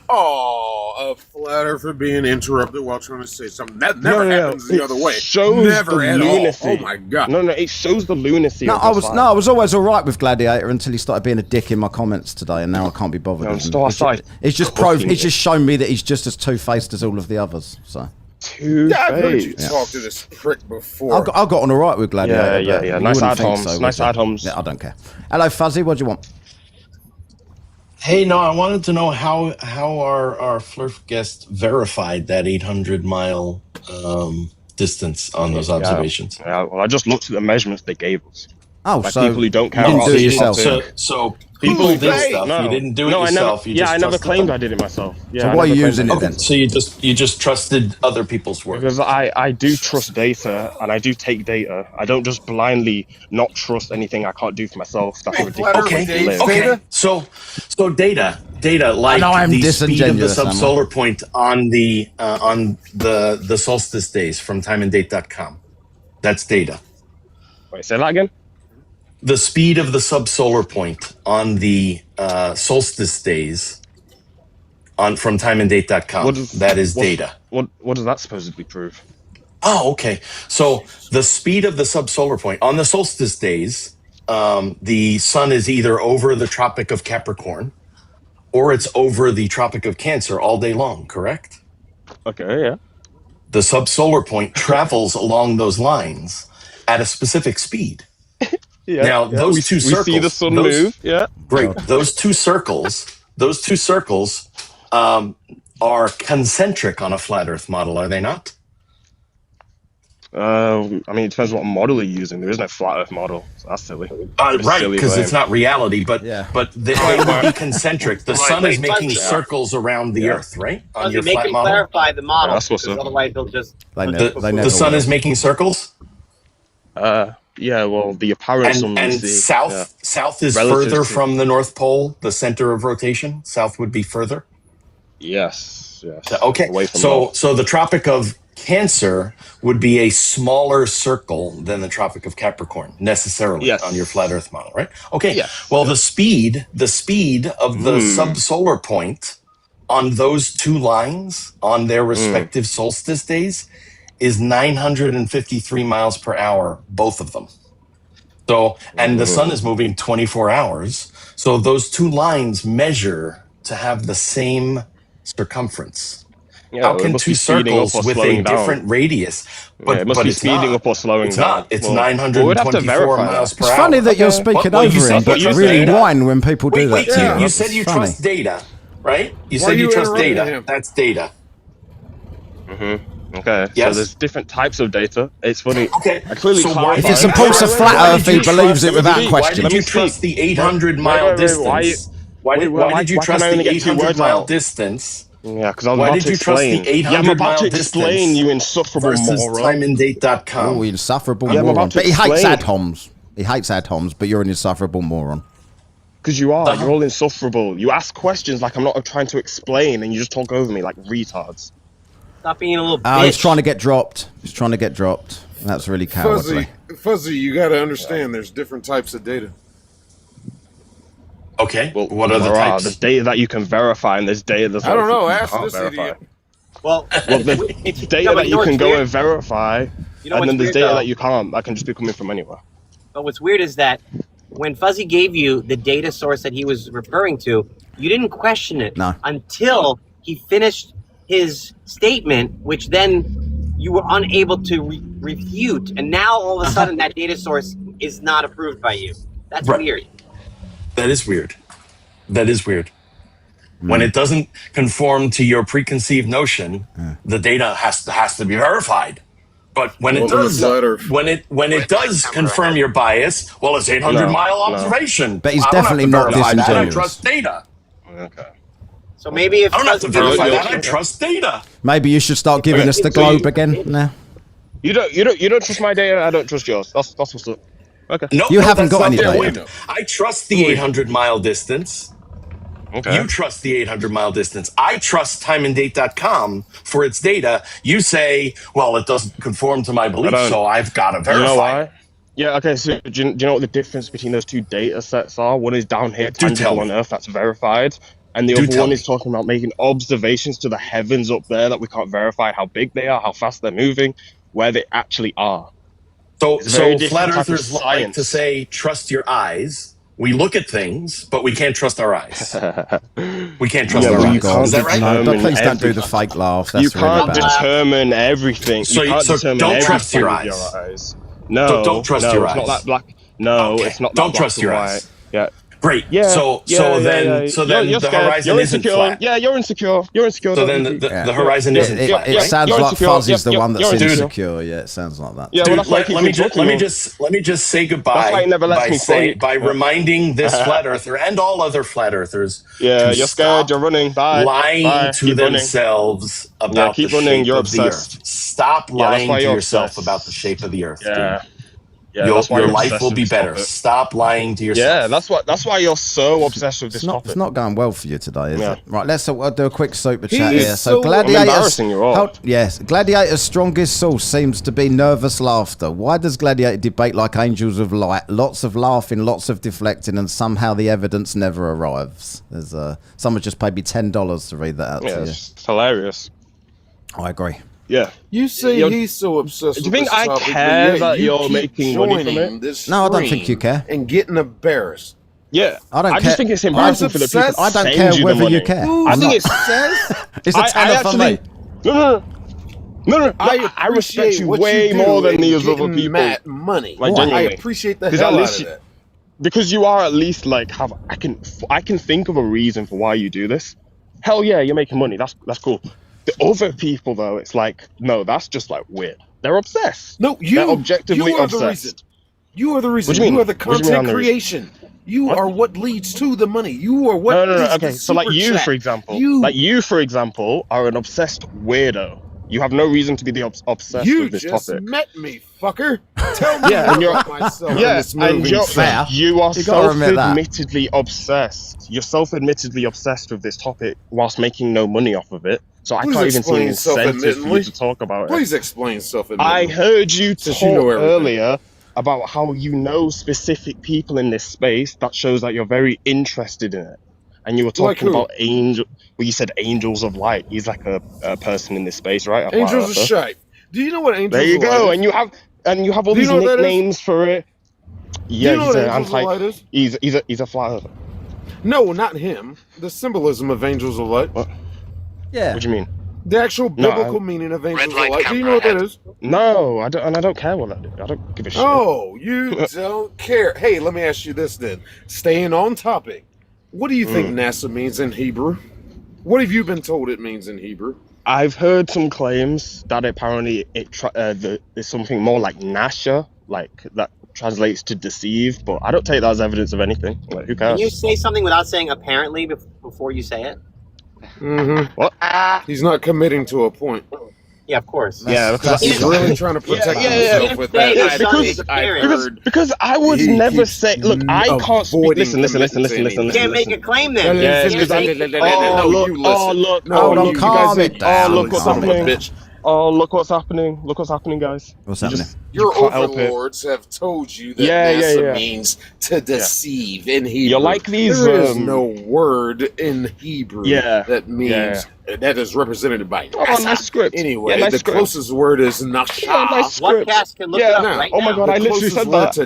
Oh, a flat earther being interrupted while trying to say something. That never happens the other way. Shows never the at lunacy. all. Oh my god. No, it shows the lunacy. I was always all right with Gladiator until he started being a dick in my comments today, and now I can't be bothered with him. It's just shown me that he's just as two-faced as all of the others. So. I've heard you talk to this prick before. I got on all right with Gladiator. Yeah. Nice ad homes. Nice ad homes. Yeah, I don't care. Hello, Fuzzy. What do you want? Hey, no, I wanted to know how our flerf guests verified that 800-mile distance on those observations. Yeah, well, I just looked at the measurements they gave us. Oh, like so people who don't care you didn't about do it yourself. So people did stuff. You didn't do it yourself. I never claimed I did it myself. Yeah, so why are you using it then? So you just trusted other people's work. Because I do trust data and I do take data. I don't just blindly not trust anything I can't do for myself. That's ridiculous. Okay. So data like the speed of the subsolar point on the solstice days from timeanddate.com. That's data. Wait, say that again. The speed of the subsolar point on the solstice days from timeanddate.com. That is data. What does that supposedly prove? Oh, okay. So the speed of the subsolar point on the solstice days, the sun is either over the Tropic of Capricorn or it's over the Tropic of Cancer all day long, correct? Okay, yeah. The subsolar point travels along those lines at a specific speed. Those two circles. We see the sun move. Yeah. Great. Those two circles are concentric on a flat Earth model, are they not? I mean, it depends what model you're using. There is no flat Earth model. So that's silly. Right, because it's not reality, but they would be concentric. The sun is making circles around the Earth, right? On your flat model. Clarify the model. That's what's up. Otherwise, they'll just. The sun is making circles. Yeah, well, the apparent sun and south is further from the North Pole, the center of rotation. South would be further. Yes. Okay. So the Tropic of Cancer would be a smaller circle than the Tropic of Capricorn, necessarily on your flat Earth model, right? Okay. Yes. Well, the speed of the subsolar point on those two lines on their respective solstice days is 953 miles per hour, both of them. So, and the sun is moving 24 hours. So those two lines measure to have the same circumference. Yeah, how can two circles with a different radius? But it must be speeding up or slowing down. It's 924 miles per hour. It's funny that you're speaking over him, but really whine when people do that to you. You said you trust data, right? You said you trust data. That's data. Okay, so there's different types of data. It's funny. Okay, I clearly if it supports a flat Earth, he believes it without question. Why did you trust the 800-mile distance? Why did you trust the 800-mile distance? Yeah, because I'm about to explain. I'm about to explain, you insufferable moron. Timeanddate.com. Oh, you insufferable moron. But he hates ad homs. He hates ad homs, but you're an insufferable moron. Because you are. You're all insufferable. You ask questions like I'm not trying to explain, and you just talk over me like retards. Stop being a little bitch. He's trying to get dropped. That's really cowardly. Fuzzy, you got to understand there's different types of data. Okay. Well, what are the types? There's data that you can verify, and there's data that's I don't know. Ask this idiot. Well, there's data that you can go and verify, and then there's data that you can't. That can just be coming from anywhere. But what's weird is that when Fuzzy gave you the data source that he was referring to, you didn't question it until he finished his statement, which then you were unable to refute, and now all of a sudden that data source is not approved by you. That's weird. That is weird. That is weird. When it doesn't conform to your preconceived notion, the data has to be verified. But when it does, when it does confirm your bias, well, it's 800-mile observation. But he's definitely not disingenuous. I trust data. Okay. So maybe if I don't have to verify that. I trust data. Maybe you should start giving us the globe again now. You don't trust my data. I don't trust yours. That's what's up. Okay. No, you haven't got any data. I trust the 800-mile distance. Okay. You trust the 800-mile distance. I trust timeanddate.com for its data. You say, well, it doesn't conform to my belief, so I've got to verify. You know why? Yeah, okay, so do you know what the difference between those two data sets are? One is down here, tangible on Earth, that's verified. And the other one is talking about making observations to the heavens up there that we can't verify how big they are, how fast they're moving, where they actually are. So flat earthers like to say, trust your eyes. We look at things, but we can't trust our eyes. We can't trust our eyes. Is that right? No, please don't do the fake laugh. That's you can't determine everything. So don't trust your eyes. No, don't trust your eyes. It's not that black. No, it's not that don't trust your eyes. Yeah. Great. Yeah. So then the horizon isn't flat. Yeah, you're insecure. So then the horizon isn't flat. It sounds like Fuzzy's the one that's insecure. Yeah, it sounds like that. Yeah, dude, let me just say goodbye by reminding this flat earther and all other flat earthers. Yeah, you're scared. You're running. Bye. Lying to themselves about the shape of the Earth. Stop lying to yourself about the shape of the Earth. Yeah. Dude. Your life will be better. Stop lying to yourself. Yeah, that's why you're so obsessed with this topic. It's not going well for you today, is it? Right, let's do a quick super chat He's here. So Gladiator's Gladiator's strongest source seems to be nervous laughter. Why does Gladiator debate like angels of light? Lots of laughing, lots of deflecting, and somehow the evidence never arrives. There's someone just paid me $10 to read that out to you. It's hilarious. I agree. Yeah. You say he's so obsessed with Do you think this I topic, care that you're keep making money from joining it? this No, I don't stream think you care. And getting embarrassed. Yeah. I don't care. just think it's embarrassing for the people. I don't care whether you care. I think it's it's a tenner for me. No. I respect you way more than these other people. Money. Like, I appreciate the hell out of that. Because you are at least like I can think of a reason for why you do this. Hell yeah, you're making money. That's cool. The other people though, it's like no, that's just like weird. They're obsessed. No, they're objectively obsessed. You are the reason. What do you mean? You are the content creation. You are what leads to the money. You are what. No. Okay, so like you, for example, are an obsessed weirdo. You have no reason to be obsessed with this topic. You just met me, fucker. Tell me about myself in this movie. You are self-admittedly obsessed. You're self-admittedly obsessed with this topic whilst making no money off of it. So I can't even see an incentive for you to talk about it. Please explain self-admittedly. I heard you talk earlier about how you know specific people in this space. That shows that you're very interested in it. And you were talking about you said angels of light. He's like a person in this space, right? Angels of shape. Do you know what angels of light is? There you go. And you have all these nicknames for it. Yeah, do you know what angels of light is? He's a flat earther. No, not him. The symbolism of angels of light. What? Yeah. What do you mean? The actual biblical meaning of angels of light. Do you know what that is? No, I don't care what that is. I don't give a shit. Oh, you don't care. Hey, let me ask you this then. Staying on topic. What do you think NASA means in Hebrew? What have you been told it means in Hebrew? I've heard some claims that apparently there's something more like Nasha, like that translates to deceive, but I don't take that as evidence of anything. Like, who cares? Can you say something without saying apparently before you say it? Mm-hmm. What? He's not committing to a point. Yeah, of course. He's really trying to protect himself with that. Because I would never say. Look, I can't speak. Listen. You can't make a claim then. Look, calm it down. Look what's happening. Oh, look what's happening. Look what's happening, guys. What's happening? Your overlords have told you that NASA means to deceive in Hebrew. You're like these. There is no word in Hebrew that means that is represented by NASA. Nice script. Anyway, the closest word is nasha. One cast can look it up right now. Oh my god, I literally said that.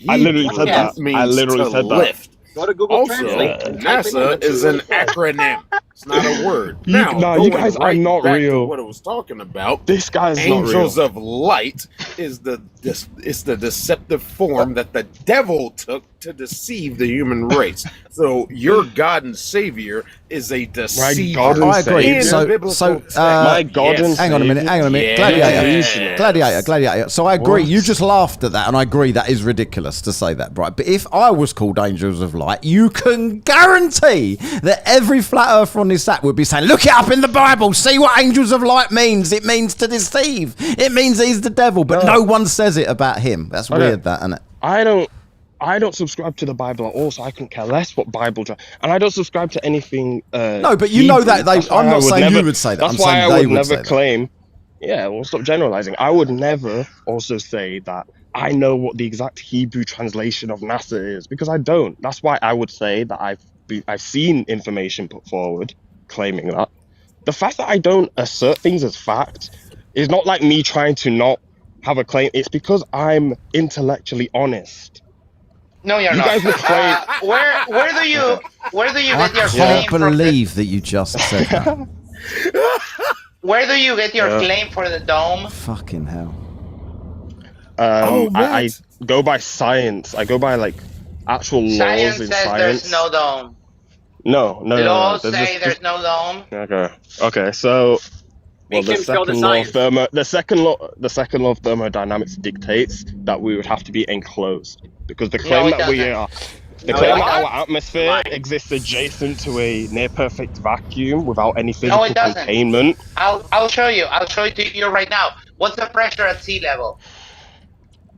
I literally said that. Go to Google Translate. NASA is an acronym. It's not a word. You Going guys are right not back to real. what I was talking about. This guy's Angels not real. of Light is the deceptive form that the devil took to deceive the human race. So your God and Savior is a deceiver. God and I agree. Savior. My God and hang on a minute. Yeah. Gladiator. So I agree. What? You just laughed at that, and I agree that is ridiculous to say that, right? But if I was called Angels of Light, you can guarantee that every flat earther on this app would be saying, "Look it up in the Bible. See what Angels of Light means. It means to deceive. It means he's the devil." But no one says it about him. That's weird, that, isn't it? I don't subscribe to the Bible at all, so I couldn't care less what Bible. And I don't subscribe to anything. No, but you Hebrew. know that I'm not saying you would say that. That's I'm why saying I they would never say claim. Yeah, well, stop generalizing. I would never also say that I know what the exact Hebrew translation of NASA is, because I don't. That's why I would say that I've seen information put forward claiming that. The fact that I don't assert things as fact is not like me trying to not have a claim. It's because I'm intellectually honest. No, you're You not. guys would claim. Where do you get your I claim can't believe that you just said that. Where do you get your claim for the dome? Fucking hell. I go by science. I go by like actual Science laws in says science. there's no dome. No. Laws say there's no dome. Okay. So, well, Make him spill the science. the second law of thermodynamics dictates that we would have to be enclosed, because the claim it that we doesn't. are. The No, claim it that our doesn't. atmosphere Right. exists adjacent to a near-perfect vacuum without any physical No, it doesn't. containment. I'll show you. I'll show it to you right now. What's the pressure at sea level?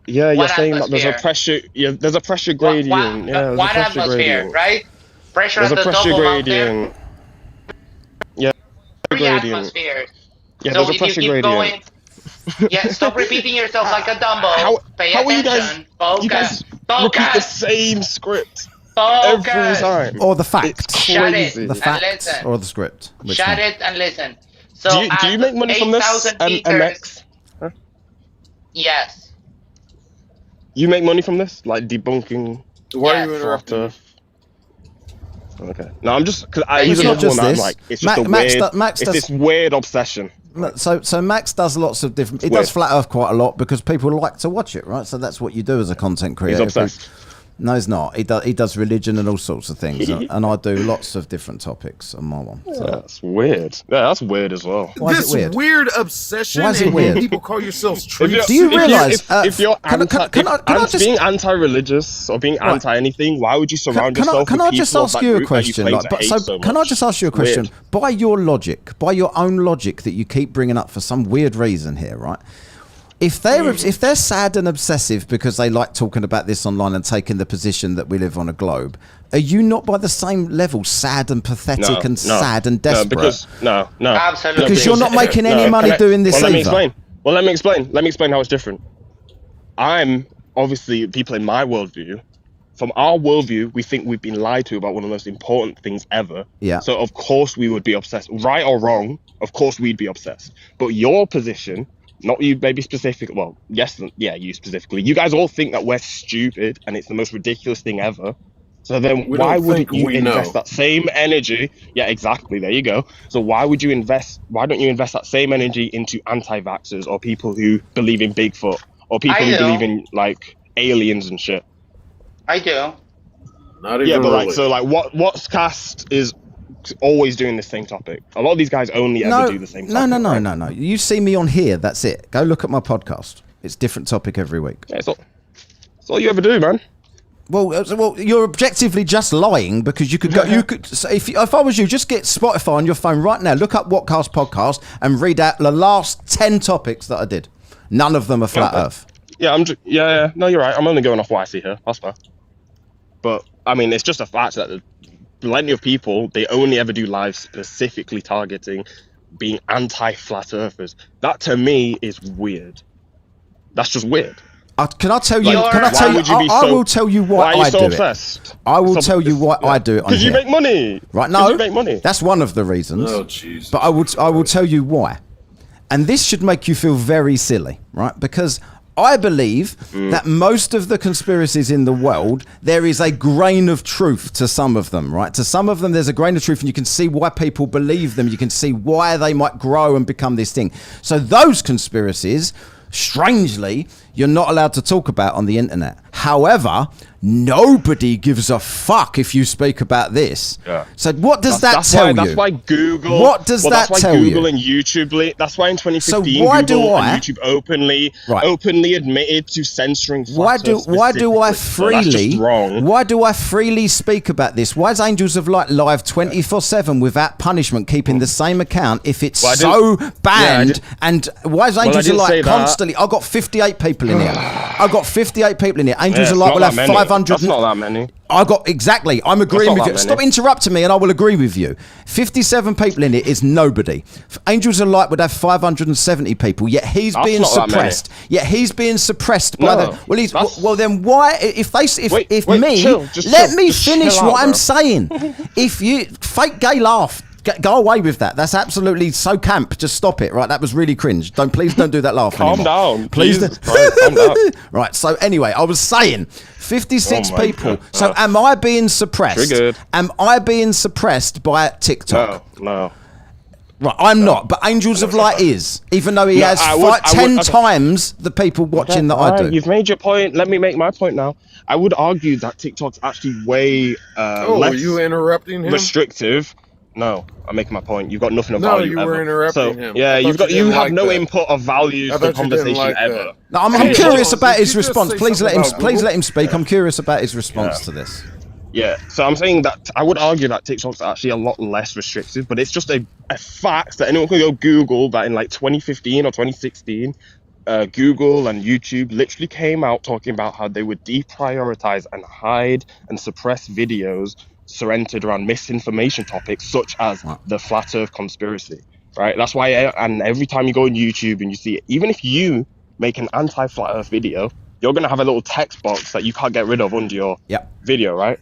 Yeah, you're What saying that there's a atmosphere? pressure. Yeah, there's a pressure gradient. Yeah, there's a One pressure atmosphere, gradient. right? Pressure There's at a the pressure top of out there. gradient. Yeah, Three gradient. atmospheres. Yeah, So there's a if pressure you keep gradient. going, yeah, stop repeating yourself like a Dumbo. How Pay are you attention. guys? You guys repeat the same script every time. Or the fact. It's Shut crazy. it. The And fact listen. or the script. Which Shut one? it and listen. So Do you make money from this? 8,000 meters. MX? Huh? Yes. You make money from this, like debunking Why are Yes. you flat interrupting? Earth? Okay. No, I'm just because It's he's not another just one that I'm this. like. It's just Max it's does- this weird obsession. So Max does lots of different. He Weird. does Flat Earth quite a lot because people like to watch it, right? So that's what you do as a content He's creator. obsessed. No, he's not. He does religion and all sorts of things, and I do lots of different topics on my one. So. That's weird. Yeah, that's weird as well. Why is This it weird? weird obsession. Why is it and weird? People call yourselves If you're- true. Do you realise? if you're being anti-religious or being anti-anything, why would you surround yourself Can with I people just of ask that you a group that question? claim Like, to but hate so, so can I much? just ask you a It's weird. question? By your logic, by your own logic that you keep bringing up for some weird reason here, right? If they're sad and obsessive because they like talking about this online and taking the position that we live on a globe, are you not by the same level sad and pathetic sad and desperate? No. Absolutely. Because you're not making any money Can I- doing this well, either. Let me explain how it's different. I'm obviously people in my worldview. From our worldview, we think we've been lied to about one of the most important things ever. Yeah. So of course we would be obsessed, right or wrong. Of course we'd be obsessed. But your position, not you, maybe specific. Well, yes, yeah, you specifically. You guys all think that we're stupid and it's the most ridiculous thing ever. So then why wouldn't you invest that same energy? Yeah, exactly. There you go. So why don't you invest that same energy into anti-vaxxers or people who believe in Bigfoot or people who believe in like aliens and shit? I do. Not even Yeah, but really. like, so like what's cast is always doing the same topic. A lot of these guys only ever do the same topic. No. You see me on here, that's it. Go look at my podcast. It's different topic every week. Yeah, it's all you ever do, man. Well, you're objectively just lying because you could go. You could, so if I was you, just get Spotify on your phone right now. Look up Whatcast podcast and read out the last 10 topics that I did. None of them are flat Earth. Yeah, yeah. No, you're right. I'm only going off what I see here. That's fair. But I mean, it's just a fact that plenty of people, they only ever do lives specifically targeting being anti-flat earthers. That to me is weird. That's just weird. Can I tell you? Like, I will tell you why are you I so do obsessed? it. I will tell you why I do it on Because you here. make money. Right? No, you make money. That's one of the reasons. Oh, Jesus. But I will tell you why. And this should make you feel very silly, right? Because I believe that most of the conspiracies in the world, there is a grain of truth to some of them, right? To some of them, there's a grain of truth, and you can see why people believe them. You can see why they might grow and become this thing. So those conspiracies, strangely, you're not allowed to talk about on the internet. However, nobody gives a fuck if you speak about this. Yeah. So what does that tell you? That's why Google. What does that tell you? That's why Google and YouTube. That's why in 2015 Google and YouTube openly admitted to censoring. Why do I freely? Why do I freely speak about this? Why is Angels of Light live 24/7 without punishment, keeping the same account if it's so banned? And why is Angels of Light constantly? I've got 58 people in here. I've got 58 people in here. Angels of Light will have 500. That's not that many. I'm agreeing with you. Stop interrupting me and I will agree with you. 57 people in it is nobody. Angels of Light would have 570 people, yet he's being suppressed. Yet he's being suppressed by the... Well, then why... Let me finish what I'm saying. If you... Fake gay laugh. Go away with that. That's absolutely so camp. Just stop it. Right, that was really cringe. Please don't do that laugh anymore. Calm down. Please. Calm down. Right, so anyway, I was saying 56 people. God. So am I being suppressed? Triggered. Am I being suppressed by TikTok? No. Right, I'm not, but Angels of Light is, even though he has 10 times the people watching that I do. You've made your point. Let me make my point now. I would argue that TikTok's actually way less are you interrupting him? Restrictive. No, I'm making my point. You've got nothing of value. No, you were interrupting him. Yeah, you have no input of value to the conversation ever. No, I'm curious about his response. Please let him speak. I'm curious about his response to this. Yeah, so I'm saying that I would argue that TikTok's actually a lot less restrictive, but it's just a fact that anyone can go Google that in like 2015 or 2016, Google and YouTube literally came out talking about how they would deprioritize and hide and suppress videos centered around misinformation topics such as the flat earth conspiracy, right? That's why, and every time you go on YouTube and you see it, even if you make an anti-flat earth video, you're going to have a little text box that you can't get rid of under your video, right?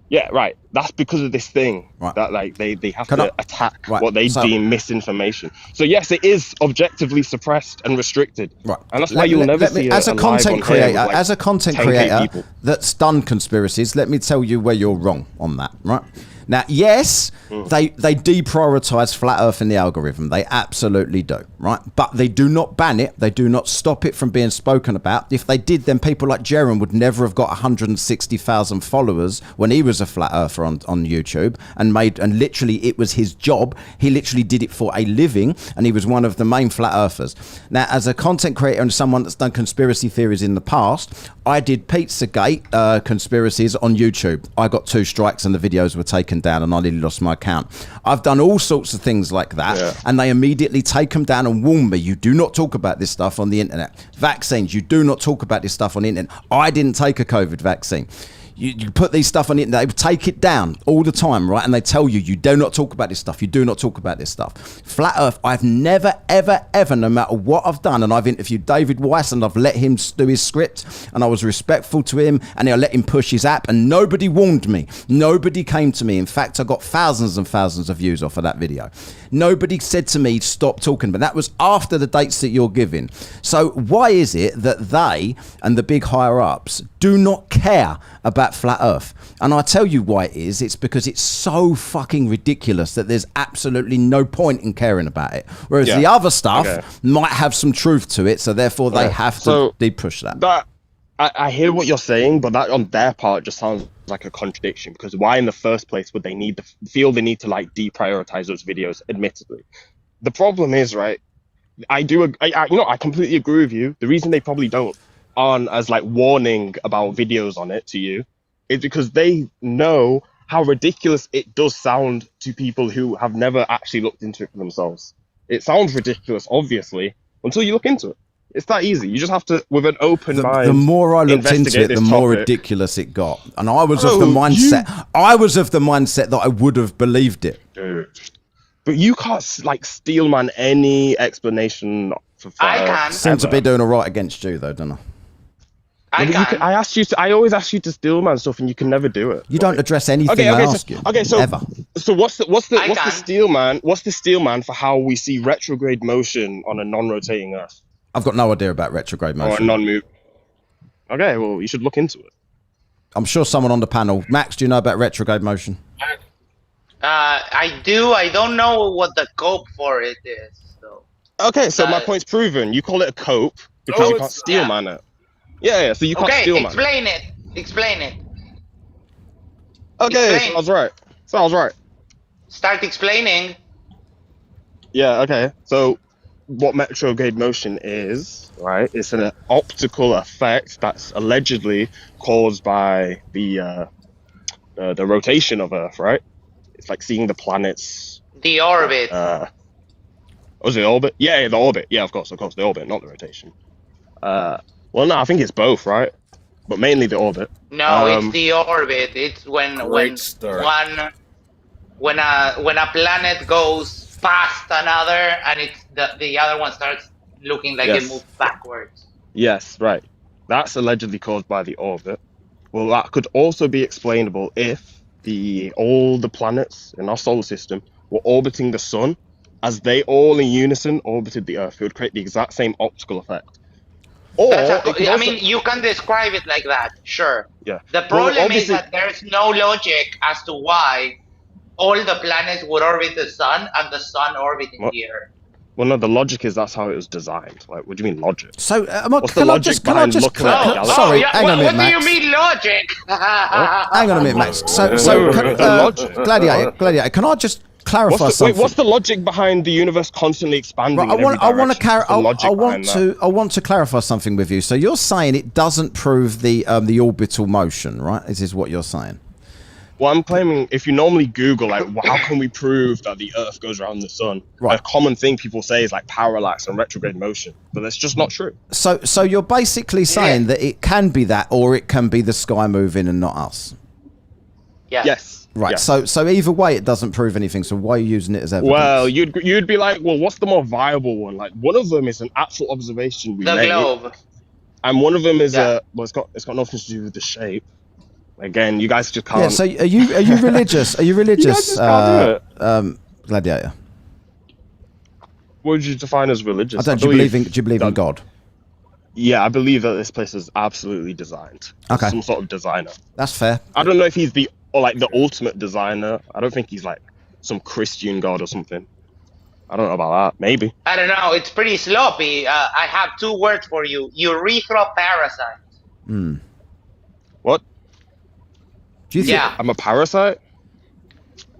Yeah, right. That's because of this thing that like they have to attack what they deem misinformation. So yes, it is objectively suppressed and restricted, and that's why you'll never see as a content creator that's done conspiracies. Let me tell you where you're wrong on that, right? Now, yes, they deprioritize flat earth in the algorithm. They absolutely do, right? But they do not ban it. They do not stop it from being spoken about. If they did, then people like Jaron would never have got 160,000 followers when he was a flat earther on YouTube and literally it was his job. He literally did it for a living and he was one of the main flat earthers. Now, as a content creator and someone that's done conspiracy theories in the past, I did Pizzagate conspiracies on YouTube. I got 2 strikes and the videos were taken down and I nearly lost my account. I've done all sorts of things like that and they immediately take them down and warn me, you do not talk about this stuff on the internet. Vaccines, you do not talk about this stuff on the internet. I didn't take a COVID vaccine. You put these stuff on it, they take it down all the time, right? And they tell you, you do not talk about this stuff. You do not talk about this stuff. Flat Earth, I've never, ever, ever, no matter what I've done, and I've interviewed David Weiss and I've let him do his script and I was respectful to him and I let him push his app and nobody warned me. Nobody came to me. In fact, I got thousands and thousands of views off of that video. Nobody said to me, stop talking, but that was after the dates that you're giving. So why is it that they and the big higher ups do not care about flat earth? And I tell you why it is. It's because it's so fucking ridiculous that there's absolutely no point in caring about it. Whereas the other stuff might have some truth to it, so therefore they have to push that. But I hear what you're saying, but that on their part just sounds like a contradiction, because why in the first place would they feel the need to like deprioritize those videos? Admittedly, the problem is, right, I completely agree with you. The reason they probably don't on as like warning about videos on it to you is because they know how ridiculous it does sound to people who have never actually looked into it for themselves. It sounds ridiculous, obviously, until you look into it. It's that easy. You just have to, with an open mind. The more I looked into it, the more ridiculous it got. And I was of the mindset. I was of the mindset that I would have believed it. Dude. But you can't like steel man any explanation for I can. Seem to be doing all right against you, though, don't I? I always ask you to steel man stuff, and you can never do it. You don't address anything I ask you. Okay, so ever. So what's the steel man? What's the steel man for how we see retrograde motion on a non-rotating Earth? I've got no idea about retrograde motion. Or a non-move. Okay, well, you should look into it. I'm sure someone on the panel. Max, do you know about retrograde motion? I do. I don't know what the cope for it is. So. Okay, so my point's proven. You call it a cope because you can't steel man it. Yeah, so you can't steel man it. Explain it. Okay, so I was right. Start explaining. Yeah, okay. So what retrograde motion is, right? It's an optical effect that's allegedly caused by the rotation of Earth, right? It's like seeing the planets. The orbit. Was it orbit? Yeah, the orbit. Yeah, of course, the orbit, not the rotation. Well, no, I think it's both, right? But mainly the orbit. No, it's the orbit. It's when a planet goes past another, and it's the other one starts looking like it moves backwards. Yes, right. That's allegedly caused by the orbit. Well, that could also be explainable if all the planets in our solar system were orbiting the sun, as they all in unison orbited the Earth. It would create the exact same optical effect. Or you can describe it like that, sure. Yeah. The problem is that there's no logic as to why all the planets would orbit the sun and the sun orbiting the Earth. Well, no, the logic is that's how it was designed. Like, what do you mean logic? So, what's the logic behind looking at the galaxy? Sorry, hang on a minute, Max. What do you mean logic? Hang on a minute, Max. Gladiator, can I just clarify something? What's the logic behind the universe constantly expanding? Right, I want to clarify something with you. So you're saying it doesn't prove the orbital motion, right? This is what you're saying. Well, I'm claiming if you normally Google, like, how can we prove that the Earth goes around the sun? Right. A common thing people say is like parallax and retrograde motion, but that's just not true. So you're basically saying that it can be that, or it can be the sky moving and not us. Yeah. Yes. Right. Yeah. So either way, it doesn't prove anything. So why are you using it as evidence? Well, you'd be like, well, what's the more viable one? Like, one of them is an actual observation we made. The globe. And one of them is it's got nothing to do with the shape. Again, you guys just can't. Yeah. So are you religious? Are you religious? You guys just can't do it. Gladiator. What would you define as religious? Do you believe in God? Yeah, I believe that this place is absolutely designed. Okay. Some sort of designer. That's fair. I don't know if he's the ultimate designer. I don't think he's like some Christian god or something. I don't know about that. Maybe. I don't know. It's pretty sloppy. I have 2 words for you. Urethra parasite. What? Do you think I'm a parasite?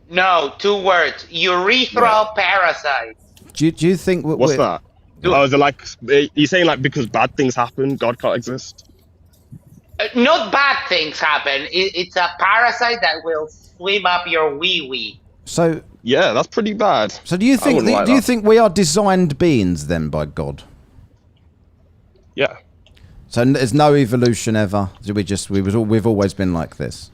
No, 2 words. Urethra parasite. Do you think... What's that? Oh, is it like... You're saying like because bad things happen, God can't exist? Not bad things happen. It's a parasite that will swim up your wee-wee. So... Yeah, that's pretty bad. So do you think you think we are designed beings then by God? Yeah. So there's no evolution ever? We've always been like this?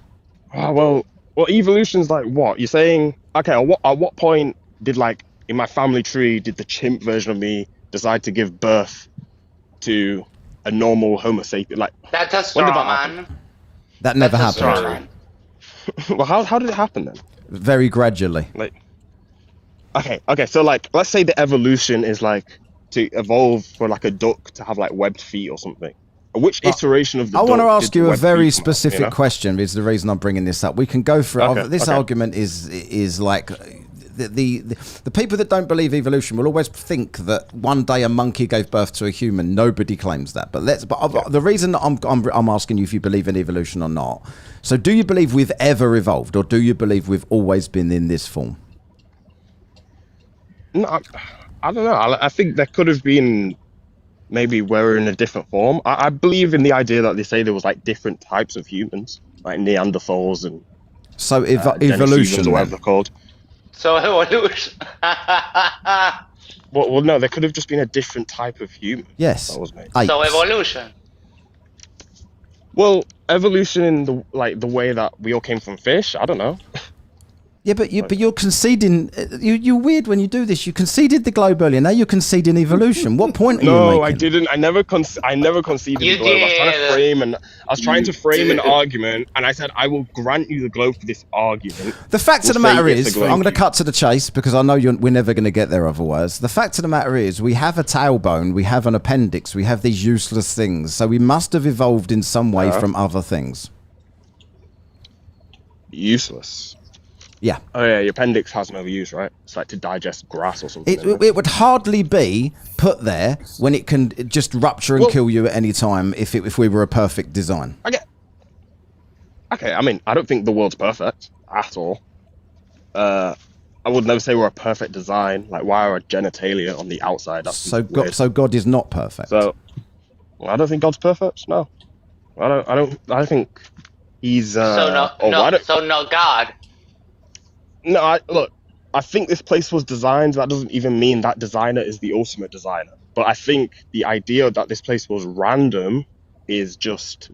Oh, well, evolution's like what? You're saying, okay, at what point did, like, in my family tree, did the chimp version of me decide to give birth to a normal Homo sapien? Like, that's a straw man. That never happened. Well, how did it happen then? Very gradually. Like, okay, so like, let's say the evolution is like to evolve for like a duck to have like webbed feet or something. Which iteration of the I duck want to ask you a very specific specific question. Is the reason I'm bringing this up. We can go through this argument is like the people that don't believe evolution will always think that one day a monkey gave birth to a human. Nobody claims that. But the reason that I'm asking you if you believe in evolution or not. So do you believe we've ever evolved, or do you believe we've always been in this form? No, I don't know. I think there could have been. Maybe we're in a different form. I believe in the idea that they say there was like different types of humans, like Neanderthals and evolution, or whatever they're called. So evolution. Well, no, there could have just been a different type of human. Yes. That was made. So evolution. Well, evolution in the way that we all came from fish. I don't know. Yeah, but you're conceding. You're weird when you do this. You conceded the globe earlier. Now you're conceding evolution. What point are you making? No, I didn't. I never conceded You the globe. I was trying to frame an did. argument, and I said I will grant you the globe for this argument. The fact of the We'll say matter it's is, a globe I'm going to cube. cut to the chase because I know we're never going to get there otherwise. The fact of the matter is, we have a tailbone, we have an appendix, we have these useless things. So we must have evolved in some way from other things. Useless. Yeah. Oh yeah, your appendix has no use, right? It's like to digest grass or something. It would hardly be put there when it can just rupture and kill you at any time if we were a perfect design. Okay, I mean, I don't think the world's perfect at all. I would never say we're a perfect design. Like, why are our genitalia on the outside? That's So weird. God is not perfect. So, well, I don't think God's perfect. No, I think he's. So no God. No, look. I think this place was designed. That doesn't even mean that designer is the ultimate designer. But I think the idea that this place was random is just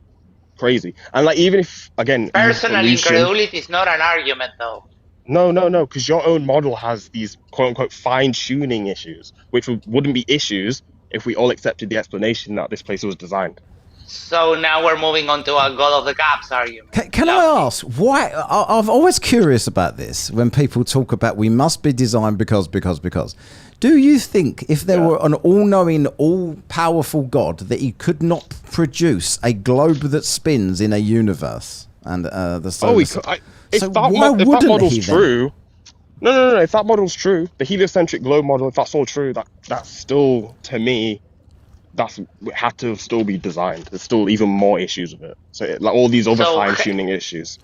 crazy. And like, even if again, Personal evolution- incredulity is not an argument, though. No, because your own model has these quote-unquote fine-tuning issues, which wouldn't be issues if we all accepted the explanation that this place was designed. So now we're moving on to a God of the Gaps argument. Can I ask why? I'm always curious about this when people talk about we must be designed because. Do you think if there were an all-knowing, all-powerful God that he could not produce a globe that spins in a universe and the solar system? If that model's true, no. If that model's true, the heliocentric globe model, if that's all true, that's still, to me, it had to still be designed. There's still even more issues with it. So like all these other fine-tuning issues.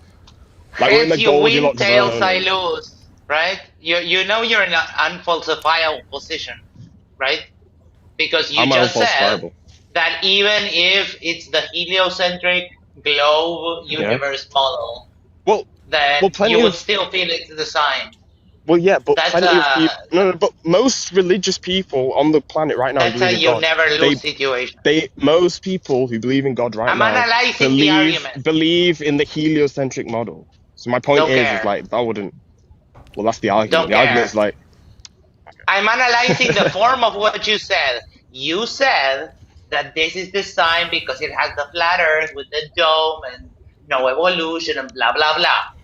Like we're in the If you win, Goldilocks tails, zone. I lose, right? You know you're in an unfalsifiable position, right? Because you I'm just said unfalsifiable. that even if it's the heliocentric globe universe model, then you would still feel it's designed. Well, yeah, but That's plenty of people. But most religious people on the planet right now That's a believe in you God. never lose situation. Most people who believe in God right I'm now analyzing the argument. believe in the heliocentric model. So my point is like that wouldn't. Well, that's the argument. The argument is like. I'm analyzing the form of what you said. You said that this is designed because it has the flat Earth with the dome and no evolution and blah blah blah.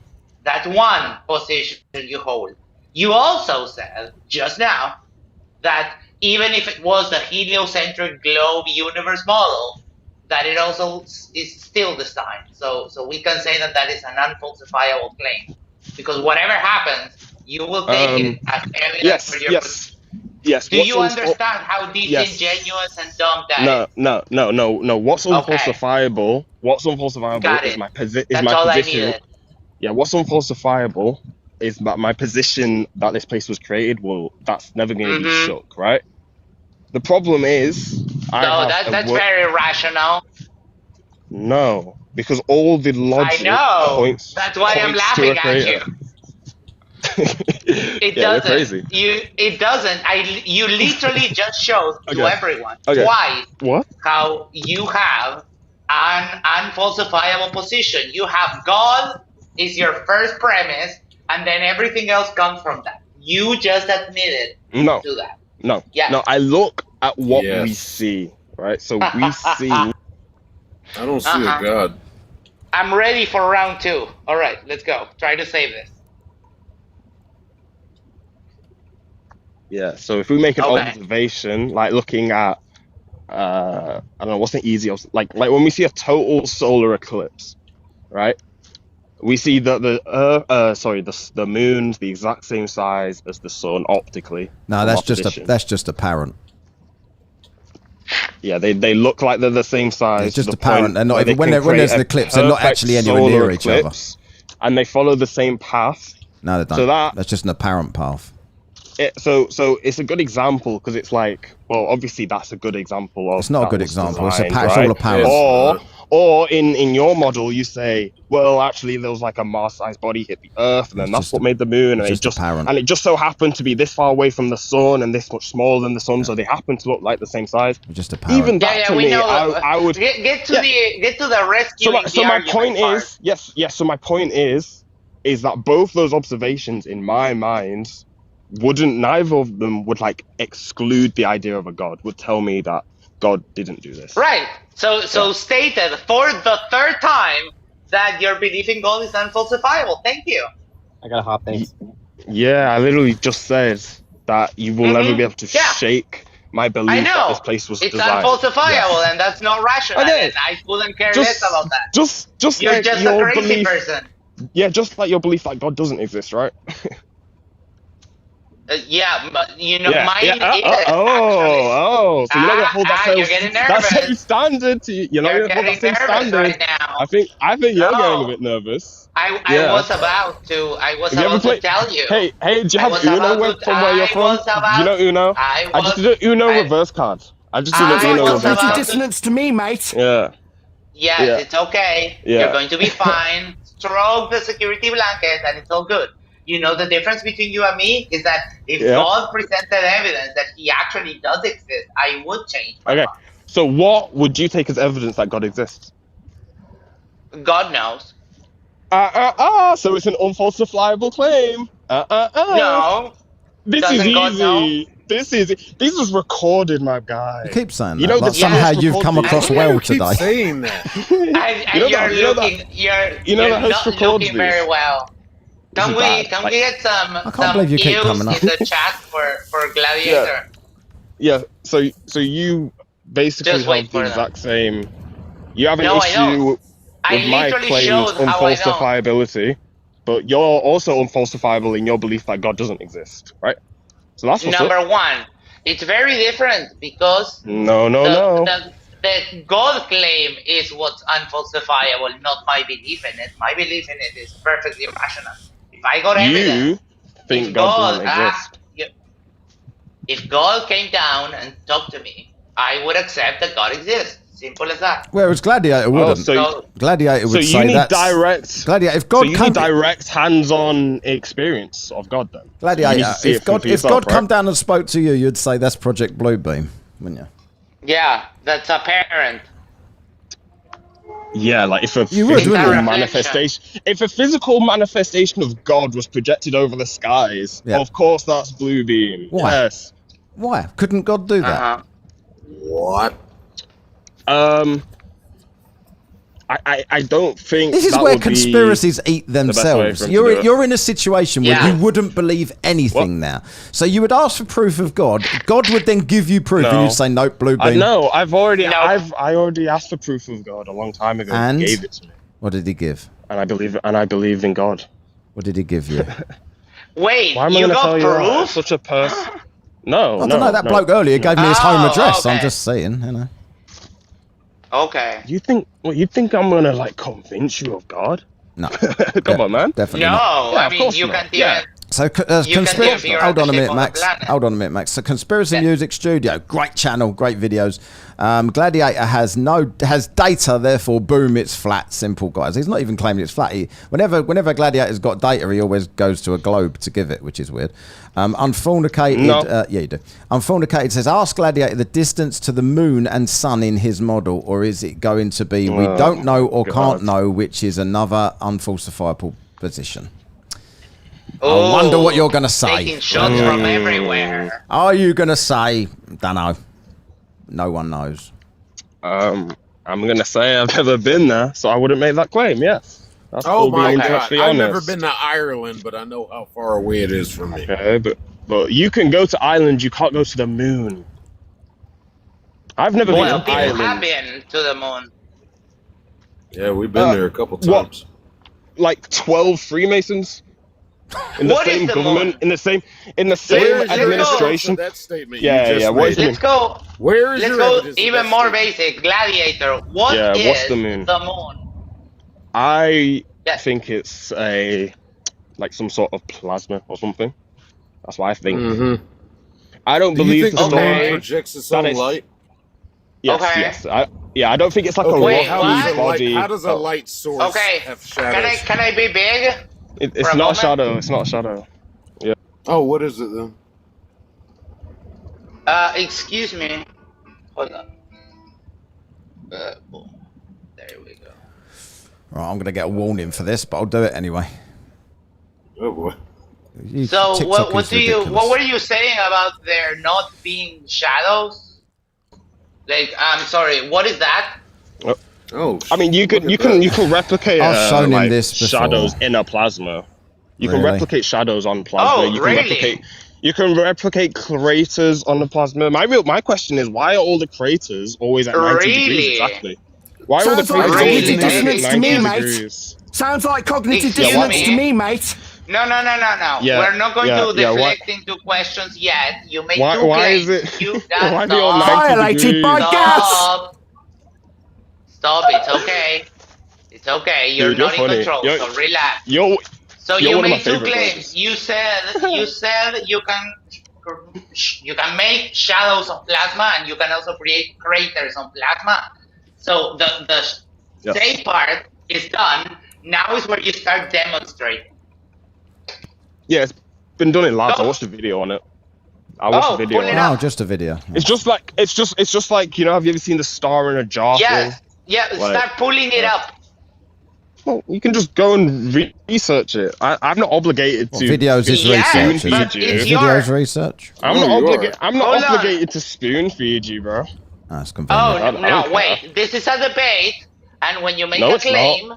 That's one position you hold. You also said just now that even if it was the heliocentric globe universe model, that it also is still designed. So we can say that is an unfalsifiable claim, because whatever happens, you will take it as evidence for your. Yes. Do you understand how disingenuous and dumb that is? No. What's unfalsifiable? What's unfalsifiable is my position. That's all I needed. Yeah, what's unfalsifiable is that my position that this place was created. Well, that's never going to be shook, right? The problem is, that's very rational. No, because all the logic points. That's why I'm laughing at you. It doesn't. Crazy. It doesn't. You literally just showed to everyone twice how you have an unfalsifiable position. You have God is your first premise, and then everything else comes from that. You just admitted to that. No. Yes. No, I look at what we see, right? So we see. I don't see a God. I'm ready for round 2. All right, let's go. Try to save this. Yeah, so if we make an observation, like looking at, I don't know, what's the easiest, like when we see a total solar eclipse, right? We see that the moon's the exact same size as the sun optically. No, that's just apparent. Yeah, they look like they're the same size. It's just apparent. They're not even when there's an eclipse. They're not actually anywhere near each other. And they follow the same path. No, they don't. So that's just an apparent path. So it's a good example because it's like, well, obviously that's a good example of. It's not a good example. Designed, it's all apparent. Or in your model, you say, well, actually, there was like a Mars-sized body hit the Earth, and then that's what made the moon, and it just so happened to be this far away from the sun and this much smaller than the sun, so they happen to look like the same size. Just apparent. Even that to me, I would get to the rescue. So my point is, yes. So my point is, is that both those observations, in my mind, neither of them would like exclude the idea of a God, would tell me that God didn't do this. Right. So stated for the third time that your belief in God is unfalsifiable. Thank you. I got a hop. Thanks. Yeah, I literally just said that you will never be able to Yeah. shake my belief I that know. this place was It's designed. unfalsifiable, and that's not rational. Okay. And I couldn't care less about that. Just You're like just your a crazy belief, person. Yeah, just like your belief that God doesn't exist, right? Yeah, but you know, Yeah, mine yeah. is actually. So you're not gonna hold You're getting that same nervous. standard to you. You're not You're gonna hold that getting same nervous standard. right now. I think you're No. getting a bit nervous. I Yeah. was about to. I was Have you ever about to played? tell you. Hey, do you I have was Uno about to- from where you're I from? was about- Do you know Uno? I just did an Uno reverse card. I just did I an Uno was reverse about card. to- dissonance to me, mate. Yeah. Yes, Yeah. it's okay. Yeah. You're going to be fine. Stroke the security blanket, and it's all good. You know, the difference between you and me is that if Yeah. God presented evidence that he actually does exist, I would change my Okay. mind. So what would you take as evidence that God exists? God knows. So it's an unfalsifiable claim. No. This is Doesn't God know? easy. This is recorded, my guy. You keep saying You that. know Like the somehow host you've records come these. across Why do well you keep today. saying that? And you're the host not records looking very this. well. Can This is bad. we get some can't believe you keep views coming up. in the chat for Gladiator? Yeah. So you basically Just wait have for the them. exact same. You have an No, I don't. issue I with my literally claimed showed how I don't. unfalsifiability, but you're also unfalsifiable in your belief that God doesn't exist, right? So that's what's Number up. one, it's very different because No. the God claim is what's unfalsifiable, not my belief in it. My belief in it is perfectly rational. If I got evidence, You think if God doesn't exist. if God came down and talked to me, I would accept that God exists. Simple as that. Whereas Gladiator wouldn't. Gladiator would you say need that's direct. Gladiator. If God so you come, need direct hands-on experience of God, then. Gladiator. You need to see If it for God yourself, come right? down and spoke to you, you'd say that's Project Bluebeam, wouldn't you? Yeah, that's apparent. Yeah, like if a You would, physical wouldn't you? manifestation, if a physical manifestation of God was projected over the skies, Yeah. of course that's Bluebeam. Why? Yes. Why couldn't God do that? What? I don't think This is that where would be conspiracies eat the best way themselves. for him to do it. You're in a situation where Yeah. you wouldn't believe anything now. So you would ask for proof of God. God would then give you proof, and No. you'd say, "Nope, blue I beam." know. I already asked for proof of God a long time ago. And He gave it to me, what did he give? and I believe in God. What did he give you? Wait, Why am I you going to got tell you that? proof? It's such a person. No, I don't know. That bloke earlier gave me his home address. I'm okay. just saying, you know. Okay. You think I'm gonna like convince you of God? No. Come on, man. Definitely No, not. Yeah, I of mean course you not. can't even. Yeah. So, You can conspiracy. figure out Hold the on a shape minute, of the Max. planet. Hold on a minute, Max. So, Conspiracy Yeah. Music Studio, great channel, great videos. Gladiator has data, therefore, boom, it's flat. Simple, guys. He's not even claiming it's flat. Whenever Gladiator's got data, he always goes to a globe to give it, which is weird. Unfornicated, No. yeah, you do. Unfornicated says, ask Gladiator the distance to the moon and sun in his model, or is it going to be we don't know or can't know, which is another unfalsifiable position. I wonder what you're going to say. Taking shots from everywhere. Are you going to say, don't know? No one knows. I'm gonna say I've never been there, so I wouldn't make that claim. Yes. That's Oh being my God! perfectly I've honest. never been to Ireland, but I know how far away it is from me. Okay, but you can go to Ireland. You can't go to the moon. I've never been Well, to people have Ireland. been to the moon. Yeah, we've been there a couple what? times. Like 12 Freemasons in the What is same the government, moon? in the same Where is your administration. evidence of that statement Yeah, you just yeah, what is made? the Let's go. Where is Let's your go evidence of even that more statement? basic. Gladiator. What Yeah, is what's the moon? The moon? I Yes. think it's like some sort of plasma or something. That's what I think. Mm-hmm. I don't Do you believe think the the moon story. projects its that own it's- light? Yes, Okay. yes. I don't think it's like Okay, a Wait, rocky what? body. How does a light source Okay. have shadows? Can I be big? It's for a not a moment? shadow. It's not a shadow. Oh, what is it then? Excuse me. Hold on. Boom. There we go. Right, I'm going to get a warning for this, but I'll do it anyway. Oh boy. So TikTok what is do you ridiculous. what were you saying about there not being shadows? Like, I'm sorry, what is that? Oh, I mean, you look can at you can that. you can replicate I've shown him like this before. shadows in a plasma. You can Really? replicate shadows on plasma. Oh, You can really? replicate craters on the plasma. My question is, why are all the craters always at 90 degrees Really? exactly? Why are all the Sounds like craters Really? always cognitive exactly dissonance at to me, 90 mate. degrees? Sounds like cognitive Excuse dissonance me? to me, mate. No. Yeah, We're not going to yeah. Why deflect into questions yet. You made why two why is claims. it? You Why are that they all stop. 90 Violated by degrees? gas. Stop. It's okay. It's okay. You're Dude, you're not in funny. control, so relax. You're So you're you one of my made two favorite claims. brothers. You said you can make shadows of plasma and you can also create craters on plasma. So the Yes. safe part is done. Now is where you start demonstrating. Yeah, it's been done in labs. I Go. watched a video on it. I watched a video pull on it it. up. No, just a video. It's just like it's just like, you know, have you ever seen the star in a jar thing? Yeah. Like, Start pulling it up. Well, you can just go and research it. I'm not obligated What, to. videos is Yeah, research, is but it? it's Is your- videos research? I'm Oh, not you obligated. are. I'm not Hold on. obligated to spoon feed you, bro. That's Oh convenient. I don't no! care. Wait. This is a debate, and when you make No, a it's not. claim,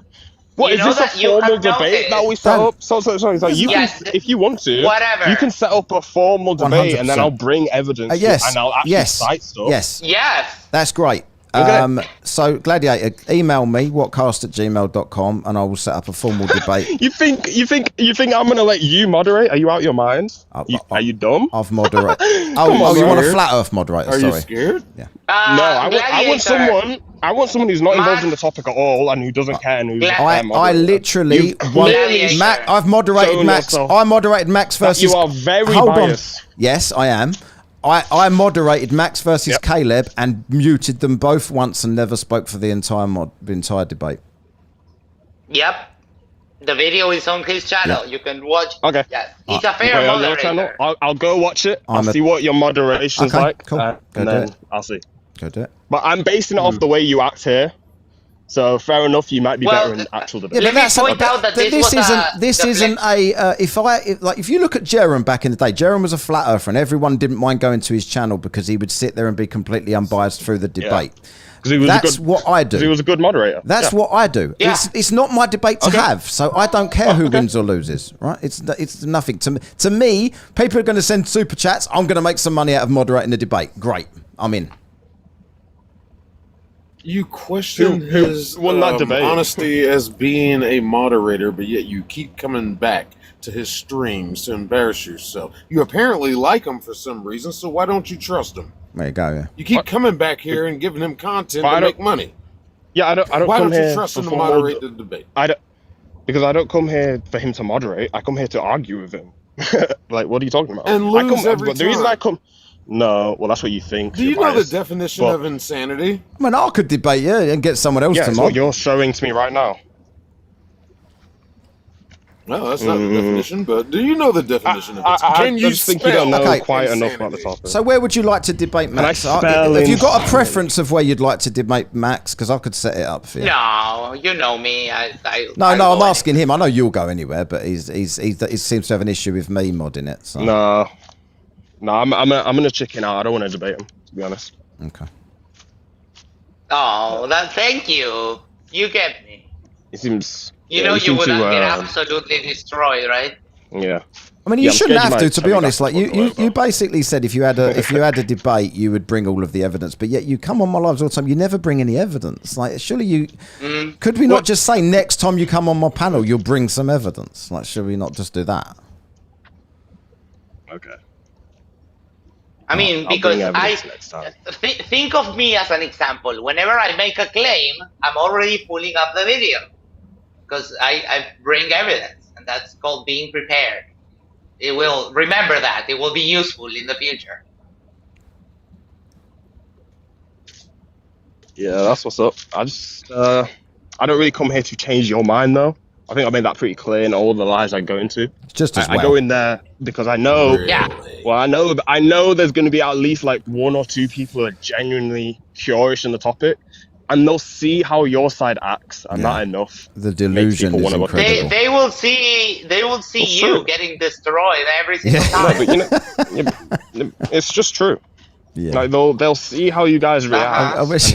What you is know this a that you formal have debate that we noticed- set Dan. up? Sorry. You Yes, can, if you want to, whatever. you can set up a formal debate, and then 100%. I'll bring evidence. Yes. And I'll actually Yes. cite stuff. Yes. Yes. That's great. Okay. So, Gladiator, email me, whatcast@gmail.com, and I will set up a formal debate. You think I'm gonna let you moderate? Are you out your mind? Are you dumb? I've moderated. Come on, you want a bro. flat Earth moderator? Are you Sorry. scared? No, I want someone who's not involved in the topic at all and who doesn't care and who's I literally You want clearly Mac. I've moderated shown Max. yourself. I moderated Max versus. You are very Hold biased. on. Yes, I am. I moderated Max versus Caleb and muted them both once and never spoke for the entire debate. Yep. The video is on his channel. You can watch. Okay. Yeah. He's a fair Wait, on your moderator. channel? I'll go watch it. I'll I'm a- see what your moderation's Okay, like. cool. Go And do then it. I'll see. Go do it. But I'm basing it off the way you act here. So fair enough, you might be Well, better in actual Yeah, debate. Let but me point out that this was a this isn't a if you look at Jerem back in the day, Jerem was a flat earther and everyone didn't mind going to his channel because he would sit there and be completely unbiased through the debate. That's what I do. He was a good moderator. That's what I do. Yeah. It's not my debate to have, so I don't care who wins or loses. Right? It's nothing to me. To me, people are going to send super chats. I'm going to make some money out of moderating the debate. Great, I'm in. You question Who his won that debate? honesty as being a moderator, but yet you keep coming back to his streams to embarrass yourself. You apparently like him for some reason, so why don't you trust him? There you go. Yeah. You keep coming back here and giving him content But I to don't- make money. Yeah, I don't Why come don't you here trust him for to formal moderate the debate? because I don't come here for him to moderate. I come here to argue with him. Like, what are you talking about? And I lose every but the reason time. I come, no, well, that's what you think. Do you you're know the biased. definition But- of insanity? I mean, I could debate you and get someone else Yeah, to it's mod. what you're showing to me right now. No, that's not the definition, but do you know the definition of it? I Can you just think you don't know Okay. quite enough about the insanity? topic. So where would you like to debate, Max? I spell Have you got a insanity? preference of where you'd like to debate, Max? Because I could set it up for you. No, you know me. No, I'll I'm go asking him. I know you'll go anywhere, but he seems to have an issue with me modding it. So. No, I'm gonna chicken out. I don't want to debate him, to be honest. Okay. Oh, thank you. You get me. He seems. You yeah, know he you seems wouldn't to, get absolutely destroyed, right? Yeah. I mean, you Yeah, I'm shouldn't scared you have to might be tell me honest. that's Like what you the word basically said if you had a debate, you would bring all of the evidence. But yet you come on my lives all the time. You never bring any evidence. Like surely you could we not just say next time you come on my panel, you'll bring some evidence? Like should we not just do that? Okay. I mean, I'll because bring I evidence next time. think of me as an example. Whenever I make a claim, I'm already pulling up the video because I bring evidence, and that's called being prepared. It will remember that. It will be useful in the future. Yeah, that's what's up. I just I don't really come here to change your mind though. I think I made that pretty clear in all the lies I go into. Just as I well. go in there because I know. Yeah. Well, I know there's going to be at least like one or two people who are genuinely curious in the topic, and they'll see how your side acts, and that enough. The delusion is incredible. They will see you getting destroyed every single time. No, but it's just true. Yeah. Like they'll see how you guys react. I wish.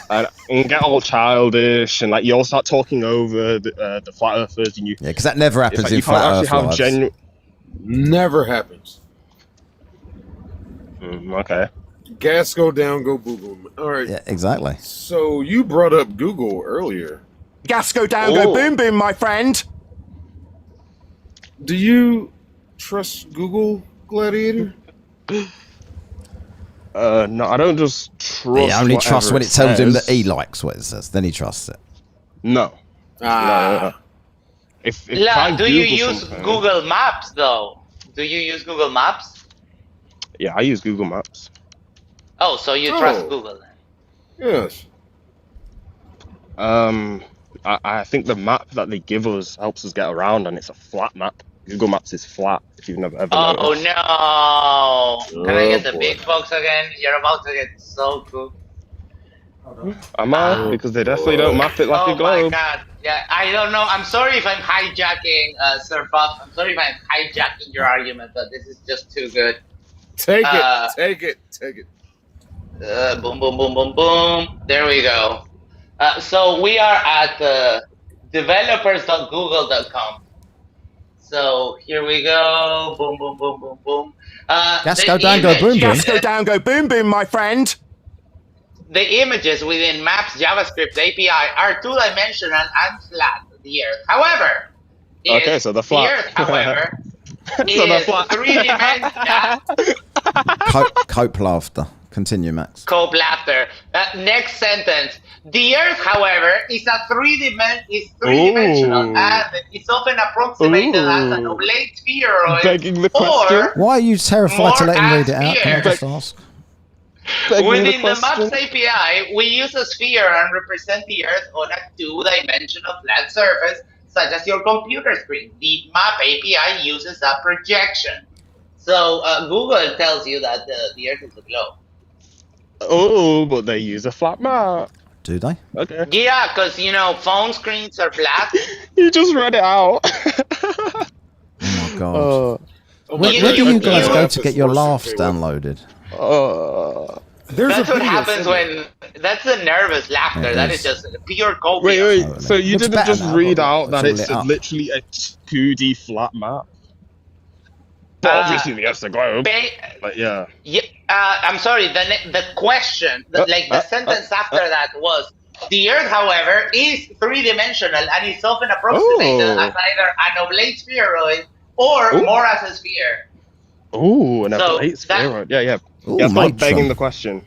And get all childish, and like you'll start talking over the flat earthers, and you. Yeah, because that never happens like in flat earth lives. Never happens. Okay. Gas go down, go Google. All right. Yeah, exactly. So you brought up Google earlier. Gas go down, go boom boom, my friend. Do you trust Google, Gladiator? No, I don't just trust. He only trusts when it tells him that he says. likes what it says. Then he trusts it. No. No. If I do you Google use something- Google Maps though? Do you use Google Maps? Yeah, I use Google Maps. Oh, so you trust Google then? Yes. I think the map that they give us helps us get around, and it's a flat map. Google Maps is flat. If you've never ever noticed. No! Can I get the big box again? You're about to get so cool. Am I? Because they definitely don't map it like a globe. Oh my god! Yeah, I don't know. I'm sorry if I'm hijacking, Sir Buff. I'm sorry if I'm hijacking your argument, but this is just too good. Take it. Boom, boom, boom, boom, boom. There we go. So we are at developers.google.com. So here we go. Boom, boom, boom, boom, boom. Gas go down, go boom boom. Gas go down, go boom boom, my friend. The images within Maps JavaScript API are two-dimensional and flat. The Earth, however, so the flat. The Earth, however, So the is flat. three-dimensional. Cope laughter. Continue, Max. Cope laughter. Next sentence. The Earth, however, is three-dimensional and it's often approximated as an oblate spheroid. Begging the question. Why are you terrified to let him read it out? sphere. Can I just ask? Within the Maps API, we use a sphere and represent the Earth on a two-dimensional flat surface, such as your computer screen. The Map API uses a projection. So Google tells you that the Earth is a globe. Oh, but they use a flat map. Do they? Okay. Yeah, because, phone screens are flat. You just read it out. Oh my god. Where You- do you you- guys you- go to get your laughs downloaded? That's what happens when... That's the nervous laughter. It that is. is just pure copium. Wait. So you Looks didn't better just now, read but out that it's it's all lit up. literally a 2D flat map? But obviously the Earth's a globe. Like, yeah. Yeah, I'm sorry. The question, the sentence after that was, the Earth, however, is three-dimensional and is often approximated as either an oblate spheroid or more as a sphere. Ooh, an So oblate spheroid. Yeah. Ooh, That's not matron. begging the question.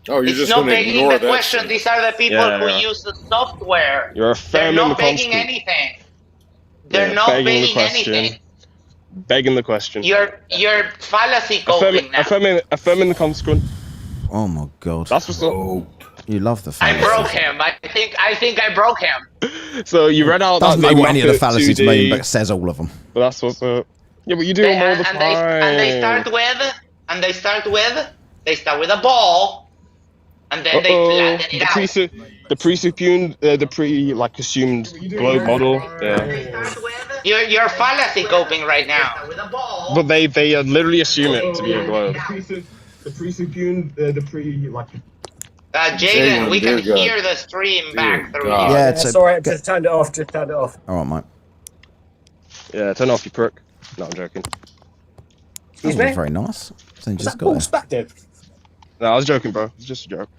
Oh, you're It's just not going to begging ignore the that question. shit. These are the people Yeah, who yeah. use the software. You're They're affirming the not begging constant. anything. They're Yeah, not begging the begging question. anything. Begging the question. You're fallacy coping now. Affirming the consequent. Oh my god. That's what's up. You love the I fallacies. broke him. I think I broke him. So you read out Doesn't that know they what any of map the it fallacies 2D, mean, but it says all of them. But that's what's up. Yeah, but you do them all the time. They start with a ball, and then they flatten it out. The assumed globe model. Yeah. You're fallacy coping right now. But they literally assume it to be a globe. Jaden, we can dear God. hear the stream back through God. you. Yeah, it's Sorry, just turned it off. All right, mate. Yeah, turn off your prick. No, I'm joking. That was me? very nice. So you Is just that got there. perspective? No, I was joking, bro. It's just a joke.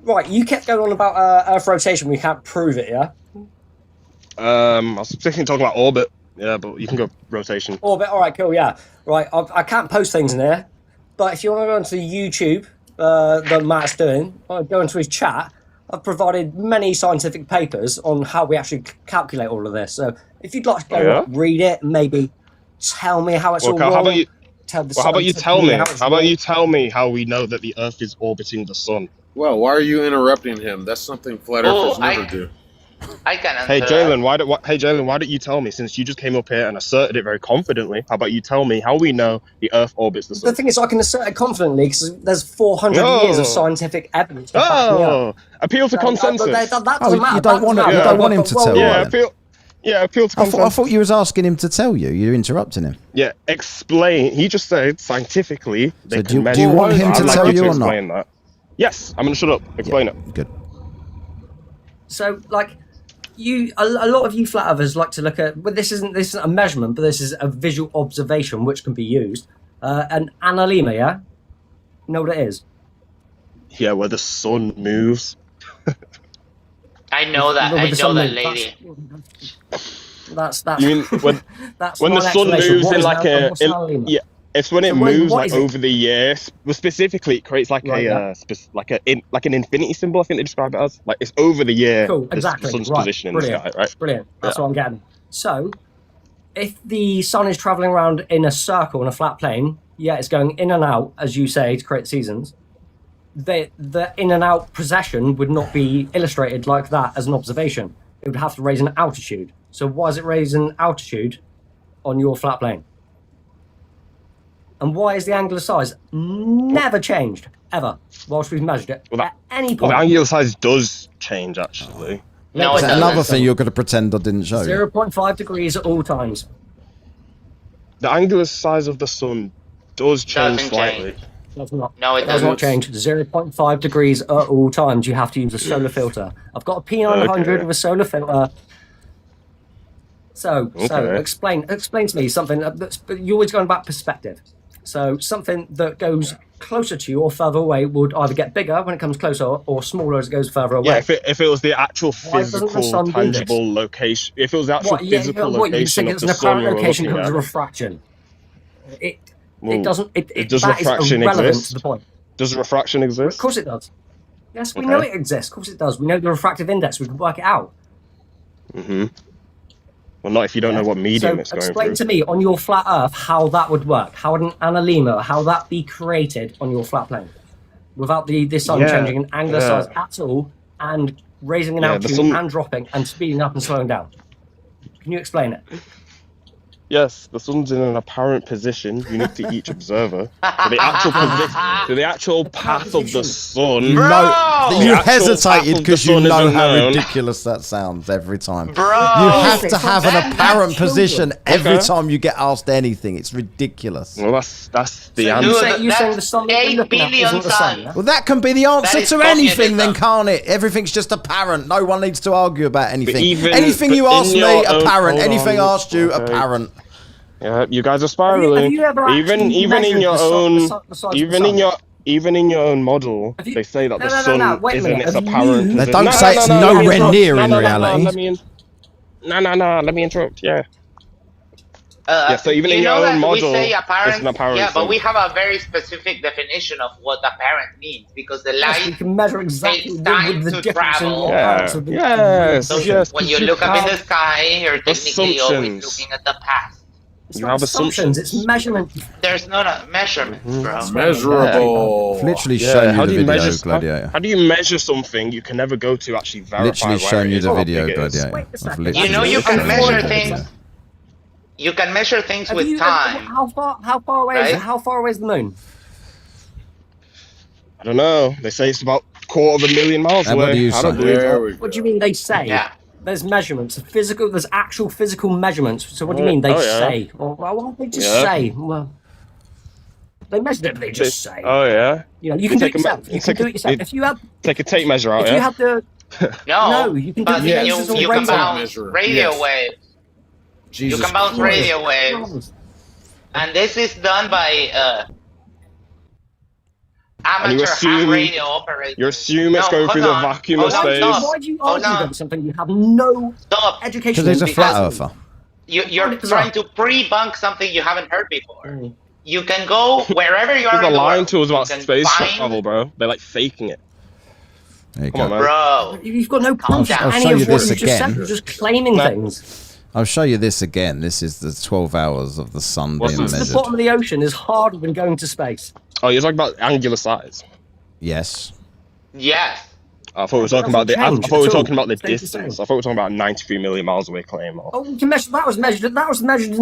Right, you kept going on about Earth rotation. We can't prove it, yeah? I was thinking talking about orbit. Yeah, but you can go rotation. Orbit, all right, cool, yeah. Right, I can't post things in there, but if you want to go onto YouTube, that Matt's doing, go into his chat, I've provided many scientific papers on how we actually calculate all of this. So if you'd like to go read it, maybe tell me how it's all wrong. How about you? Tell the How about you scientific tell me? how it's How about wrong. you tell me how we know that the Earth is orbiting the sun? Well, why are you interrupting him? That's something flat earthers never do. I can answer. Hey Jalen, why don't you tell me, since you just came up here and asserted it very confidently? How about you tell me how we know the Earth orbits the sun? The thing is, I can assert it confidently because there's 400 years of scientific evidence to back me up. Appeal to consensus. That doesn't matter. You don't want him to tell you. Appeal to consensus. I thought you was asking him to tell you. You're interrupting him. Yeah, explain. He just said scientifically. So do you want him to tell you or not? That. Yes, I'm gonna shut up. Explain it. Good. So, like, a lot of you flat earthers like to look at. Well, this isn't a measurement, but this is a visual observation which can be used. An analemma, yeah. You know what it is? Yeah, where the sun moves. I know that. I know that lady. That's. You mean when the sun moves in like yeah? It's when it moves like over the year. Well, specifically, it creates like like an infinity symbol. I think they describe it as. Like it's over the year. Cool. Exactly. The sun's right. position in Brilliant. the sky, right? Brilliant. That's what I'm getting. So, if the sun is traveling around in a circle in a flat plane, yeah, it's going in and out, as you say, to create seasons. The in and out precession would not be illustrated like that as an observation. It would have to raise an altitude. So why is it raising altitude on your flat plane? And why is the angular size never changed, ever, whilst we've measured it at any point? Well, the angular size does change, actually. No, Is that another thing you're going to pretend I didn't show you? 0.5 degrees at all times. The angular size of the sun does change slightly. Does not. No, it does not change. 0.5 degrees at all times. You have to use a solar filter. I've got a P900 with a solar filter. So explain to me something you're always going about perspective. So something that goes closer to you or further away would either get bigger when it comes closer or smaller as it goes further away. Yeah, if it was the actual physical, tangible location, if it was the actual physical location of the sun, it's an apparent location because of refraction. It doesn't. Does that refraction is irrelevant exist? to the point. Does refraction exist? Of course it does. Yes, we know it exists. Of course it does. We know the refractive index. We can work it out. Mm-hmm. Well, not if you don't know what medium it's going through. Explain to me on your flat Earth how that would work. How would an analemma, how that be created on your flat plane, without the sun changing in angular size at all, and raising an altitude and dropping and speeding up and slowing down. Can you explain it? Yes, the sun's in an apparent position unique to each observer. So the actual path of the sun. You hesitated because you know how ridiculous that sounds every time. Bro, you have to have an apparent position every time you get asked anything. It's ridiculous. Well, that's the answer. You're saying the sun 8 billion suns. Well, that can be the answer to anything, then, can't it? Everything's just apparent. No one needs to argue about anything. Anything you ask me, apparent. Anything asked you, apparent. Yeah, you guys are spiraling. Even in your own model, they say that the sun isn't its apparent position. They don't say it's nowhere near in reality. Let me interrupt. Yeah. So even in your own model, it's an apparent. Yeah, but we have a very specific definition of what apparent means because the light we can measure exactly takes time the to difference travel. Yes. When you look up in the sky, you're technically always looking at the past. It's not assumptions, it's measurement. There's not a measurement, bro. It's measurable. I've literally shown you the video, Gladiator. How do you measure something you can never go to actually verify? Literally shown you the video, Gladiator. You know you can measure things. You can measure things with time. How far away is it? How far away is the moon? I don't know. They say it's about 250,000 miles away. What do you say? What do you mean they say? Yeah. There's measurements, there's actual physical measurements. So what do you mean they say? Well, why don't they just say? Well, they measured it, but they just say. Oh yeah. You know, you can do it yourself. You can do it yourself. If you have take a tape measure out. If you have the no, you can do it. You can bounce radio waves. You can bounce radio waves, and this is done by amateur ham radio operators. You assume it's going through the vacuum of space. Why do you argue about something you have no education? Because he's a flat earther. You're trying to pre-bunk something you haven't heard before. You can go wherever you are. They're lying to us about space travel, bro. They're like faking it. There you go, man. Bro. You've got no proof. I'll show you this again. You're just claiming things. I'll show you this again. This is the 12 hours of the sun being measured. The bottom of the ocean is harder than going to space. Oh, you're talking about angular size? Yes. Yes. I thought we were talking about the. I Change thought we were at all. talking about the Stays the same. distance. I thought we were talking about 93 million miles away claim. Oh, you can measure, that was measured in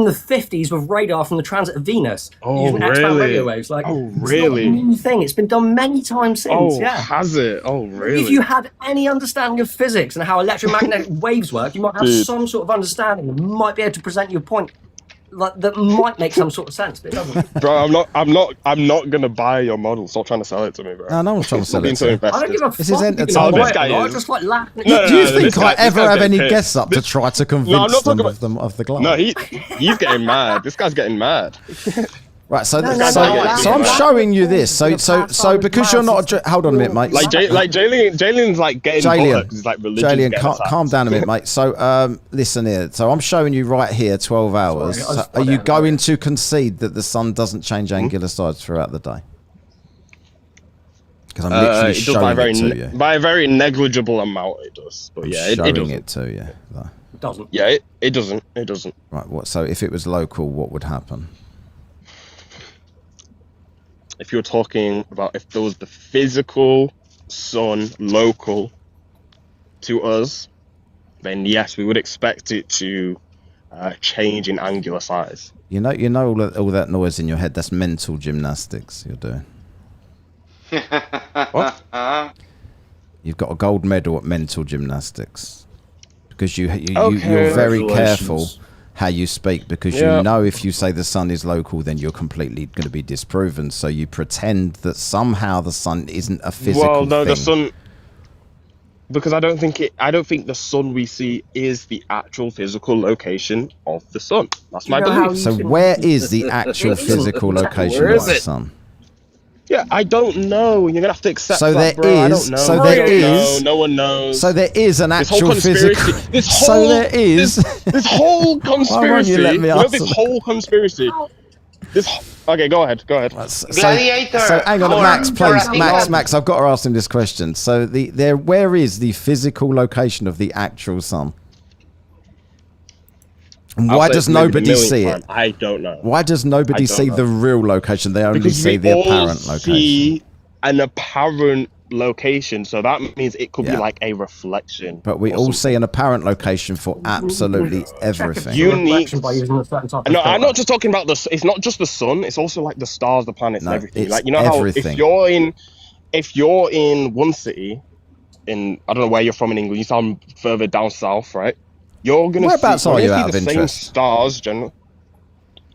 the 50s with radar from the transit of Venus. Oh, using X-band really? radio waves. Like, Oh, it's really? not a new thing. It's been done many times since. Oh, yeah. has it? Oh, really? If you had any understanding of physics and how electromagnetic waves work, you might have Dude. some sort of understanding and might be able to present your point that might make some sort of sense, but it doesn't. Bro, I'm not gonna buy your model. Stop trying to sell it to me, bro. No one's trying to sell Being it so to you. invested. I don't give a This is fuck. entertainment. Oh, this guy I is. just like laughing at No, Do you no, think this I guy- ever this guy's have any getting guests up to try to No, I'm convince not them talking of the glove? No, he's getting mad. This guy's getting mad. Right, so no, so no. I'm showing you this. So because you're not. Hold on a minute, mate. Jalen's like getting bothered 'cause he's like religion. Jalen, calm down a minute, mate. So listen here. So I'm showing you right here 12 hours. Sorry, So are you going to concede that the sun doesn't change angular size throughout the day? Because I'm literally It does showing it to you. by a very negligible amount. It does, but yeah, it Showing doesn't. it to you. though. It doesn't. Yeah, it doesn't. It doesn't. Right. What? So if it was local, what would happen? If you're talking about if there was the physical sun local to us, then yes, we would expect it to change in angular size. You know all that noise in your head. That's mental gymnastics you're doing. What? You've got a gold medal at mental gymnastics because you're Okay. very careful Congratulations. how you speak because Yeah. you know if you say the sun is local, then you're completely going to be disproven. So you pretend that somehow the sun isn't a physical Well, no, thing. the sun. Because I don't think the sun we see is the actual physical location of the sun. That's my You know how belief. So where is the actual It isn't. physical location Where of is the it? sun? Yeah, I don't know. You're gonna have to accept So that, there bro. I is- don't know. so there is- No one knows. So there is an This whole actual conspiracy. physical. This So whole. there is. This whole conspiracy. let me You know answer this that? whole conspiracy. Okay, go ahead. Go ahead. Gladiator. So hang on, or Max, please, Jurassic Park. Max. I've got to ask him this question. So where is the physical location of the actual sun? And I'll why say does it maybe the nobody millionth see time. it? I don't know. Why does nobody I don't see know. the real location? They only Because see we the all apparent location. see an apparent location, so that means it could be Yeah. like a reflection. But we or all something. see an apparent location for absolutely everything. You need- Reflection by using a certain type of No, I'm filter. not just talking about the. It's not just the sun. It's also like the stars, the planets, No, and everything. it's Like you know how everything. if you're in one city, in I don't know where you're from in England, you sound further down south, right? You're gonna Whereabouts see, are you're you gonna out see of the same interest? stars. Generally,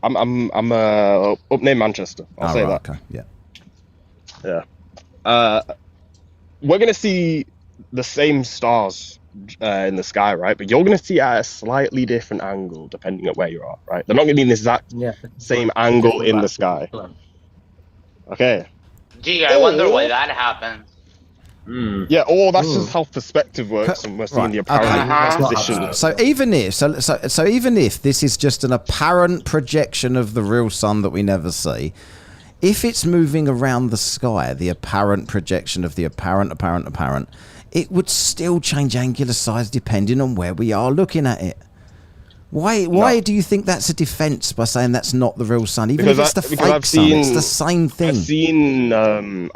I'm up near Manchester. I'll say that. Okay, yeah. Yeah. We're gonna see the same stars in the sky, right? But you're gonna see at a slightly different angle depending on where you are, right? They're not gonna be in the exact Yeah. same angle in the sky. Okay. Gee, I wonder why that happened. Yeah, or that's just how perspective works, and we're seeing Right, the apparent okay. position. So even if this is just an apparent projection of the real sun that we never see, if it's moving around the sky, the apparent projection of the apparent, it would still change angular size depending on where we are looking at it. Why do you think that's a defense by saying that's not the real sun? Even if it's the fake sun, it's the same thing.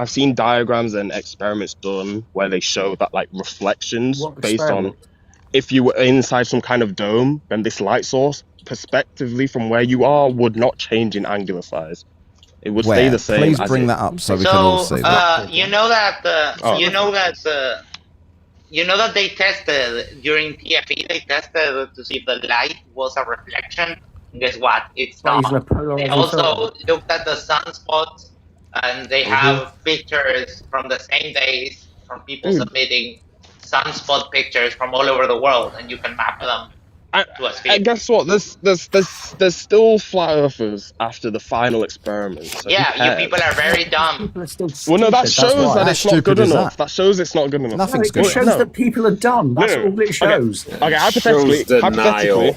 I've seen diagrams and experiments done where they show that like reflections What based experiment? on if you were inside some kind of dome, then this light source, perspectively from where you are, would not change in angular size. It would stay Where? the same. Please as bring it- that up so we can all So, see that. you know that, Oh. you know that they tested during TFE. They tested to see if the light was a reflection. And guess what? It's By using a not. They polarizing also filter. looked at the sunspots, and they have pictures from the same days from people submitting sunspot pictures from all over the world, and you can map them to a sphere. And guess what? There's still flat earthers after the final experiment. So who Yeah, you cares? people are very dumb. People are still Well, no, that stupid, shows that's why. that How it's not stupid good is enough. that? That shows it's not good enough. Nothing's It good. shows No. that people are dumb. That's No. all it shows. Okay, hypothetically, Shows denial.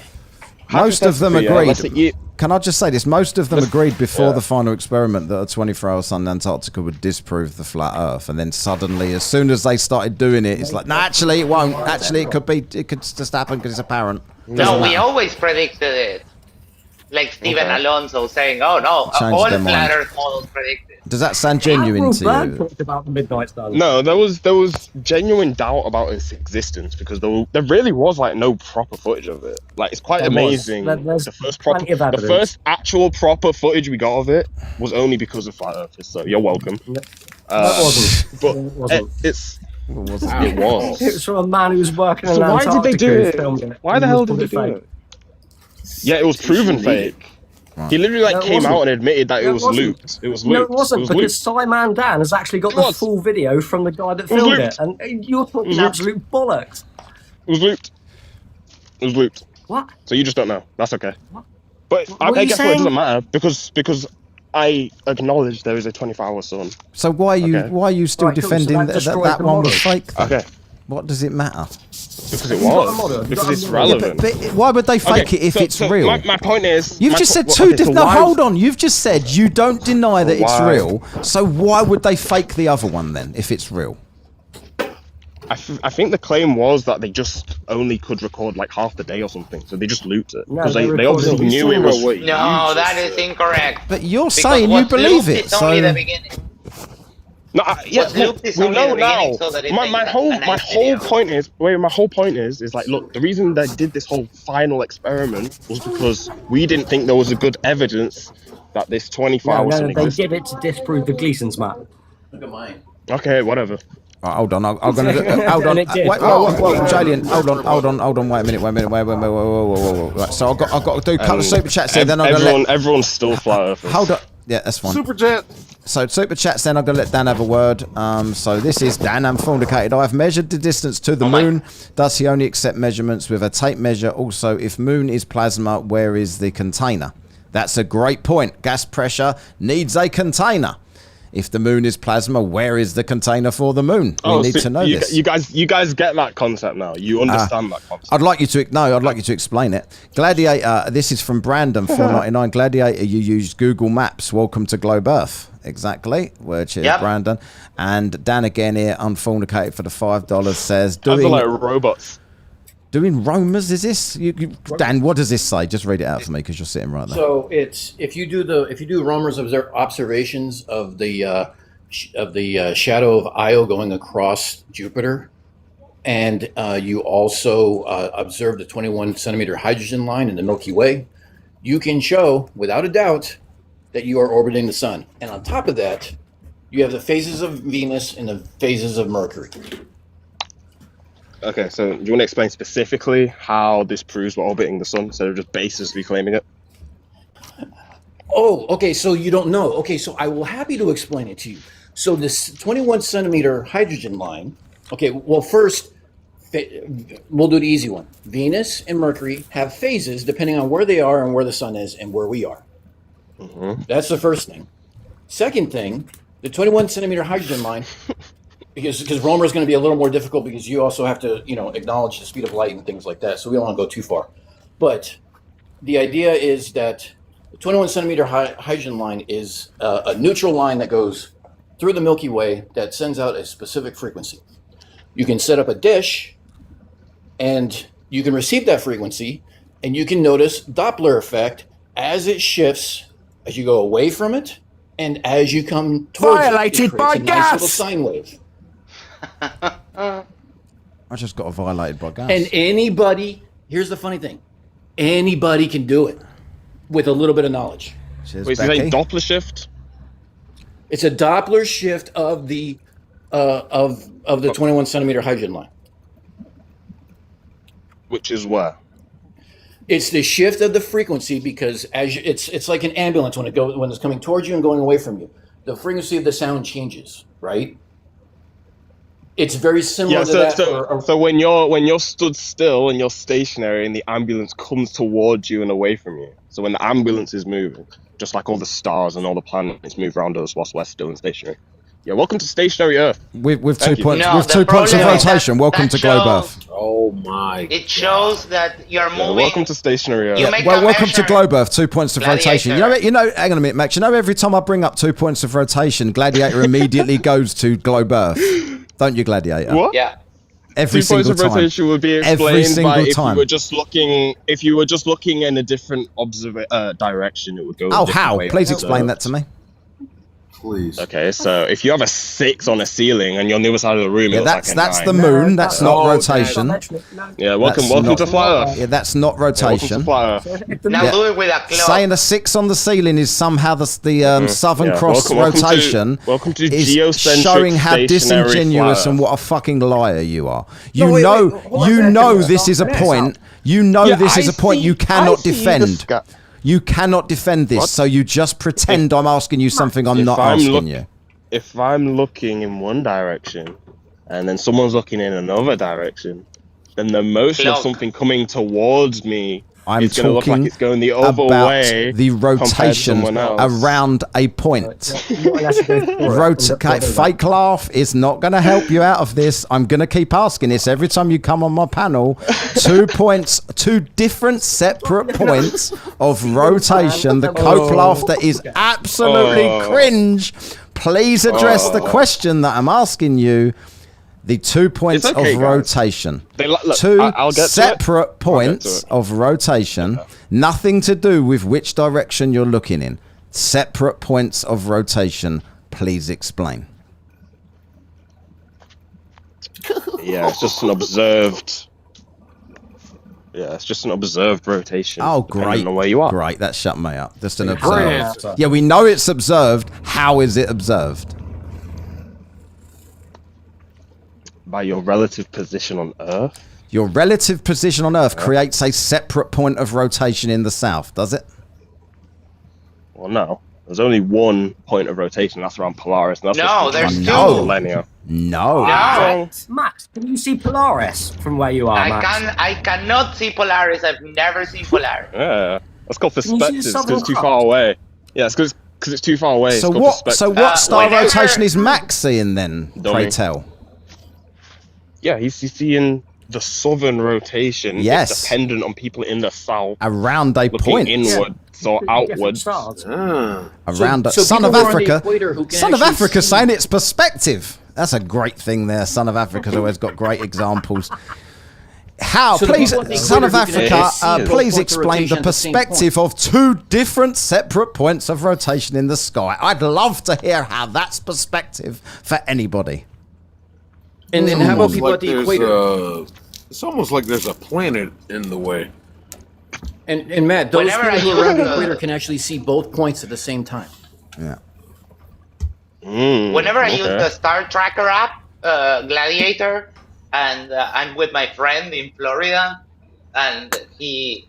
Most of them hypothetically, agreed. let's say you- Can I just say this? Most of them agreed before the final experiment that a 24-hour sun in Antarctica would disprove the flat Earth, and then suddenly, as soon as they started doing it, it's like, no, actually, it won't. Actually, it could just happen because it's apparent. No, we always predicted it. Like Steven Alonso saying, "Oh no, Changed all their flat mind. Earth models predicted." Does that sound genuine to Bird you? talked about the Midnight Stars. No, there was genuine doubt about its existence because there really was like no proper footage of it. Like it's quite There was. amazing. There's The plenty of evidence. first actual proper footage we got of it was only because of Flat Earthers. So you're welcome. That wasn't. But It wasn't. It was. It was from a man who was working in So why Antarctica did they do who it? filmed it. Why the hell did they do it? Yeah, it was proven fake. He literally No, it came wasn't. out and admitted that No, it it was wasn't. looped. It was looped. No, it wasn't, because looped. Simon Dan has actually got It the was. full video from the guy that was filmed looped. it, and you're talking looped. absolute bollocks. It was looped. It was looped. What? So you just don't know. That's okay. But What are I you guess saying? it doesn't matter because I acknowledge there is a 24-hour sun. So why are you still Right, cool, so defending that that destroys that the one was model. fake? Then? Okay. What does it matter? Because it You've got a model, was. you've Because got a it's model. relevant. But why would they fake Okay, it if so- it's so real? My point is. You've my just po- said well, two okay, so different. No, why- hold on. You've just said you don't deny that it's Why? real. So why would they fake the other one then if it's real? I think the claim was that they just only could record like half the day or something, so they just looped it No, because they they obviously recorded- knew it was. No, that is incorrect. But you're Because saying you what's believe looped it. is only the So beginning. No, yeah, What's look, looped is we only know the beginning, now. so that it My makes whole a my nice whole video. point is like, look, the reason they did this whole final experiment was because we didn't think there was a good evidence that this 24-hour No, sun they existed. did it to disprove the Gleason's map. Look at mine. Okay, whatever. Right, hold on. I'm gonna hold on. And it did. Wait, Julian, hold on. Wait a minute. Whoa. Right, so I've got to do a couple of super chats here. Then I'm gonna let. Everyone's still flat earthers. Hold on. Yeah, that's fine. Super chat. So super chats. Then I'm gonna let Dan have a word. So this is Dan. I'm fornicated. I've measured the distance to the moon. Does he only accept measurements with a tape measure? Also, if moon is plasma, where is the container? That's a great point. Gas pressure needs a container. If the moon is plasma, where is the container for the moon? We need to know this. You guys get that concept now. You understand that concept. I'd like you to explain it. Gladiator, this is from Brandon 499. Gladiator, you used Google Maps. Welcome to Globe Earth. Exactly. Cheers, Yep. Brandon. And Dan again here, unfornicated for the $5 says Those are like robots. doing Romers. Is this Dan? What does this say? Just read it out for me because you're sitting right there. So it's if you do Romer's observations of the shadow of Io going across Jupiter, and you also observe the 21 centimeter hydrogen line in the Milky Way, you can show without a doubt that you are orbiting the sun. And on top of that, you have the phases of Venus and the phases of Mercury. Okay, so do you want to explain specifically how this proves we're orbiting the sun instead of just basically claiming it? Oh, okay. So you don't know. Okay, so I will happy to explain it to you. So this 21 centimeter hydrogen line. Okay, well, first, we'll do the easy one. Venus and Mercury have phases depending on where they are and where the sun is and where we are. Mm-hmm. That's the first thing. Second thing, the 21 centimeter hydrogen line, because Romer is going to be a little more difficult because you also have to, acknowledge the speed of light and things like that. So we don't want to go too far. But the idea is that the 21 centimeter hydrogen line is a neutral line that goes through the Milky Way that sends out a specific frequency. You can set up a dish and you can receive that frequency and you can notice Doppler effect as it shifts, as you go away from it and as you come towards Violated it. by It creates a nice gas! little sine wave. I just got violated by gas. And anybody, here's the funny thing, anybody can do it with a little bit of knowledge. Cheers, Wait, is Becky. it Doppler shift? It's a Doppler shift of the 21 centimeter hydrogen line. Which is where? It's the shift of the frequency because it's like an ambulance when it's coming towards you and going away from you. The frequency of the sound changes, right? It's very similar to that. So when you're stood still and you're stationary and the ambulance comes towards you and away from you. So when the ambulance is moving, just like all the stars and all the planets move around us whilst we're still and stationary. Yeah, welcome to stationary Earth. With Thank 2 you. points, No, with the 2 points of problem is rotation. Welcome to that Globe shows- Earth. Oh my! It shows that you're Yeah, moving. welcome to stationary Earth. You make Well, a welcome to measure- Globe Earth. 2 points of rotation. Gladiator. Hang on a minute, Max. Every time I bring up 2 points of rotation, Gladiator immediately goes to Globe Earth. Don't you, Gladiator? What? Yeah. Every 2 points single of time. rotation would be Every explained single by time. if you were just looking in a different direction, it would go. a Oh, different how? way. Please So- explain that to me. Please. Okay, so if you have a 6 on a ceiling and you're on the other side of the room, Yeah, it looks that's like a the 9. moon. That's not rotation. Yeah, welcome not, to Flat Earth. Yeah, that's not rotation. Now do it with a clock. Saying a 6 on the ceiling is somehow the Southern Cross welcome rotation welcome to is geocentric showing how stationary disingenuous flat and Earth. what a fucking liar you are. You No, wait, know, wait, hold on you a second, know let's this is a start point. You know Yeah, this is I a point see- you cannot I see the defend. sky. You cannot defend this, so you just pretend I'm asking you something I'm not asking you. If I'm looking in one direction and then someone's looking in another direction, then the motion of Clock. something coming towards me I'm is going to look like talking it's going the other about way the compared to rotation someone else. around a point. Rotate. Fake laugh is not going to help you out of this. I'm going to keep asking this every time you come on my panel. 2 points, 2 different separate points of rotation. The cope laughter is absolutely cringe. Please address the question that I'm asking you. The 2 points It's okay, of guys. rotation. Look, 2 I'll get to separate it. points of rotation. Nothing to do with which direction you're looking in. Separate points of rotation. Please explain. Yeah, it's just an observed. Yeah, it's just an observed rotation. Oh, depending great. on where you are. Great, that shut me up. Just an Great. observed. Yeah, we know it's observed. How is it observed? By your relative position on Earth. Your relative position on Earth creates a separate point of rotation in the south, does it? Well, no. There's only one point of rotation. That's around Polaris. And that's No, what's there's been two. for millennia. No. No. Max, can you see Polaris from where you are, Max? I cannot see Polaris. I've never seen Polaris. Yeah, that's called Can you see the perspective because Southern it's too Cross? far away. Yeah, it's because it's too far away. So it's called what? perspective. So what star whenever- rotation is Max seeing then? Pray Dummy. tell. Yeah, he's seeing the southern rotation. Yes. It's dependent on people in the south Around a looking point. inwards or Different outwards. stars. Around So Son of people who are on the Africa. equator who can Son of actually Africa see- saying it's perspective. That's a great thing there. Son of Africa's always got great examples. How? So the Please, people on the Son of equator who can Africa, see both please points of explain rotation the at the same perspective of 2 different separate points of rotation in the sky. I'd love to hear how that's perspective for anybody. And how about Almost people like at the there's equator? it's almost like there's a planet in the way. And Matt, those Whenever people I who are around use the the- equator can actually see both points at the same time. Yeah. Whenever I use okay. the Star Tracker app, Gladiator, and I'm with my friend in Florida, and he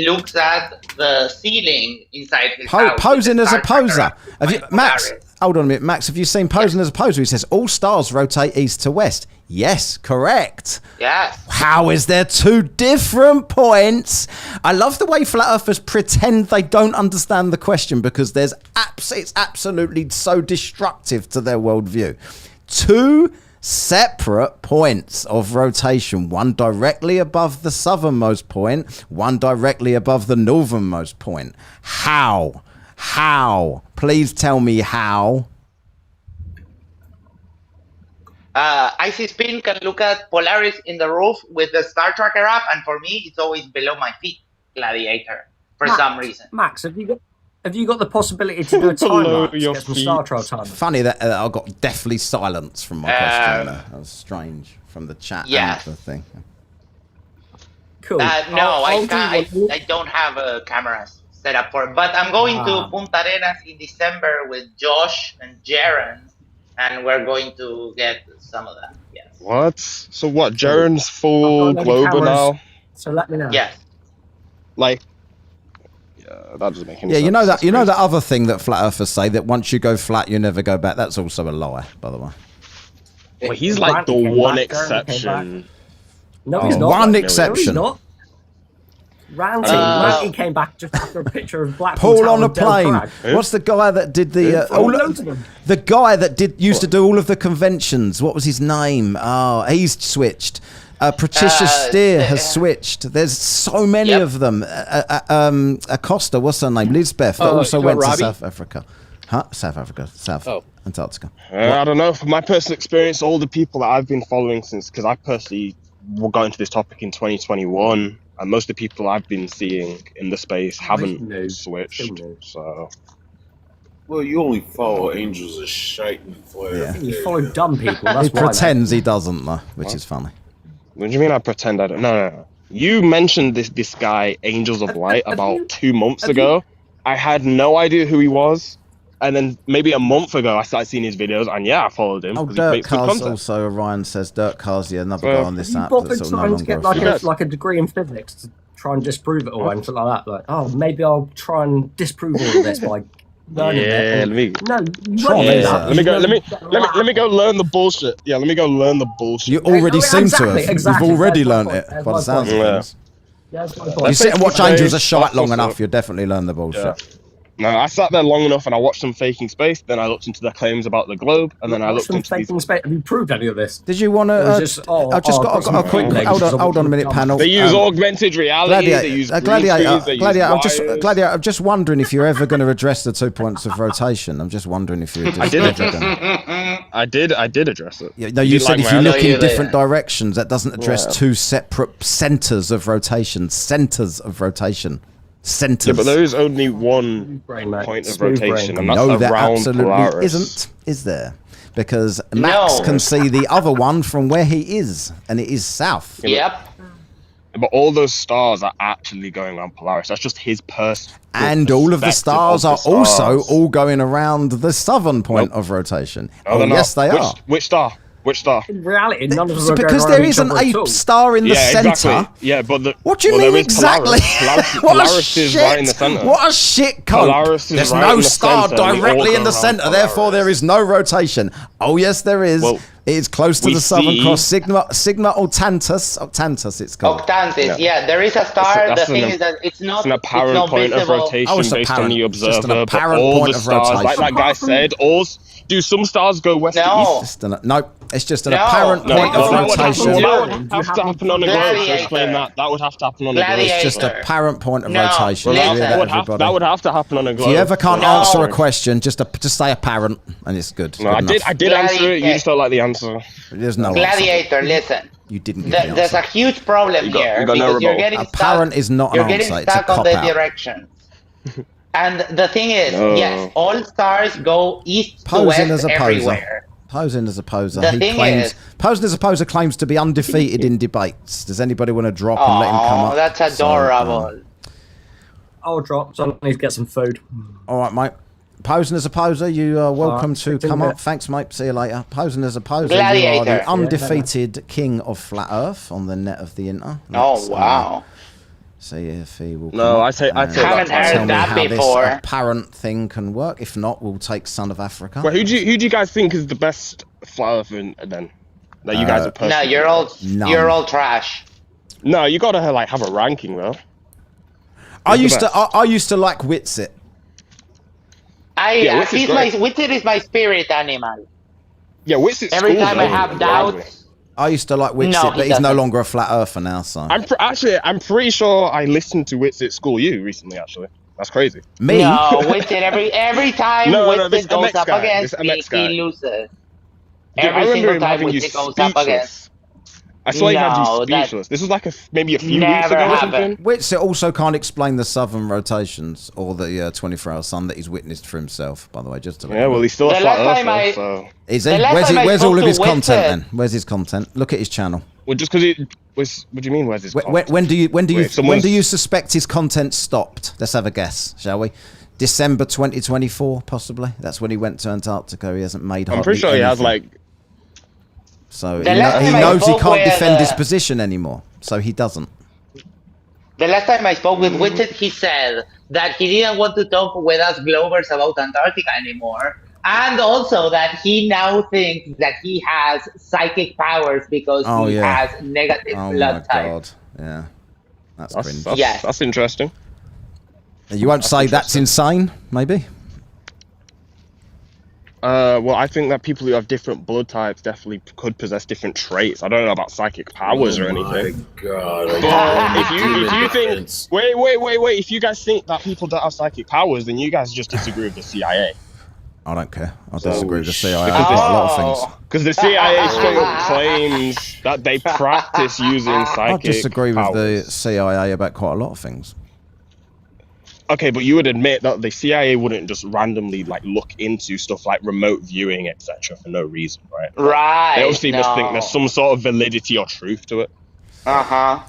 looks at the ceiling inside his house. Posing with as the a Star Tracker poser. app, Have you, like Max? Polaris. Hold on a minute, Max. Have you seen posing as a poser? He says all stars rotate east to west. Yes, correct. Yes. How is there 2 different points? I love the way flat earthers pretend they don't understand the question because it's absolutely so destructive to their worldview. 2 separate points of rotation, one directly above the southernmost point, one directly above the northernmost point. How? Please tell me how. Icy Spin can look at Polaris in the roof with the Star Tracker app, and for me, it's always below my feet, Gladiator, for some reason. Max, have you got the possibility to do a time Below lapse, your get some feet. Star Trail time? Funny that I got deathly silence from my question there. That was strange from the chat Yes. and the thing. Cool. No, I'll I do can't. one- I don't have a camera set up for it, but I'm going to Ah. Punta Arenas in December with Josh and Jaren, and we're going to get some of that. Yes. What? So what? Jaren's full I've got glober cameras. now? So let me know. Yes. Like, yeah, that doesn't make any Yeah, sense. you know that That's you know crazy. that other thing that flat earthers say that once you go flat you never go back. That's also a lie, by the way. Well, he's like the Brandt came one back, Jeremy came exception. No, he's Oh, not. one No, exception. he's not. Ranty came back just after a picture of Black Paul on a Del plane. Prague. What's the guy that did the Oh, loads of them. the guy that used to do all of the conventions? What was his name? Oh, he's switched. Patricia Steer has switched. There's so many Yep. of them. Acosta, what's her name? Lisbeth, that also you know went to Robbie? South Africa. Huh? South Africa. South Antarctica. I don't know. From my personal experience, all the people that I've been following since, because I personally got into this topic in 2021, and most of the people I've been seeing in the space haven't switched. So Well, you only follow angels of shite and flair. Yeah. You follow dumb people. That's He why, mate. pretends he doesn't, though, which is funny. What do you mean I pretend I don't? No. You mentioned this guy, Angels of Light, about 2 months ago. I had no idea who he was. And then maybe a month ago, I started seeing his videos, and yeah, I followed him. Oh, He Dirt makes good Cars content. also, Ryan says, Dirt Cars, yeah, another guy on this You app bothered that's sort of no trying to longer get like a degree in physics to try and disprove it all and something like that. Like, oh, maybe I'll try and disprove all of this by learning it. Let me. No, you won't do that. Let me go learn the bullshit. Yeah, let me go learn the bullshit. You already seem to have. exactly. You've already That's my learned point. it That's by my the sounds of point. things. Yeah, that's my You point. sit and watch Angels of Shite long also- enough, you'll definitely learn the bullshit. Yeah. No, I sat there long enough and I watched them faking space. Then I looked into their claims about the globe, and then I What's looked them into these. faking space? Have you proved any of this? Did you want Or to? is this, oh, I've just oh, got I've got a quick. some legs, Hold on a minute, panel. They use augmented reality. They use green screens, they use wires. Gladiator. I'm just wondering if you're ever going to address the 2 points of rotation. I'm just wondering if you're. Just I did ever address gonna... I did address it. Yeah, no, you said if you look in different directions. directions, that doesn't address two separate centers of rotation. Centers of rotation. Centers. Yeah, but there is only one brain, mate. point of Smooth rotation, brain. and No, that's there around absolutely Polaris. isn't. Is there? Because Max No. can see the other one from where he is, and it is south. Yep. But all those stars are actually going around Polaris. That's just his personal. And all of the stars are also all going around the southern point of rotation. No, they're not. Yes, they are. Which star? Which star? In reality, none of It's them are because going there around each isn't other at a all. star in the center. Exactly. Yeah, but What do you there mean is exactly? Polaris, What a Polaris is right in the shit! center. What a shit cope. Polaris is There's right no in the star center, and they all directly go in the around center, therefore there is no rotation. Oh yes, there is. Well, it is close to we the Southern see- Cross. Sigma Octantis. Octantis, it's called. Octantis, yeah. There is a star. That's the thing an- is that it's not. It's an apparent not point visible. of rotation Oh, it's based apparent. on the It's just an observer, but apparent all point the of stars, like rotation. that guy said, do some stars go west to No. east? No, it's just an No. apparent No, point no, of that would rotation. That would have to happen on a globe to Gladiator. explain that. That would have to happen on a globe. Gladiator. It's just apparent point of No, rotation. listen. You hear That would, everybody? that would have to happen on a globe. If you ever can't No. answer a question, just say apparent, and it's good. No, Good enough. I did answer it. You just don't like the answer. There's no answer. Gladiator, listen. You didn't get the There's answer. a huge problem You got here no because you're rebuttal. getting Apparent stuck. is not an You're getting answer. It's a stuck on the cop-out. directions. And the thing is, No. yes, all stars go east to Posing west as a poser. everywhere. Posing as a poser. The He thing claims is- posing as a poser claims to be undefeated in debates. Does anybody want to drop and let him come Oh, up? that's So, adorable. I'll drop, so I need to get some food. all right, mate. Posing as a poser, you are welcome Alright, to speak to you come in a up. bit. Thanks, mate. See you later. Posing as a poser, you are Gladiator. the undefeated king of flat Earth on the net of the inter. Oh, Let's, wow. see if he will. No, come I up take and Haven't that. heard tell me that how before. this apparent thing can work. If not, we'll take Son of Africa. Well, who do you guys think is the best flat earther then? That you guys are No, personally? None. you're all trash. No, you gotta have a ranking though. I Who's used the to. I used to like Witsit. Yeah, Witz is great. Witsit is my spirit animal. Yeah, Witsit's Every cool, time I though. have doubts, I used to like Witsit, No, he but he's no doesn't. longer a flat earther now. So I'm pretty sure I listened to Witsit School U recently. Actually, that's crazy. me. no, Witsit every time No, Witsit this goes MX up guy, against this me, MX guy. he loses. Dude, I Every remember single him time having you Witsit goes up against. speechless. I swear he had No, you that speechless. This was like maybe a few weeks never ago or happened. something. Witsit also can't explain the southern rotations or the 24-hour sun that he's witnessed for himself. By the way, just to let Yeah, you well, know. he's still a The flat last time earther, I- so. Is he? the last Where's, time I where's spoke all of to his content Witsit- then? Where's his content? Look at his channel. Well, just because it was. What do you mean? Where's his? When do you Wait, someone's- suspect his content stopped? Let's have a guess, shall we? December 2024, possibly. That's when he went to Antarctica. He hasn't made. I'm pretty sure he has like. So The he last time I knows he spoke can't with, defend his position anymore. So he doesn't. The last time I spoke with Witsit, he said that he didn't want to talk with us Globers about Antarctica anymore. And also that he now thinks that he has psychic powers because Oh, he yeah. has negative Oh my blood type. god. Yeah. That's cringe. Yes. That's interesting. You won't say that's insane, maybe? Well, I think that people who have different blood types definitely could possess different traits. I don't know about psychic powers or anything. God, If you think, wait, if you guys think that people don't have psychic powers, then you guys just disagree with the CIA. I don't care. I So- disagree with the CIA Because on quite a lot of Oh. things. Because the CIA straight up claims that they practice using I psychic disagree with the powers. CIA about quite a lot of things. Okay, but you would admit that the CIA wouldn't just randomly like look into stuff like remote viewing, etc., for no reason, right? Right. They obviously must think there's some sort of validity or truth to it. Uh-huh.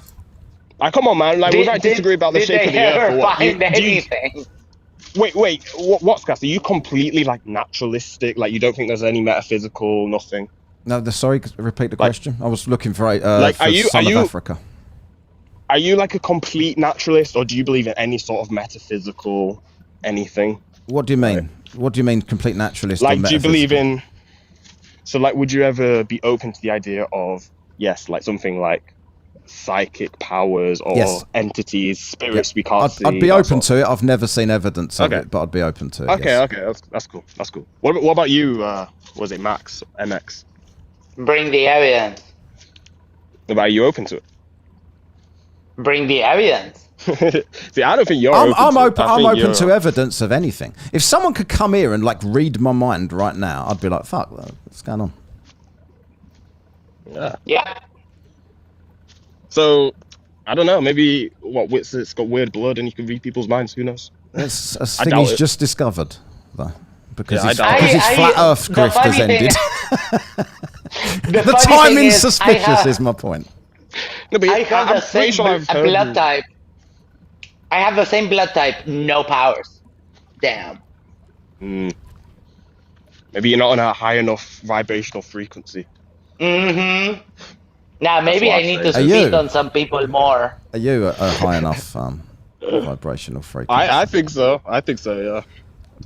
Like, come on, man. Like, we might disagree about the shape of the Earth. Did they Or ever what? find anything? Wait. What's Gas? Are you completely like naturalistic? Like, you don't think there's any metaphysical, nothing? No, sorry. Repeat the question. I was looking for like, for Son of Africa. Are you like a complete naturalist, or do you believe in any sort of metaphysical anything? What do you mean? What do you mean, complete naturalist? Like, do you believe in? So, like, would you ever be open to the idea of like something like psychic powers or entities, spirits we can't see? I'd be open to it. I've never seen evidence of it, but I'd be open to it. Okay, that's cool. That's cool. What about you? Was it Max MX? Bring the evidence. Are you open to it? Bring the evidence. See, I don't think you're. I'm open to evidence of anything. If someone could come here and like read my mind right now, I'd be like, "Fuck, what's going on?" Yeah. So, I don't know. Maybe it's got weird blood and you can read people's minds. Who knows? It's a thing he's just discovered, though, because his flat Earth grift has ended. The timing suspicious is my point. No, but I have the same blood type. I have the same blood type, no powers. Damn. Maybe you're not on a high enough vibrational frequency. Mm-hmm. Now, maybe I need to speak on some people more. Are you a high enough vibrational frequency? I think so. Yeah.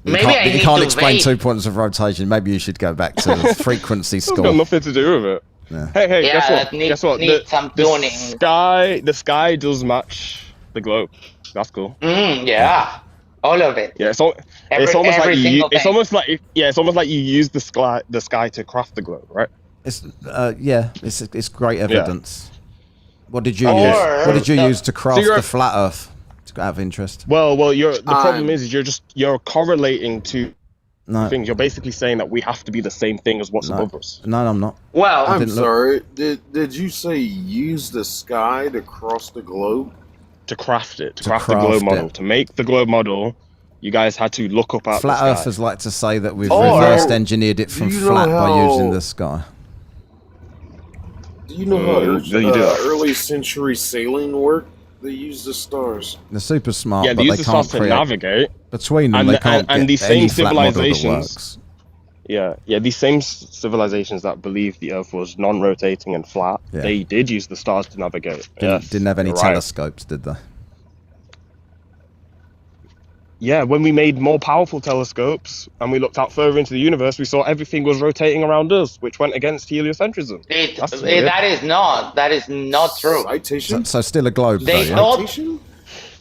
You can't explain 2 points of rotation. Maybe you should go back to the frequency school. It's got nothing to do with it. Yeah. Hey, yeah, guess what? The sky does match the globe. That's cool. Yeah. All of it. Yeah, it's almost like you use the sky to craft the globe, right? It's great evidence. Yeah. What did you use? What did you use to craft the flat Earth? Out of interest. Well, the problem is you're correlating to things. You're basically saying that we have to be the same thing as what's above us. No, I'm not. Well, I'm sorry. Did you say use the sky to cross the globe? To craft it, to craft the globe model, to make the globe model, you guys had to look up at flat the sky. Earthers like to say that we've reversed engineered it from flat by using the sky. Do you know how early century sailing worked? They use the stars. They're super smart, but they use the can't stars to navigate. Between them, they can't get these any same flat model that civilizations. works. Yeah, these same civilizations that believed the Earth was non-rotating and flat, they did use the stars to navigate. Didn't have any telescopes, did they? Yeah, when we made more powerful telescopes and we looked out further into the universe, we saw everything was rotating around us, which went against heliocentrism. That is not true. Citation? So still a globe, they thought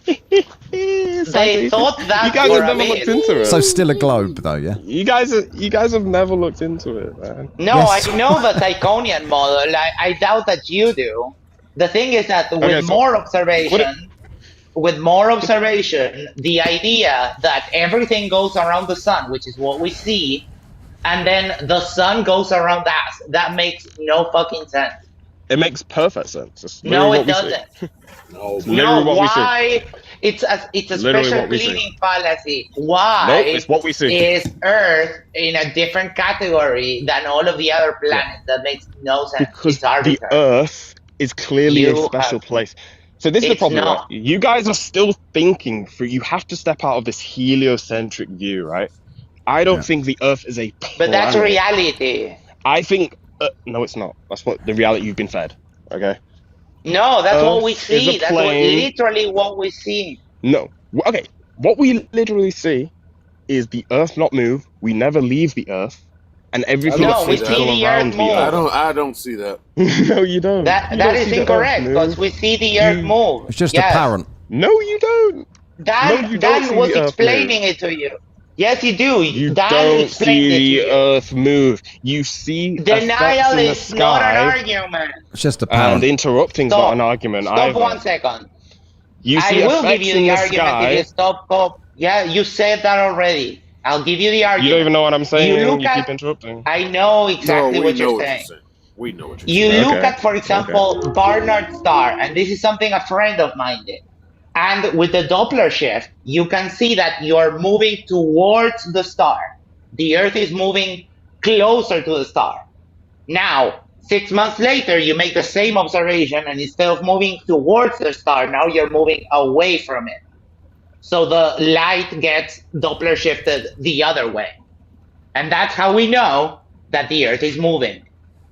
that you guys have never looked into it. So still a globe, though, yeah. You guys have never looked into it, man. No, yes. I know the Tychonian model. I doubt that you do. The thing is that with more observation. With more observation, the idea that everything goes around the sun, which is what we see, and then the sun goes around us, that makes no fucking sense. It makes perfect sense. No, it doesn't. No, why? It's a special cleaning fallacy. Why it's what we see. Is Earth in a different category than all of the other planets? That makes no sense. Because the Earth is clearly a special place. So this is the problem, right? You guys are still thinking through. You have to step out of this heliocentric view, right? I don't think the Earth is a planet. But that's reality. I think no, it's not. That's what the reality you've been fed. Okay. No, that's what we see. That's literally what we see. No. Okay. What we literally see is the Earth not move. We never leave the Earth. And everything we see the Earth move. I don't see that. No, you don't. That is incorrect because we see the Earth move. It's just apparent. No, you don't. Dan was explaining it to you. Yes, you do. You don't see the Earth move. You see denial is sky, not an argument. It's just apparent. And interrupting is not an argument either. Stop 1 second. You see I will give you the argument sky. if you stop. Yeah, you said that already. I'll give you the argument. You don't even know what I'm saying. You keep interrupting. I know exactly what you're saying. We know what you're saying. You look at, for example, Barnard Star, and this is something a friend of mine did. And with the Doppler shift, you can see that you're moving towards the star. The Earth is moving closer to the star. Now, 6 months later, you make the same observation, and instead of moving towards the star, now you're moving away from it. So the light gets Doppler shifted the other way. And that's how we know that the Earth is moving.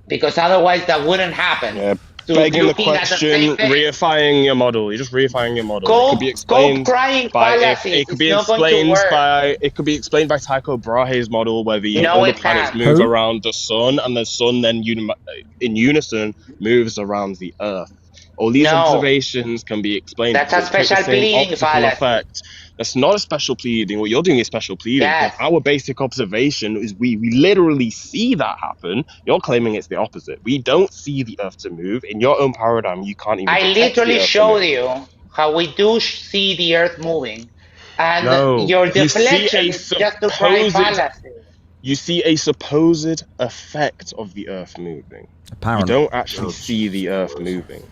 Because otherwise that wouldn't happen. Yeah. So Begging the looking at the question, same thing, reifying your model. You're just reifying your model. It could be cope explained crying by fallacies. it could It's be not going to explained work. by it could be explained by Tycho Brahe's model, where No, all the it planets can't. move Who? around the sun, and the sun then in unison moves around the Earth. All these No. observations can be explained That's a because they create the special same pleading optical fallacy. effect. That's not a special pleading. What you're doing is special pleading. Yes. Because our basic observation is we literally see that happen. You're claiming it's the opposite. We don't see the Earth to move. In your own paradigm, you can't even I detect the literally Earth to showed move. you how we do see the Earth moving. And No, your you see deflection a is just to cry supposed fallacy. you see a supposed effect of the Earth moving. Apparent. You don't actually see the Earth moving.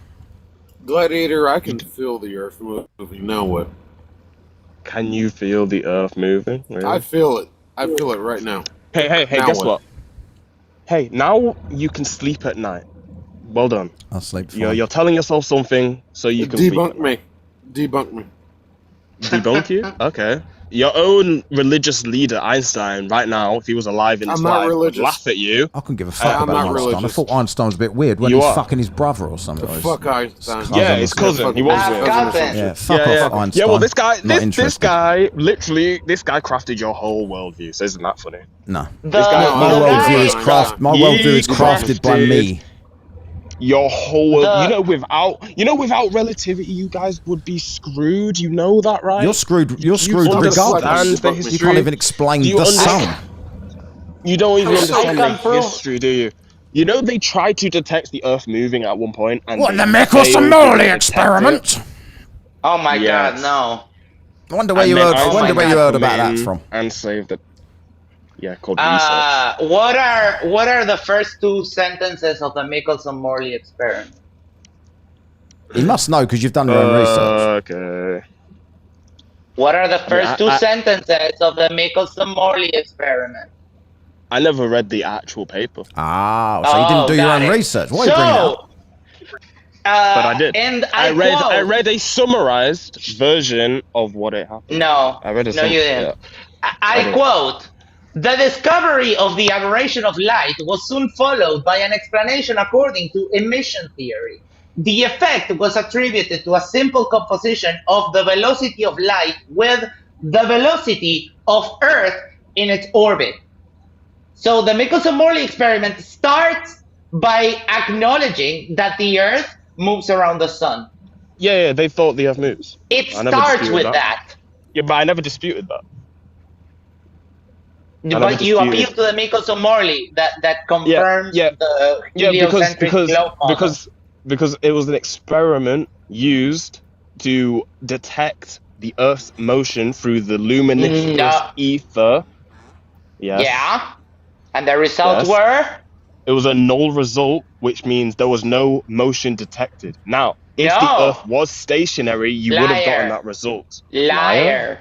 Gladiator, I can feel the Earth moving. Now what? Can you feel the Earth moving? Really? I feel it. I feel it right now. Hey, Now guess what? Hey, now you can sleep at night. Well done. I'll sleep fine. You're telling yourself something so you can sleep. Debunk me. Debunk me. Debunk you? Okay. Your own religious leader, Einstein, right now, if he was alive in this I'm not life, would religious. laugh at you. I couldn't give a fuck I'm about not Einstein. religious. I thought Einstein was a bit weird when You he's are. fucking his brother or something. Fuck Einstein. Yeah, his cousin. He was. Cousin. Yeah, fuck off, Einstein. Yeah, well, this guy, Not this interested. guy, literally, this guy crafted your whole worldview. So isn't that funny? No. This guy, My the worldview guy- is my He worldview is crafted by me. Your whole world. The- without relativity, you guys would be screwed. You know that, right? You're screwed. You're screwed understand regardless. the You history? can't even explain Do you the understand- sun. You don't even I understand can the prove- history, do you? You know they tried to detect the Earth moving at one point, and What, they the failed to Michelson-Morley detect experiment? it. Oh my Yes. god, no. I wonder where And you then heard. Einstein Wonder where you heard about that came from. and saved it. Yeah, called research. What are the first two sentences of the Michelson-Morley experiment? You must know because you've done your own research. Okay. What are the first two I- sentences of the Michelson-Morley experiment? I never read the actual paper, Ah, so you didn't do your got own it. research. Why are you bringing it up? but I did. And I quote, read a summarized version of what it happened. No, I read a no, you didn't. I I did. quote, the discovery of the aberration of light was soon followed by an explanation according to emission theory. The effect was attributed to a simple composition of the velocity of light with the velocity of Earth in its orbit. So the Michelson-Morley experiment starts by acknowledging that the Earth moves around the sun. Yeah, they thought the Earth moves. It I never starts disputed with that. Yeah, but I never disputed that. never But you disputed. appeal to the Michelson-Morley that confirms yeah. the Yeah, heliocentric globe model. because it was an experiment used to detect the Earth's motion through the luminous No. ether. Yes. Yeah, and the results Yes. were It was a null result, which means there was no motion detected. Now, if the No. Earth was stationary, you would have gotten Liar. that result. liar.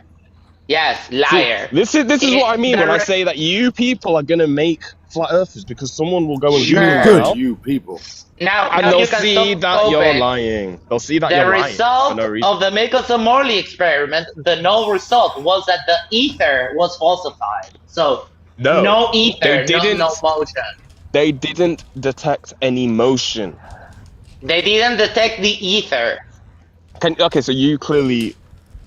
Yes, liar. See, this is what I mean The when I re- say that you people are gonna make flat earthers because someone will go and Sure. Google it now, You people. Now, and now they'll you can see stop that you're open. lying. They'll see that The you're lying for result no reason. of the Michelson-Morley experiment, the null result was that the ether was falsified. So no ether, they didn't. no motion. They didn't detect any motion. They didn't detect the ether. Okay, so you clearly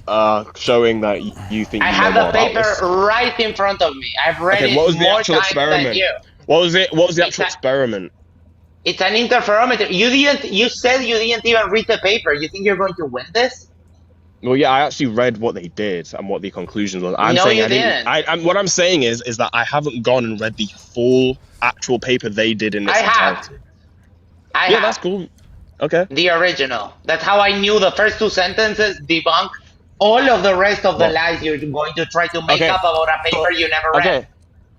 are showing that you think I you have know the more about paper this. right in front of me. I've read Okay, it what was the more actual times than experiment? you. What was it? What was the It's actual a- experiment? It's an interferometer. You said you didn't even read the paper. You think you're going to win this? Well, yeah, I actually read what they did and what the conclusions was. I'm No, saying you I didn't. didn't. What I'm saying is that I haven't gone and read the full actual paper they did in its I have. entirety. I Yeah, have that's cool. Okay. the original. That's how I knew the first two sentences debunk all of the rest of the Well- lies you're going to try to make Okay. up about a paper you never read. Okay.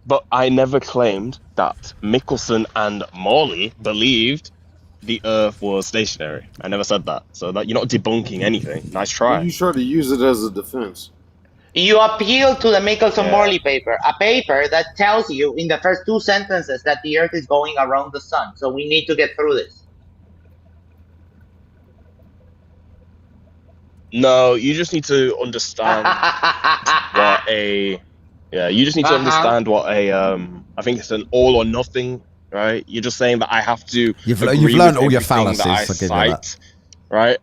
But I never claimed that Michelson and Morley believed the Earth was stationary. I never said that. So that you're not debunking anything. Nice try. You try to use it as a defense. You appeal to the Michelson-Morley paper, a paper that tells you in the first 2 sentences that the Earth is going around the sun. So we need to get through this. No, you just need to understand what a you just need to understand what a I think it's an all or nothing, right? You're just saying that I have to You've learned all your fallacies. that I I'll give you that. cite, right?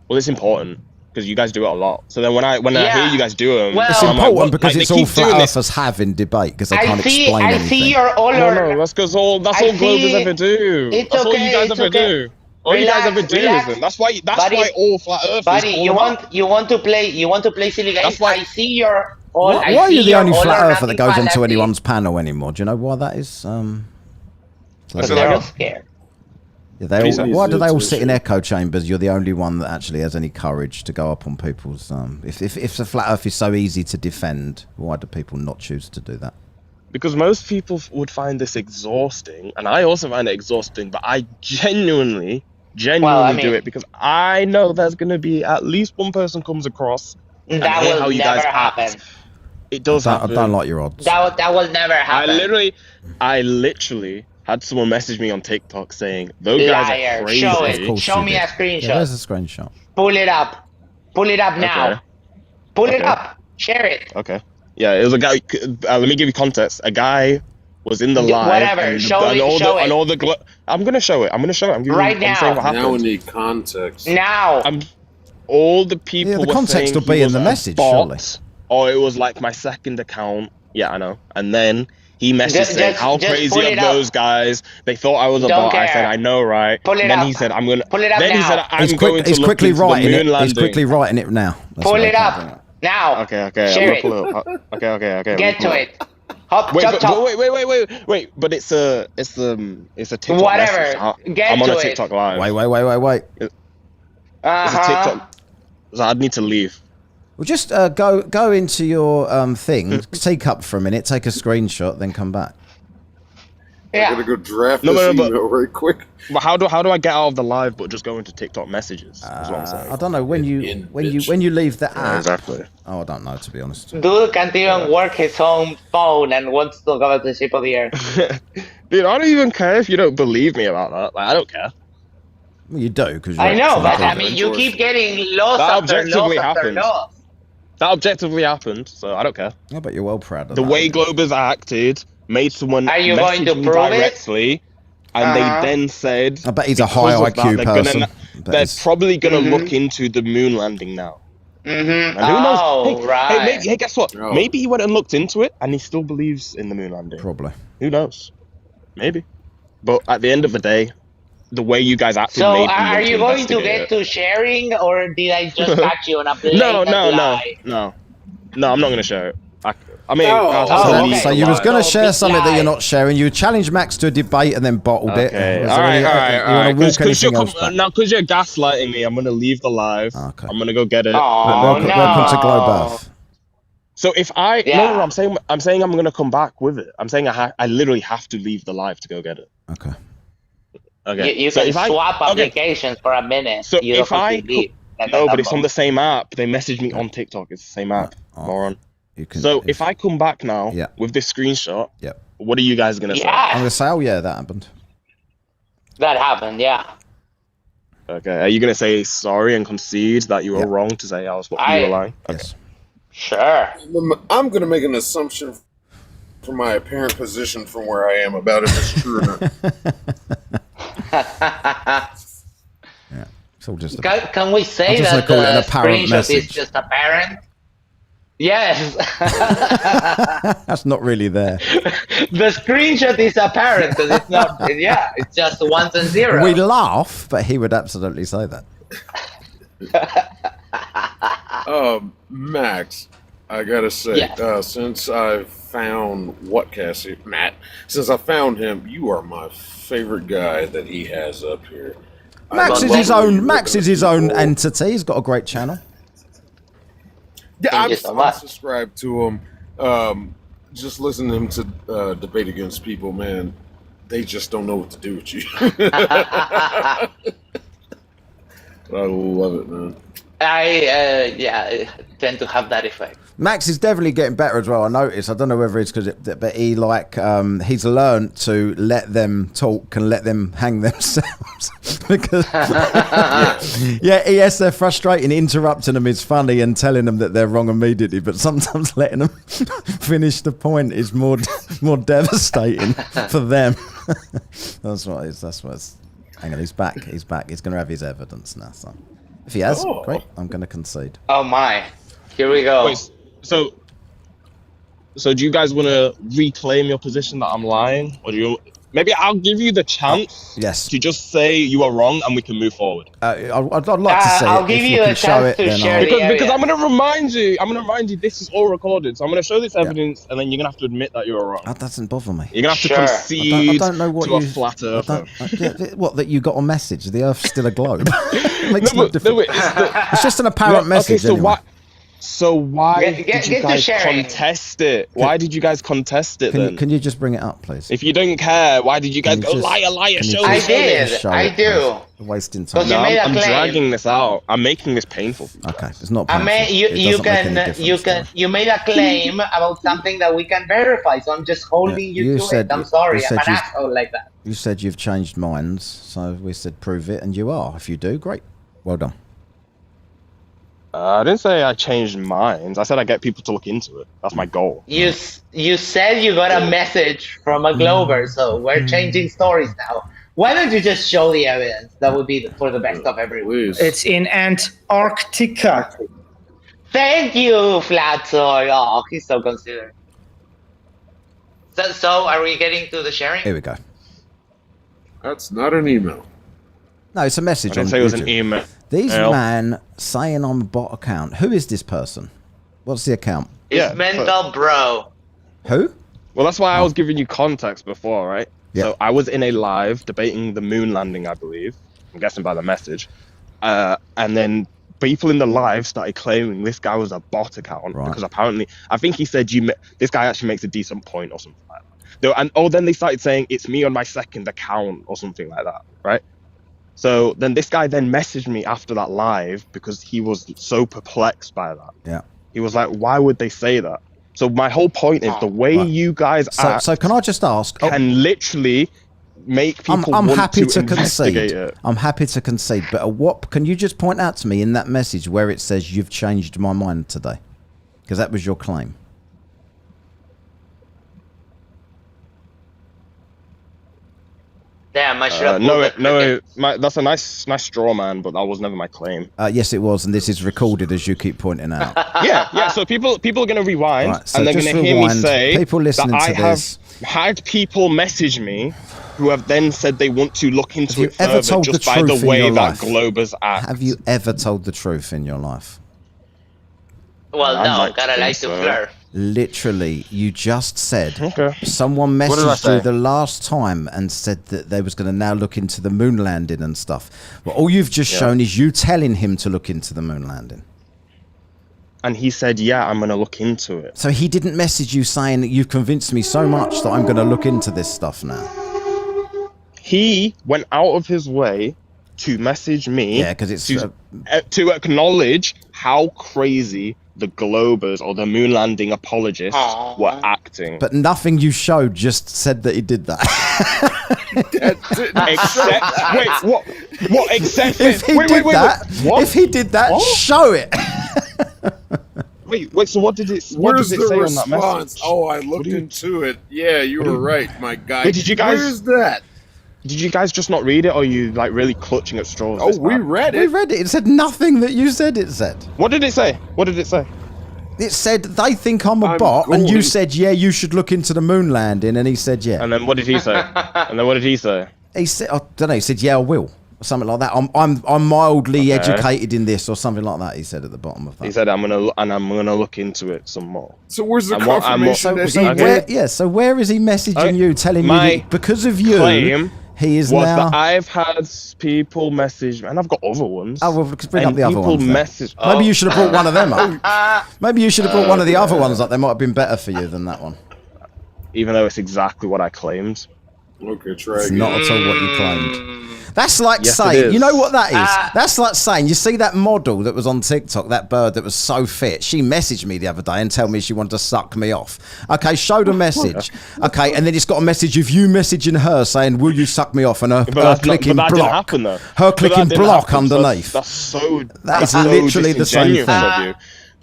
Well, it's important because you guys do it a lot. So then when I hear you guys do them, It's important because it's all flat earthers have in debate because they can't explain anything. I see your all No, that's because that's all globers ever do. It's that's okay, all you guys ever do. All you guys ever do is them. That's why all flat earthers. Buddy, you want to play silly games. That's why. I see your all. Why are you the only flat earther that goes onto anyone's panel anymore? Do you know why that is? Because they're all scared. Yeah, why do they all sit in echo chambers? You're the only one that actually has any courage to go up on people's. If the flat earth is so easy to defend, why do people not choose to do that? Because most people would find this exhausting, and I also find it exhausting. But I genuinely do it because I know there's going to be at least one person comes across and hear how you guys act. It does happen. I don't like your odds. That will never happen. I literally had someone message me on TikTok saying those guys are crazy. Show it. Show me a screenshot. Yeah, there's a screenshot. Pull it up. Pull it up now. Okay. Pull it up. Share it. Okay. Yeah, it was a guy. Let me give you context. A guy was in the live. Whatever. And, show it. I'm gonna show it. I'm gonna show it. I'm saying what happened. Now we need context. Now. All the people. Yeah, the were context saying will be he in the was a message, bot, surely. Or it was like my second account. Yeah, I know. And then he messaged saying how crazy of those guys. They thought I was a bot. I said I know, right? Pull it and then up. he said I'm gonna. Pull it up then now. he said I'm He's going to look into the moon landing. He's quickly writing it now. Pull it up now. Okay. Share I'm gonna pull it up. Okay. Get to it. Hop, wait, chop, but, wait. But it's a TikTok. Whatever. Message. Get I'm on to a TikTok live. Wait. It's a TikTok. So I'd need to leave. Well, just go into your thing, teacup for a minute, take a screenshot, then come back. Yeah. I'm gonna go draft this email right quick. But how do I get out of the live but just go into TikTok messages? Is what I'm saying. I don't know when you leave the app. Yeah, exactly. Oh, I don't know, to be honest. Dude can't even work his own phone and wants to go to the ship of the earth. Dude, I don't even care if you don't believe me about that. Like, I don't care. Well, you do because I know, but I mean, you keep getting lost after loss. That objectively happened, so I don't care. Yeah, but you're well proud of the that. way globers acted made someone Are you message going to me prove directly, and they then said, I bet he's a high IQ person. They're probably going to look into the moon landing now. Mm-hmm. And who knows? Right. Hey, guess what? Oh. Maybe he went and looked into it, and he still believes in the moon landing. Probably. Who knows? Maybe. But at the end of the day, the way you guys acted So made me are want you going to investigate get to sharing, or did I just catch you on a blatant lie? No, I'm not going to share it. I mean, So you was going to share something that you're not sharing. You challenged Max to a debate and then bottled it. Okay, all right. Because you're gaslighting me, I'm going to leave the live. Okay. I'm going to go get it. Welcome to Globe. So if no, I'm saying I'm going to come back with it. I'm saying I literally have to leave the live to go get it. Okay. Okay. You can swap applications for a minute. So you if I no, but it's on the same app. They messaged me on TikTok. It's the same app. Moron. If I come back now with this screenshot, what are you guys gonna say? I'm gonna say, oh yeah, that happened. That happened, yeah. Okay. Are you gonna say sorry and concede that you were wrong to say you were lying? Yes. Sure. I'm gonna make an assumption from my apparent position from where I am about if it's true or not. Yeah. It's all just can we say that the screenshot is just apparent? Yes. That's not really there. The screenshot is apparent because it's not. Yeah, it's just ones and zeros. We laugh, but he would absolutely say that. Max, I gotta say, since I've found Matt, since I found him, you are my favorite guy that he has up here. Max is his own entity. He's got a great channel. Yeah, I'm subscribed to him. Just listening to him to debate against people, man. They just don't know what to do with you. I love it, man. I tend to have that effect. Max is definitely getting better as well. I noticed. I don't know whether it's because, but he he's learned to let them talk and let them hang themselves because yes, they're frustrating. Interrupting them is funny and telling them that they're wrong immediately, but sometimes letting them finish the point is more devastating for them. That's what it's. Hang on, he's back. He's back. He's going to have his evidence now. So if he has, great. I'm going to concede. Oh my! Here we go. Wait, so do you guys want to reclaim your position that I'm lying, or do you? Maybe I'll give you the chance. Yes. To just say you are wrong, and we can move forward. I'd like to see I'll it. give If you you a can show chance it, to then share the Because I'm gonna remind you. This is all recorded, so I'm gonna show this evidence, and then you're gonna have to admit that you were wrong. That doesn't bother me. You're gonna have to concede I don't know what to a flat earther. What, that you got a message? The Earth's still a globe. Makes no difference. It's just an apparent message. Okay, anyway. So why Get did you guys contest it? Why did you guys contest it then? Can you just bring it up, please? If you don't care, why did you guys go liar, show I me? did. I do. Wasting time. You made a I'm claim. dragging this out. I'm making this painful. Okay, it's not I painful. mean, you made a claim about something that we can verify, so I'm just holding you to it. I'm sorry, I'm an asshole like that. You said you've changed minds, so we said prove it, and you are. If you do, great. Well done. I didn't say I changed minds. I said I get people to look into it. That's my goal. You said you got a message from a Glober, so we're changing stories now. Why don't you just show the evidence? That would be for the best of everyone. It's in Antarctica. Thank you, Flatsoy. Oh, he's so considerate. So are we getting to the sharing? Here we go. That's not an email. No, it's a message. I didn't say it was an email. These man saying I'm a bot account. Who is this person? What's the account? It's mental bro. Who? Well, that's why I was giving you context before, right? Yeah. So I was in a live debating the moon landing, I believe. I'm guessing by the message. And then people in the live started claiming this guy was a bot account because apparently, I think he said this guy actually makes a decent point or something like that. Then they started saying it's me on my second account or something like that, right? So then this guy then messaged me after that live because he was so perplexed by that. Yeah. He was like, why would they say that? So my whole point is the way you guys act. So can I just ask? Can literally make people I'm want happy to concede. it. I'm happy to concede. But what can you just point out to me in that message where it says you've changed my mind today? Because that was your claim. Damn, I should have. That's a nice straw man, but that was never my claim. Yes, it was, and this is recorded as you keep pointing out. yeah. So people are gonna rewind, Right, so and they're just gonna hear me rewind. say People listening that to I this. have had people message me who have then said they want to look into it ever further told just the by the truth in way your that life? Globers act. Have you ever told the truth in your life? Well, I'd no, like to gotta think like to so. flirt. Literally, you just said someone What did I messaged you say? the last time and said that they was going to now look into the moon landing and stuff. Well, all you've just shown is you telling him to look into the moon landing. And he said, yeah, I'm going to look into it. So he didn't message you saying that you've convinced me so much that I'm going to look into this stuff now. He went out of his way to message me. Yeah, because it's to acknowledge how crazy the Globers or the moon landing apologists were acting. But nothing you showed just said that he did that. Except, wait, what? Except if he did that, what? if he did that, show it. Wait. So what did it? What Where's does the it say on that response? message? Oh, I looked into it. Yeah, you were right, my guy. Wait, did you guys? Where's that? Did you guys just not read it, or are you like really clutching at straws? Oh, we read it. We read it. It said nothing that you said it said. What did it say? What did it say? It said they think I'm a bot, and you said, yeah, you should look into the moon landing, and he said, yeah. And then what did he say? He said, I don't know. He said, yeah, I will, or something like that. I'm mildly educated in this, or something like that. He said at the bottom of that. He said, I'm gonna look into it some more. So where's the confirmation that he so where is he messaging you, telling you that because of you, claim he is was now? that I've had people message, and I've got other ones. Oh, well, bring up the other ones. Message. Maybe you should have brought one of them up. Maybe you should have brought one of the other ones up. They might have been better for you than that one. Even though it's exactly what I claimed. Okay, try It's again. not at all what you claimed. That's like Yes, it saying, you know is. what that is? That's like saying, you see that model that was on TikTok, that bird that was so fit? She messaged me the other day and told me she wanted to suck me off. Okay, showed a message. Okay, and then it's got a message of you messaging her saying, will you suck me off? And her clicking that didn't block. happen, though. Her clicking That didn't block happen, so underneath. That is literally the same thing. Of you.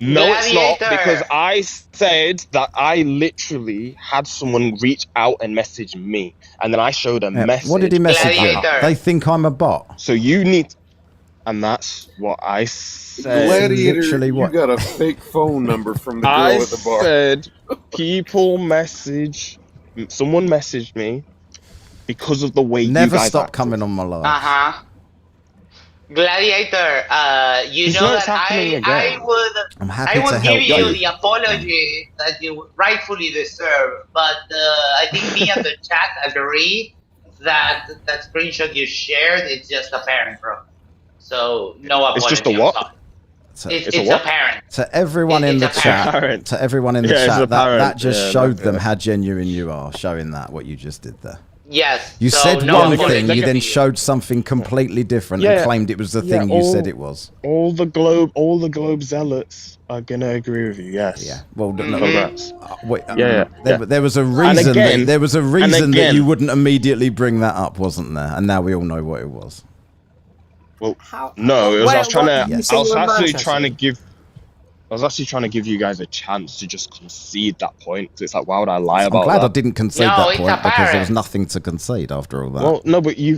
No, it's not, Gladiator. because I said that I literally had someone reach out and message me, and then I showed a message. What did he message you? Gladiator. They think I'm a bot. So you need, and that's what I said. Gladiator, Literally what? you got a fake phone number from the girl I at the bar. said someone messaged me because of the way you Never guys stop acted. coming on my live. Uh-huh. Gladiator, you It's know not that happening again. I'm I happy to would give help you you. the apology that you rightfully deserve, but I think me and the chat agree that that screenshot you shared is just apparent, bro. So no apology. It's just a I'm what? So, It's a what? apparent. to everyone in the It's chat, apparent. to everyone in the Yeah, it's chat, that apparent. just Yeah, showed no, them yeah. how genuine you are, showing that what you just did there. Yes. You so said no one apology. thing, you then showed something completely different and Yeah. claimed it was the Yeah, thing you said it was. All the globe zealots are gonna agree with you. Yes. Yeah. Well, no, Congrats. wait, Yeah. there was a reason. again- There was a reason that again- you wouldn't immediately bring that up, wasn't there? And now we all know what it was. Well, How- no, it was, I was Where- trying what- to. you say I was you're in actually Manchester? trying to give. I was actually trying to give you guys a chance to just concede that point. So it's like, why would I lie I'm about glad that? I didn't concede No, that it's point because there was apparent. nothing to concede after all that. Well, no, but you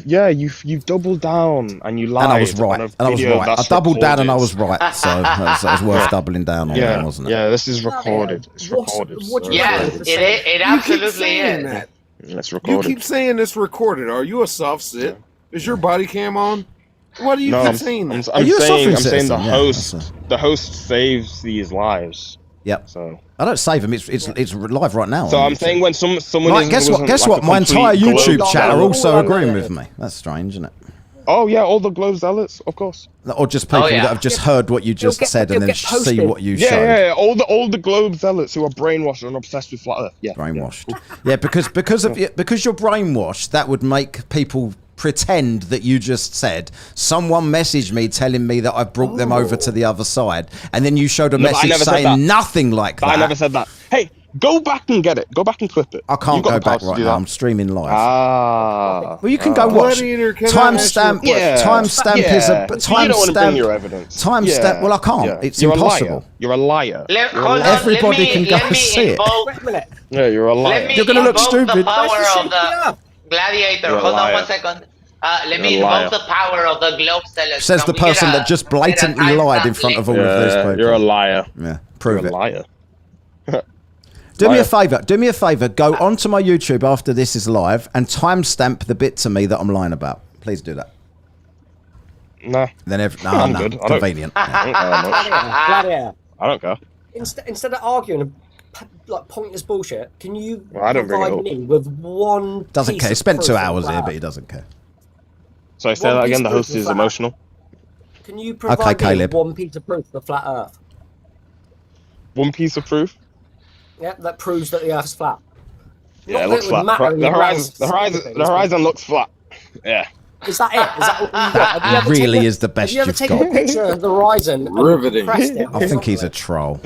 doubled down and you lied. and I was right. on a And I was video right. I that's doubled down and I was recorded. right. So that was worth doubling down on, then, wasn't it? Yeah, this is recorded. It's recorded. what do you Yes, reckon? it You keep absolutely saying is. that. It's You recorded. keep saying it's recorded. Are you a soft sit? Is your body cam on? Why do you No, keep I'm saying that? Are you a sovereign saying the citizen? Yeah, host, the host saves these lives. Yep. So I don't save them. It's live right now. So on I'm YouTube. saying when someone Right, is, guess what? wasn't Guess like what? a My entire complete YouTube globe chat are zealot- also agreeing with me. That's strange, isn't it? Oh yeah, all the globe zealots, of course. Or just people yeah. that have just heard what you just said and you'll then get see posted. what you Yeah, showed. yeah, all the globe zealots who are brainwashed and obsessed with flat Earth. Yeah, Brainwashed. Yeah, because you're brainwashed, that would make people pretend that you just said someone messaged me telling me that I brought them over to the other side, and then you showed a No, but I message never said that. saying nothing like But that. I never said that. Hey, go back and get it. Go back and clip it. I can't You've got go the power back to right do now. that. I'm streaming live. Ah. Well, you can go watch. Gladiator, can I ask you a Timestamp. question? Timestamp Yeah. is a You don't want to bring your timestamp. evidence. Timestamp. Well, I can't. Yeah. It's You're impossible. A liar. You're a liar. Hold on, Everybody let can me, go let me see it. invoke, Wait a minute. Yeah, you're a liar. Let me You're gonna look invoke stupid. the power Where's the of the CPR? gladiator. You're a Hold on liar. 1 second. Let me You're a liar. invoke the power of the globe zealots. Says the Can we get person a- that just get a blatantly lied in timestamp front of link? all of these people. You're a liar. Yeah, prove You're it. a liar. Do me a Liar. favour. Do me a favour. Go onto my YouTube after this is live and timestamp the bit to me that I'm lying about. Please do that. Nah. Then I'm good. I don't- convenient. Yeah. I don't care much. Gladiator. I don't care. Instead of arguing like pointless bullshit, can you Well, I don't bring it provide up. me with one? Doesn't piece care. He of spent 2 proof hours of here, that? but he doesn't care. So I say One that piece again. The of host proof is of that. emotional. Can you provide me Caleb. one piece of proof of flat Earth? One piece of proof. Yeah, that proves that the Earth's flat. Yeah, Not it that looks would flat. matter in The grand horizon. scheme of things, The horizon looks flat. Yeah. but Is that it? Is that all you got? Have you ever really taken- is the best Have you ever you've taken got. a picture of the horizon and Riveting. compressed it? I think he's a troll.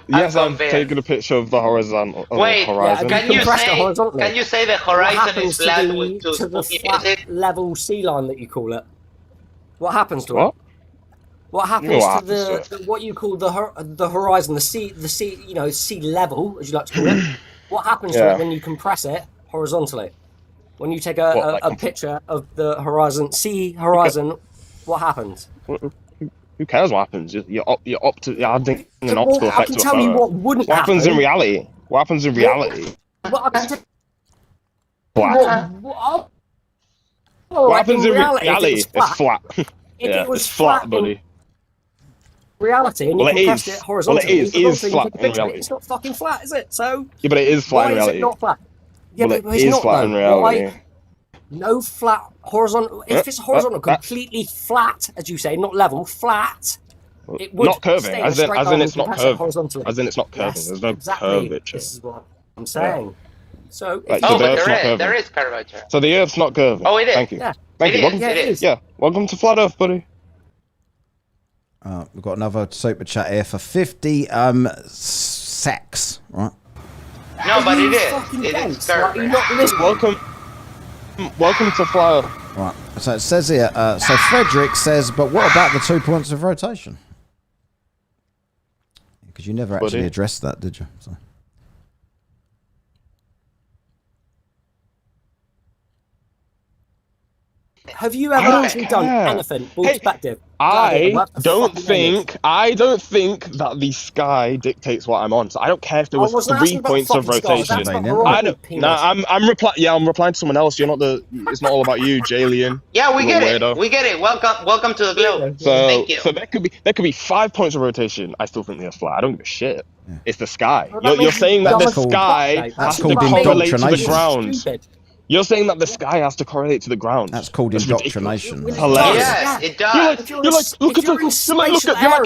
Yes, I'm unfair. taking a picture of the horizon. Wait, horizon. Yeah, can you compressed it say horizontally. can you say the What horizon happens is flat to the, with two to the spooky flat faces? level sea line that you call it? What happens to What? it? What happens What to happens to what you call the horizon, the sea, you know, sea level, as you like to call it? What happens to Yeah. it when you compress it horizontally? When you take What, a like- picture of the horizon, sea horizon, what happens? Who cares what happens? You're adding an Well, optical I effect can to a tell you photo. what wouldn't What happens in happen. reality? What happens in reality? Well, I can tell you Flat. what What happens in reality? reality? If it It's was flat, flat. if Yeah, it was it's flat, in buddy. reality, and Well, you it compressed is. it horizontally, Well, it is you flat take a in picture of it, reality. it's not fucking flat, is it? So Yeah, but it is flat why in is reality. it not flat? Yeah, Well, but it it's is not flat though. in reality. Why? No flat horizontal. If it's horizontal, completely flat, as you say, not level, flat. It would Not curving, stay in a as straight in line it's and not compress it curving. horizontally. As in it's not curving. Yes, There's no exactly. curvature. This is what I'm saying. So, Right, Oh, so the but Earth's not curving. there is curvature. So the Earth's not curving. Oh, it is. Thank you. Yeah. Thank you. Welcome, It is. Yeah, welcome to Flat Earth, buddy. We've got another super chat here for 50 sacks, right? No, but it fucking is. It dense? is Like, curved. you're not listening. Welcome to Flat Earth. Right. So it says here, so Frederick says, but what about the 2 points of rotation? Because you never actually addressed that, did you? So. Have you ever actually done anything perspective? I don't think that the sky dictates what I'm on. So I don't care if there was 3 points of rotation. I'm replying to someone else. You're not the. It's not all about you, Jalian. Yeah, we get weirdo. it. We get it. Welcome to the globe. Thank you. So there could be 5 points of rotation. I still think the Earth's flat. I don't give a shit. It's the sky. You're saying that the sky has to correlate to the ground. You're saying that the sky has to correlate to the ground. That's called indoctrination. Hilarious. Yes, it does. You're like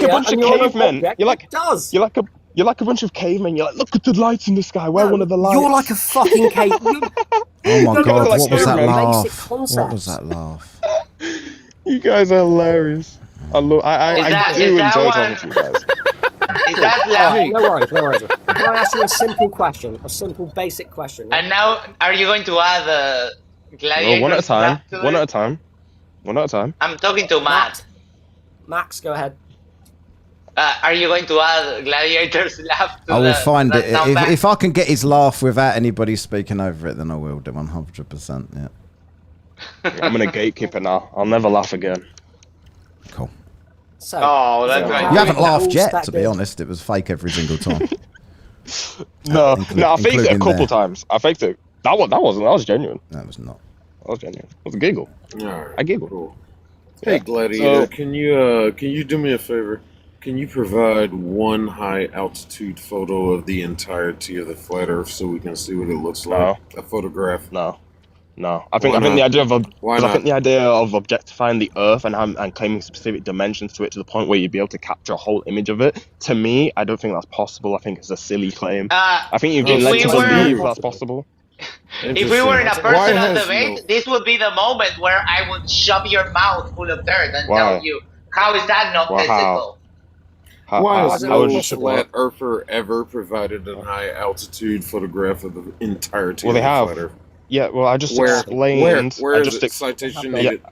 a bunch of cavemen. You're like a bunch of cavemen. You're like, look at the lights in the sky. We're one of the lights. You're like a fucking caveman. Oh my god! Like What was that laugh? Basic What concepts. was that laugh? You guys are hilarious. I do enjoy talking to you guys. Is that laughing? No worries. Can I ask you a simple question? A simple, basic question. And now, are you going to add gladiator? Well, one at a time. stuff to One it? at a time. One at a time. I'm talking to Matt. Max, go ahead. Are you going to add gladiator's laugh to I will the, find that it. soundtrack? If I can get his laugh without anybody speaking over it, then I will do 100%. Yeah. I'm gonna gatekeeper now. I'll never laugh again. Cool. So, that's right. You haven't laughed yet, to be honest. It was fake every single time. No, I faked it a including couple there. times. I faked it. That was genuine. That was not. That was genuine. It was a giggle. Alright, I giggled. cool. Hey, Gladiator, can you do me a favor? Can you provide one high altitude photo of the entirety of the flat Earth so we can see what it looks like? A photograph. No. I think the idea of objectifying the Earth and claiming specific dimensions to it to the point where you'd be able to capture a whole image of it, to me, I don't think that's possible. I think it's a silly claim. I think you've been led to believe that's possible. If we were in a personal debate, this would be the moment where I would shove your mouth full of dirt and tell you, how is that not physical? Why has no flat earther ever provided a high altitude photograph of the entirety of the flat Earth? Yeah, well, I just explained. Where is it? Citation needed.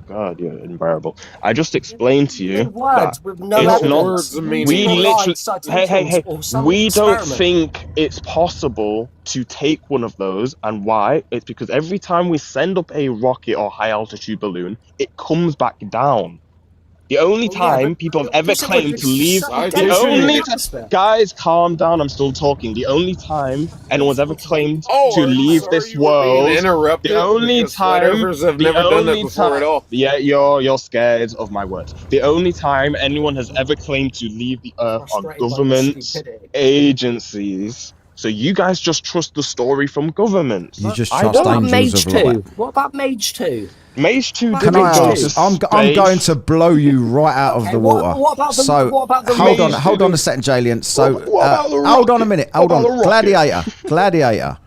God, you're unbearable. I just explained to you words that with no it's evidence. not. We We literally. Hey! or some We don't experiment. think it's possible to take one of those, and why? It's because every time we send up a rocket or high altitude balloon, it comes back down. The only time people have ever claimed to leave, guys, calm down. I'm still talking. The only time anyone's ever claimed to leave this world, the only time, have never done that before at all. Yeah, you're scared of my words. The only time anyone has ever claimed to leave the Earth are governments, agencies. So you guys just trust the story from governments. You just What trust about angels Mage of 2? light. What about Mage 2? Mage 2 Can I ask? I'm going to blow you right out of the water. What about the hold on a second, Jalian. So hold on a minute. Hold on, Gladiator.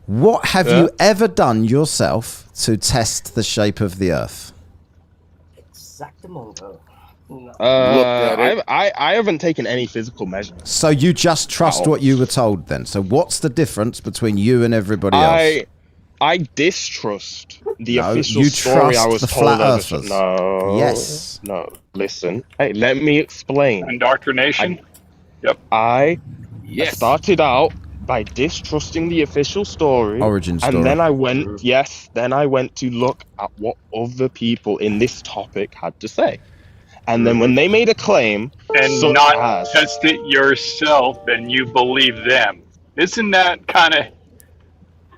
What have you ever done yourself to test the shape of the Earth? Exactamundo. I haven't taken any physical measurements. So you just trust what you were told then. So what's the difference between you and everybody else? I distrust the official you story I trust was the told. flat earthers. No. Yes. No. Listen. Hey, let me explain. Indoctrination. I started out by distrusting the official story. Origin story. And then I went to look at what other people in this topic had to say. And then when they made a claim, And not test it yourself and you believe them. Isn't that kind of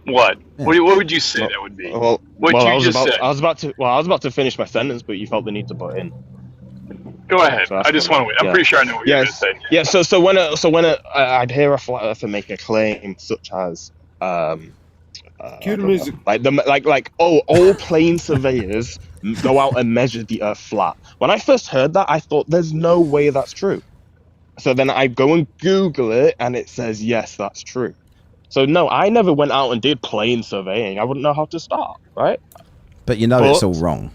what? Yeah. What would you say that would be? I was about to finish my sentence, but you felt the need to butt in. Go ahead. I just want to. I'm pretty sure I know what you're going to say. Yeah. So when I'd hear a flat earther make a claim such as Cue the music. all plane surveyors go out and measure the Earth flat. When I first heard that, I thought there's no way that's true. So then I go and Google it, and it says yes, that's true. So no, I never went out and did plane surveying. I wouldn't know how to start, right? But you know it's all wrong.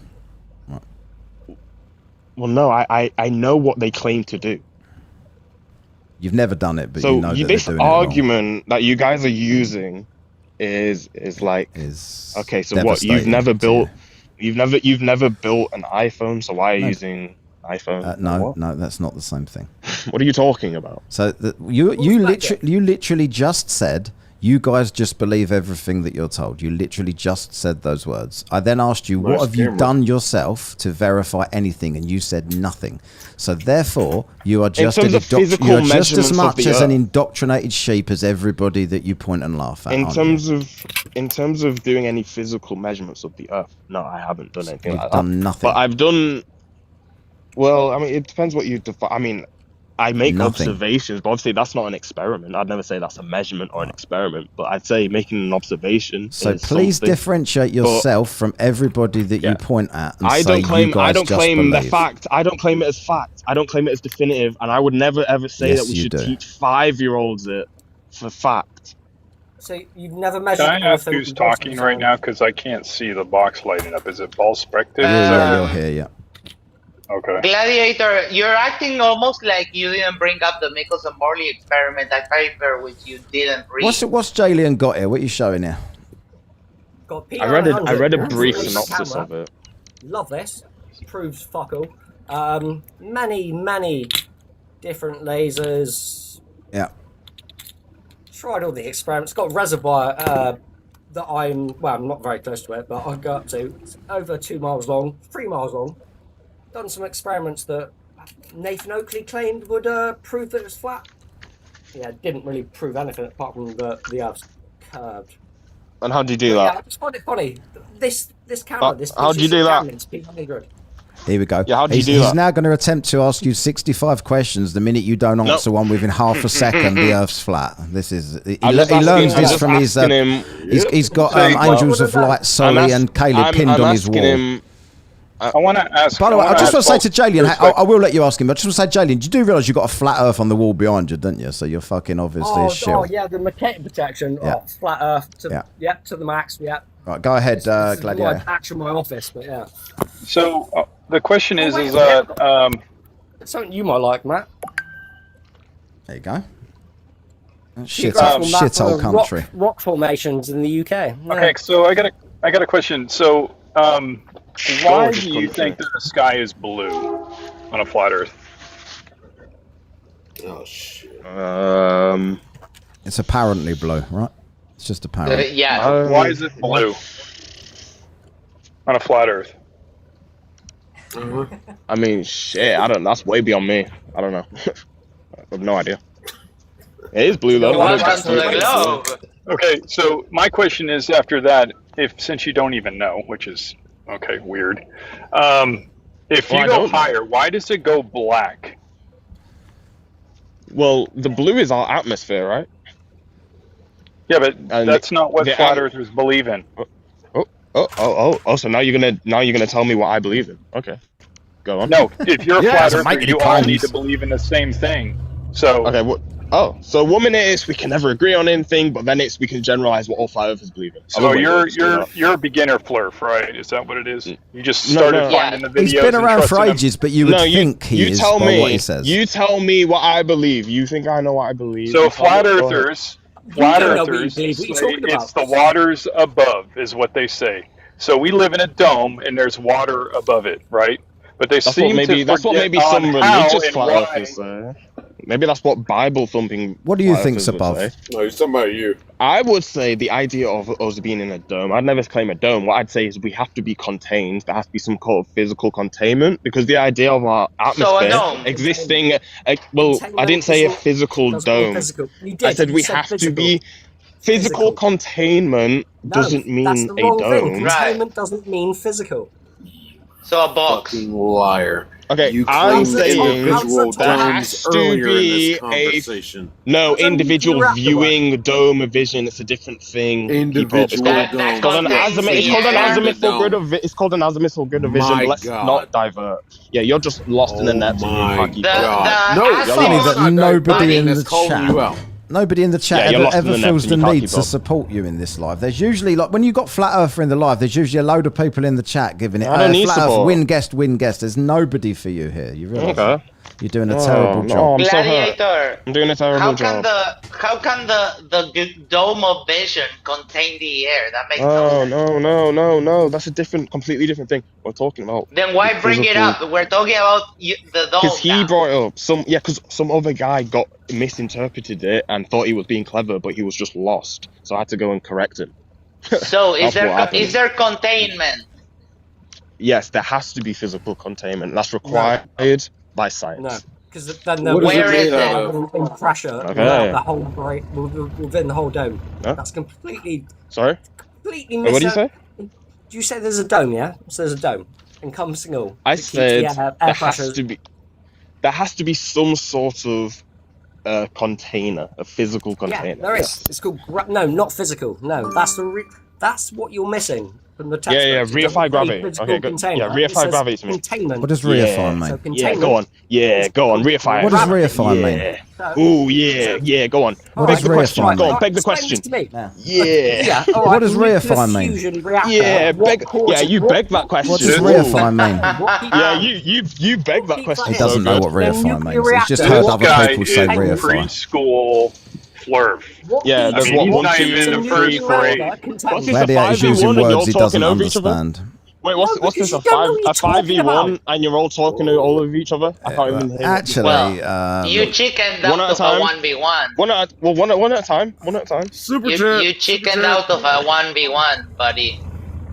Right. Well, no, I know what they claim to do. You've never done it, but so you know that this they're doing argument that you guys are using is okay. So what? You've never built an iPhone. So why are you using iPhone? No, that's not the same thing. What are you talking about? So you literally just said you guys just believe everything that you're told. You literally just said those words. I then asked you, what have you done yourself to verify anything, and you said nothing. So therefore, you are just you're just as much as an indoctrinated sheep as everybody that you point and laugh at. In terms of doing any physical measurements of the Earth, no, I haven't done anything like that. You've done nothing. But I've done. Well, I mean, it depends what you define. I mean, I make observations, but obviously that's not an experiment. I'd never say that's a measurement or an experiment, but I'd say making an observation. So please differentiate yourself from everybody that you point at. And I don't claim the fact. I don't claim it as fact. I don't claim it as definitive, and I would never ever say that we should teach 5-year-olds it for fact. So you've never measured. Can I ask who's talking right now? Because I can't see the box lighting up. Is it Ball Spectator? You're here, yeah. Okay. Gladiator, you're acting almost like you didn't bring up the Michelson Morley experiment, that paper which you didn't read. What's Jalen got here? What are you showing here? Got I read a brief synopsis of it. Love this. Proves fuck all. Many different lasers. Yeah. Tried all the experiments. Got a reservoir that I'm not very close to it, but I got up to. It's over 2 miles long, 3 miles long. Done some experiments that Nathan Oakley claimed would prove that it was flat. Yeah, didn't really prove anything apart from the Earth's curved. And how do you do that? Yeah, I just find it funny. This camera, how do you do that? Here we go. Yeah, how do you do that? He's now going to attempt to ask you 65 questions. The minute you don't answer one within half a second, the Earth's flat. This is he learns this from his. He's got Angels of Light, Sully, and Caleb pinned on his wall. I want to ask. By the way, I just want to say to Jalen, I will let you ask him, but I just want to say, Jalen, you do realise you've got a flat Earth on the wall behind you, don't you? So you're fucking obviously a shill. Oh, yeah, the maquette protection. Yeah. Oh, flat Earth. To the max. Yeah. Right, go ahead, Gladiator. This is patch in my office, but yeah. So the question is that something you might like, Matt. There you go. Shithole country. Rock formations in the UK. Yeah. Okay, so I got a question. So why do you think that the sky is blue on a flat Earth? Oh shit. It's apparently blue, right? It's just apparent. Why is it blue on a flat Earth? I mean, shit. That's way beyond me. I don't know. I have no idea. It is blue though. Okay, so my question is after that, since you don't even know, which is weird. If you go higher, why does it go black? Well, the blue is our atmosphere, right? Yeah, but that's not what flat earthers believe in. So now you're gonna tell me what I believe in. Okay, go on. No, if you're a flat earther, you all need to believe in the same thing. So so 1 minute is we can never agree on anything, but then we can generalize what all flat earthers believe in. So you're a beginner flerf, right? Is that what it is? You just started finding the videos. He's been around for ages, but you would think he is by what he says. You tell me what I believe. You think I know what I believe. So flat earthers say it's the waters above is what they say. So we live in a dome and there's water above it, right? But they seem to that's what maybe some religious flat earthers say. Maybe that's what Bible thumping. What do you think's above? No, he's talking about you. I would say the idea of us being in a dome. I'd never claim a dome. What I'd say is we have to be contained. There has to be some kind of physical containment because the idea of our atmosphere existing. I didn't say a physical dome. I said we have to be. Physical containment doesn't mean a dome. Containment doesn't mean physical. So a box. Fucking liar. Okay, I'm saying there has to be individual viewing dome vision. It's a different thing. Individual dome. It's called an azimuthal grid of vision. Let's not divert. Yeah, you're just lost in the net. My God. Funny that nobody in the chat. Nobody in the chat you're lost in ever the net feels and the you can't need keep to up. support you in this live. There's usually, like, when you got Flat Earther in the live, there's usually a load of people in the chat giving it. I don't need Flat Earth, support. win guest, win guest. There's nobody for you here. You realise that? You're doing a Oh, terrible no, job. I'm so hurt. Gladiator. I'm doing a terrible How job. can the dome of vision contain the air? That makes no Oh, sense. no. That's a completely different thing. We're talking about. Then why bring it up? We're talking about the dome. Because he brought it up. Because some other guy misinterpreted it and thought he was being clever, but he was just lost. So I had to go and correct him. So is That's there containment? Yes, there has to be physical containment. That's required by science. No, because then Where is it? in pressure Okay. within the whole dome. Huh? That's completely Sorry? What did you say? Do you say there's a dome? Yeah, so there's a dome encompassing all. I to keep said the air there pressure. has to be some sort of container, a physical container. Yeah, there is. It's called no, not physical. No, that's what you're missing from the textbook. Yeah, reified gravity. Okay, good. Yeah, reified gravity to me. Containment. What does reify mean? So Yeah, go on. Yeah, go on. Reify. What does reify mean? Ooh, yeah, go on. What Beg does the question. reify Go mean? on, beg the Explain question. this to me. Yeah. All What right, does reify mean? fusion reactor, Yeah, you what- beg that question. What does reify mean? Yeah, you beg that question. He doesn't know what reify means. He's just reactor. heard This other guy people say is reify. preschool flerf. Yeah, there's I mean, what, he's 1, not 2, even in the 3, first grade. What's this, a Gladiator's 5v1 using and you're words he talking doesn't over each other? understand. Wait, what's this, a 5v1 and you're all talking all over each other? I can't even hear. Actually, You chickened out one at a of a time. 1v1. One at a time. One at a time. Super You chickened out of a 1v1, buddy.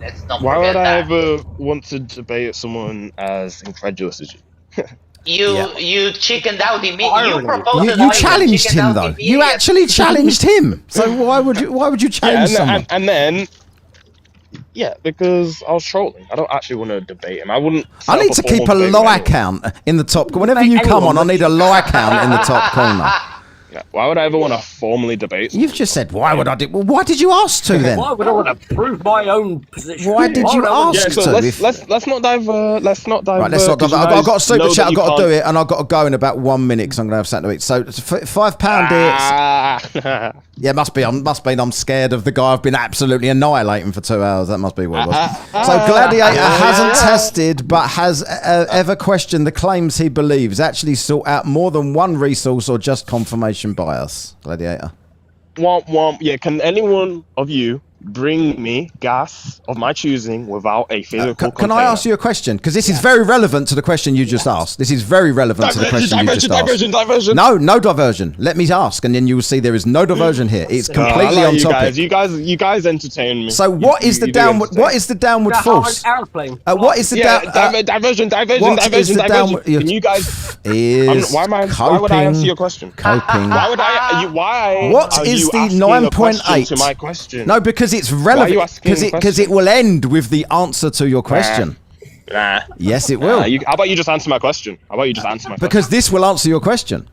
Let's not Why forget would I that. ever want to debate someone as incredulous as you? You chickened out immediately. You proposed You, it you already, challenged chickened him out though. You immediately. actually challenged him. So why would you challenge someone? And then. Yeah, because I was trolling. I don't actually want to debate him. I wouldn't. I need to keep a lie count in the top. Whenever you come on, I need a lie count in the top corner. Yeah, why would I ever want to formally debate? You've just said, why would I do? Well, why did you ask to then? Why would I want to prove my own position? Why did you ask Yeah, so to? let's not dive. Let's not dive. Right, let's not go. 'cause you I've got a guys super know chat. that I've you got to do can't- it, and I've got to go in about 1 minute because I'm going to have something to eat. So it's £5 Ah. Yeah, must be. I'm scared of the guy I've been absolutely annihilating for 2 hours. That must be what it was. So Gladiator hasn't tested, but has ever questioned the claims he believes. Actually sought out more than one resource or just confirmation bias. Gladiator. Womp womp. Yeah, can anyone of you bring me gas of my choosing without a physical Can I ask you a question? Because this is very relevant to the question you just asked. This is very relevant to the question you just asked. Diversion. No diversion. Let me ask, and then you will see there is no diversion here. It's completely on topic. You guys entertain me. So what is the downward? What is the downward force? Airplane. What is the diversion? what is the downward? Can you guys? Is Why would I answer your question? Coping. Why would I? Why? What are is you the asking a 9.8? question to my question? No, because it's relevant. Because it will end with the answer to your question. Nah. Yes, it will. How about you just answer my question? Because this will answer your question.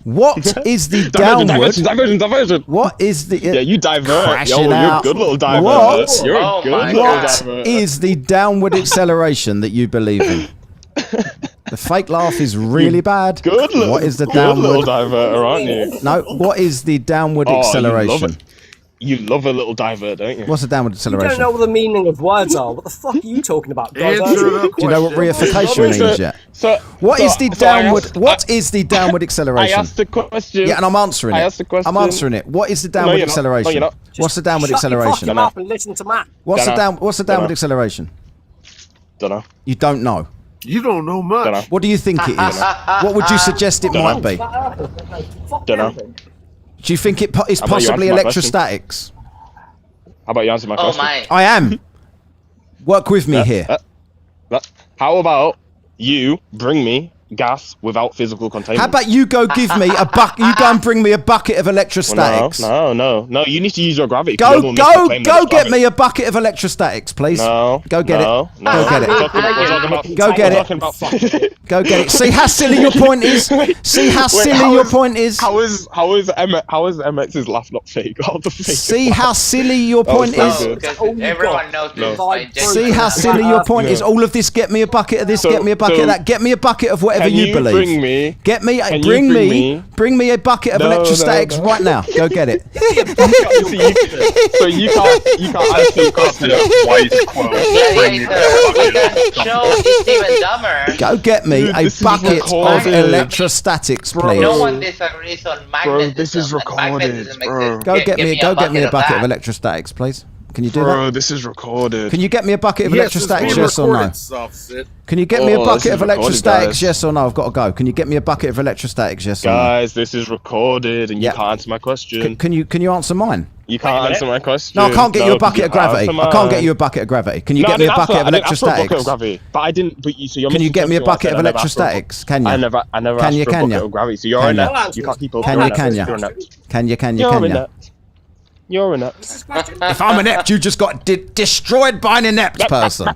What is the downward? Diversion. What is the? Yeah, you divert. Crashing You're out. a good little divert. What? You're a good little What divert. is the downward acceleration that you believe in? The fake laugh is really bad. Good little, What is the good little downward? diverter, aren't you? No. What is the downward Oh, acceleration? You love a little divert, don't you? What's the downward You acceleration? don't know what the meaning of words are. What the fuck are you talking about? Answer Diversion? the Do you know what reification means yet? What is the downward? What is the downward I acceleration? asked the question. Yeah, and I'm answering I it. asked the question. I'm answering it. What is the downward you're not. No, acceleration? you're not. What's the downward Shut your acceleration? fucking mouth and listen to Matt. What's the Dunno. downward Dunno. acceleration? Don't know. You don't know. You don't know much. Dunno. What do you think it is? What would you suggest it might be? Fuck Dunno. everything. Do you think it is How about you possibly answer my question? electrostatics? How about you answer my Oh question? my. I am. Work with me here. How about you bring me gas without physical containment? How about you go give me a bucket? You go and bring me a bucket of electrostatics. No. You need to use your gravity. Go get me a bucket of electrostatics, please. No. Go get it. No. Go get it. We're talking about. Go get it. Go get it. See how silly your point is. See how silly your point is. How is MX's laugh not fake? How the fake? See how silly your point was is. so Because everyone knows this. See how silly your point is. All of this. Get me a bucket of this. Get me a bucket of that. Get me a bucket of whatever whatever Can you believe. Bring me. Get me. Can Bring you me. Bring me a bucket of electrostatics right now. Go get it. So you can't answer the question. Wise quote. Show Steven Dumber. Go get me a bucket of electrostatics, please. No one disagrees on magnetism. Bro, this is recorded, bro. Go get me a bucket of electrostatics, please. Can you do that? Bro, this is recorded. Can you get me a bucket of electrostatics, yes or no? Can you get me a bucket of electrostatics, yes or no? I've got to go. Can you get me a bucket of electrostatics, yes or no? Guys, this is recorded and you can't answer my question. Can you answer mine? You can't answer my question. No, I can't get you a bucket of gravity. I can't get you a bucket of gravity. Can you get me a bucket of electrostatics? But I didn't. But so you're. Can you get me a bucket of electrostatics? Can you? I never asked for a bucket of gravity. So you're in that. You can't keep up. Can you? You're inept. If I'm inept, you just got destroyed by an inept person.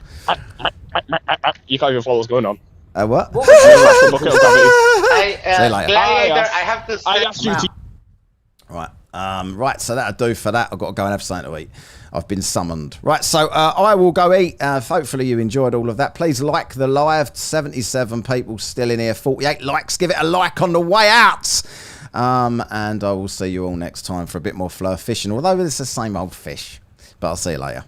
You can't even follow what's going on. What? Gladiator, I have to say. I asked you to. Right. Right, so that'll do for that. I've got to go and have something to eat. I've been summoned. Right, so I will go eat. Hopefully you enjoyed all of that. Please like the live. 77 people still in here. 48 likes. Give it a like on the way out. And I will see you all next time for a bit more flerf fishing. Although it's the same old fish. But I'll see you later.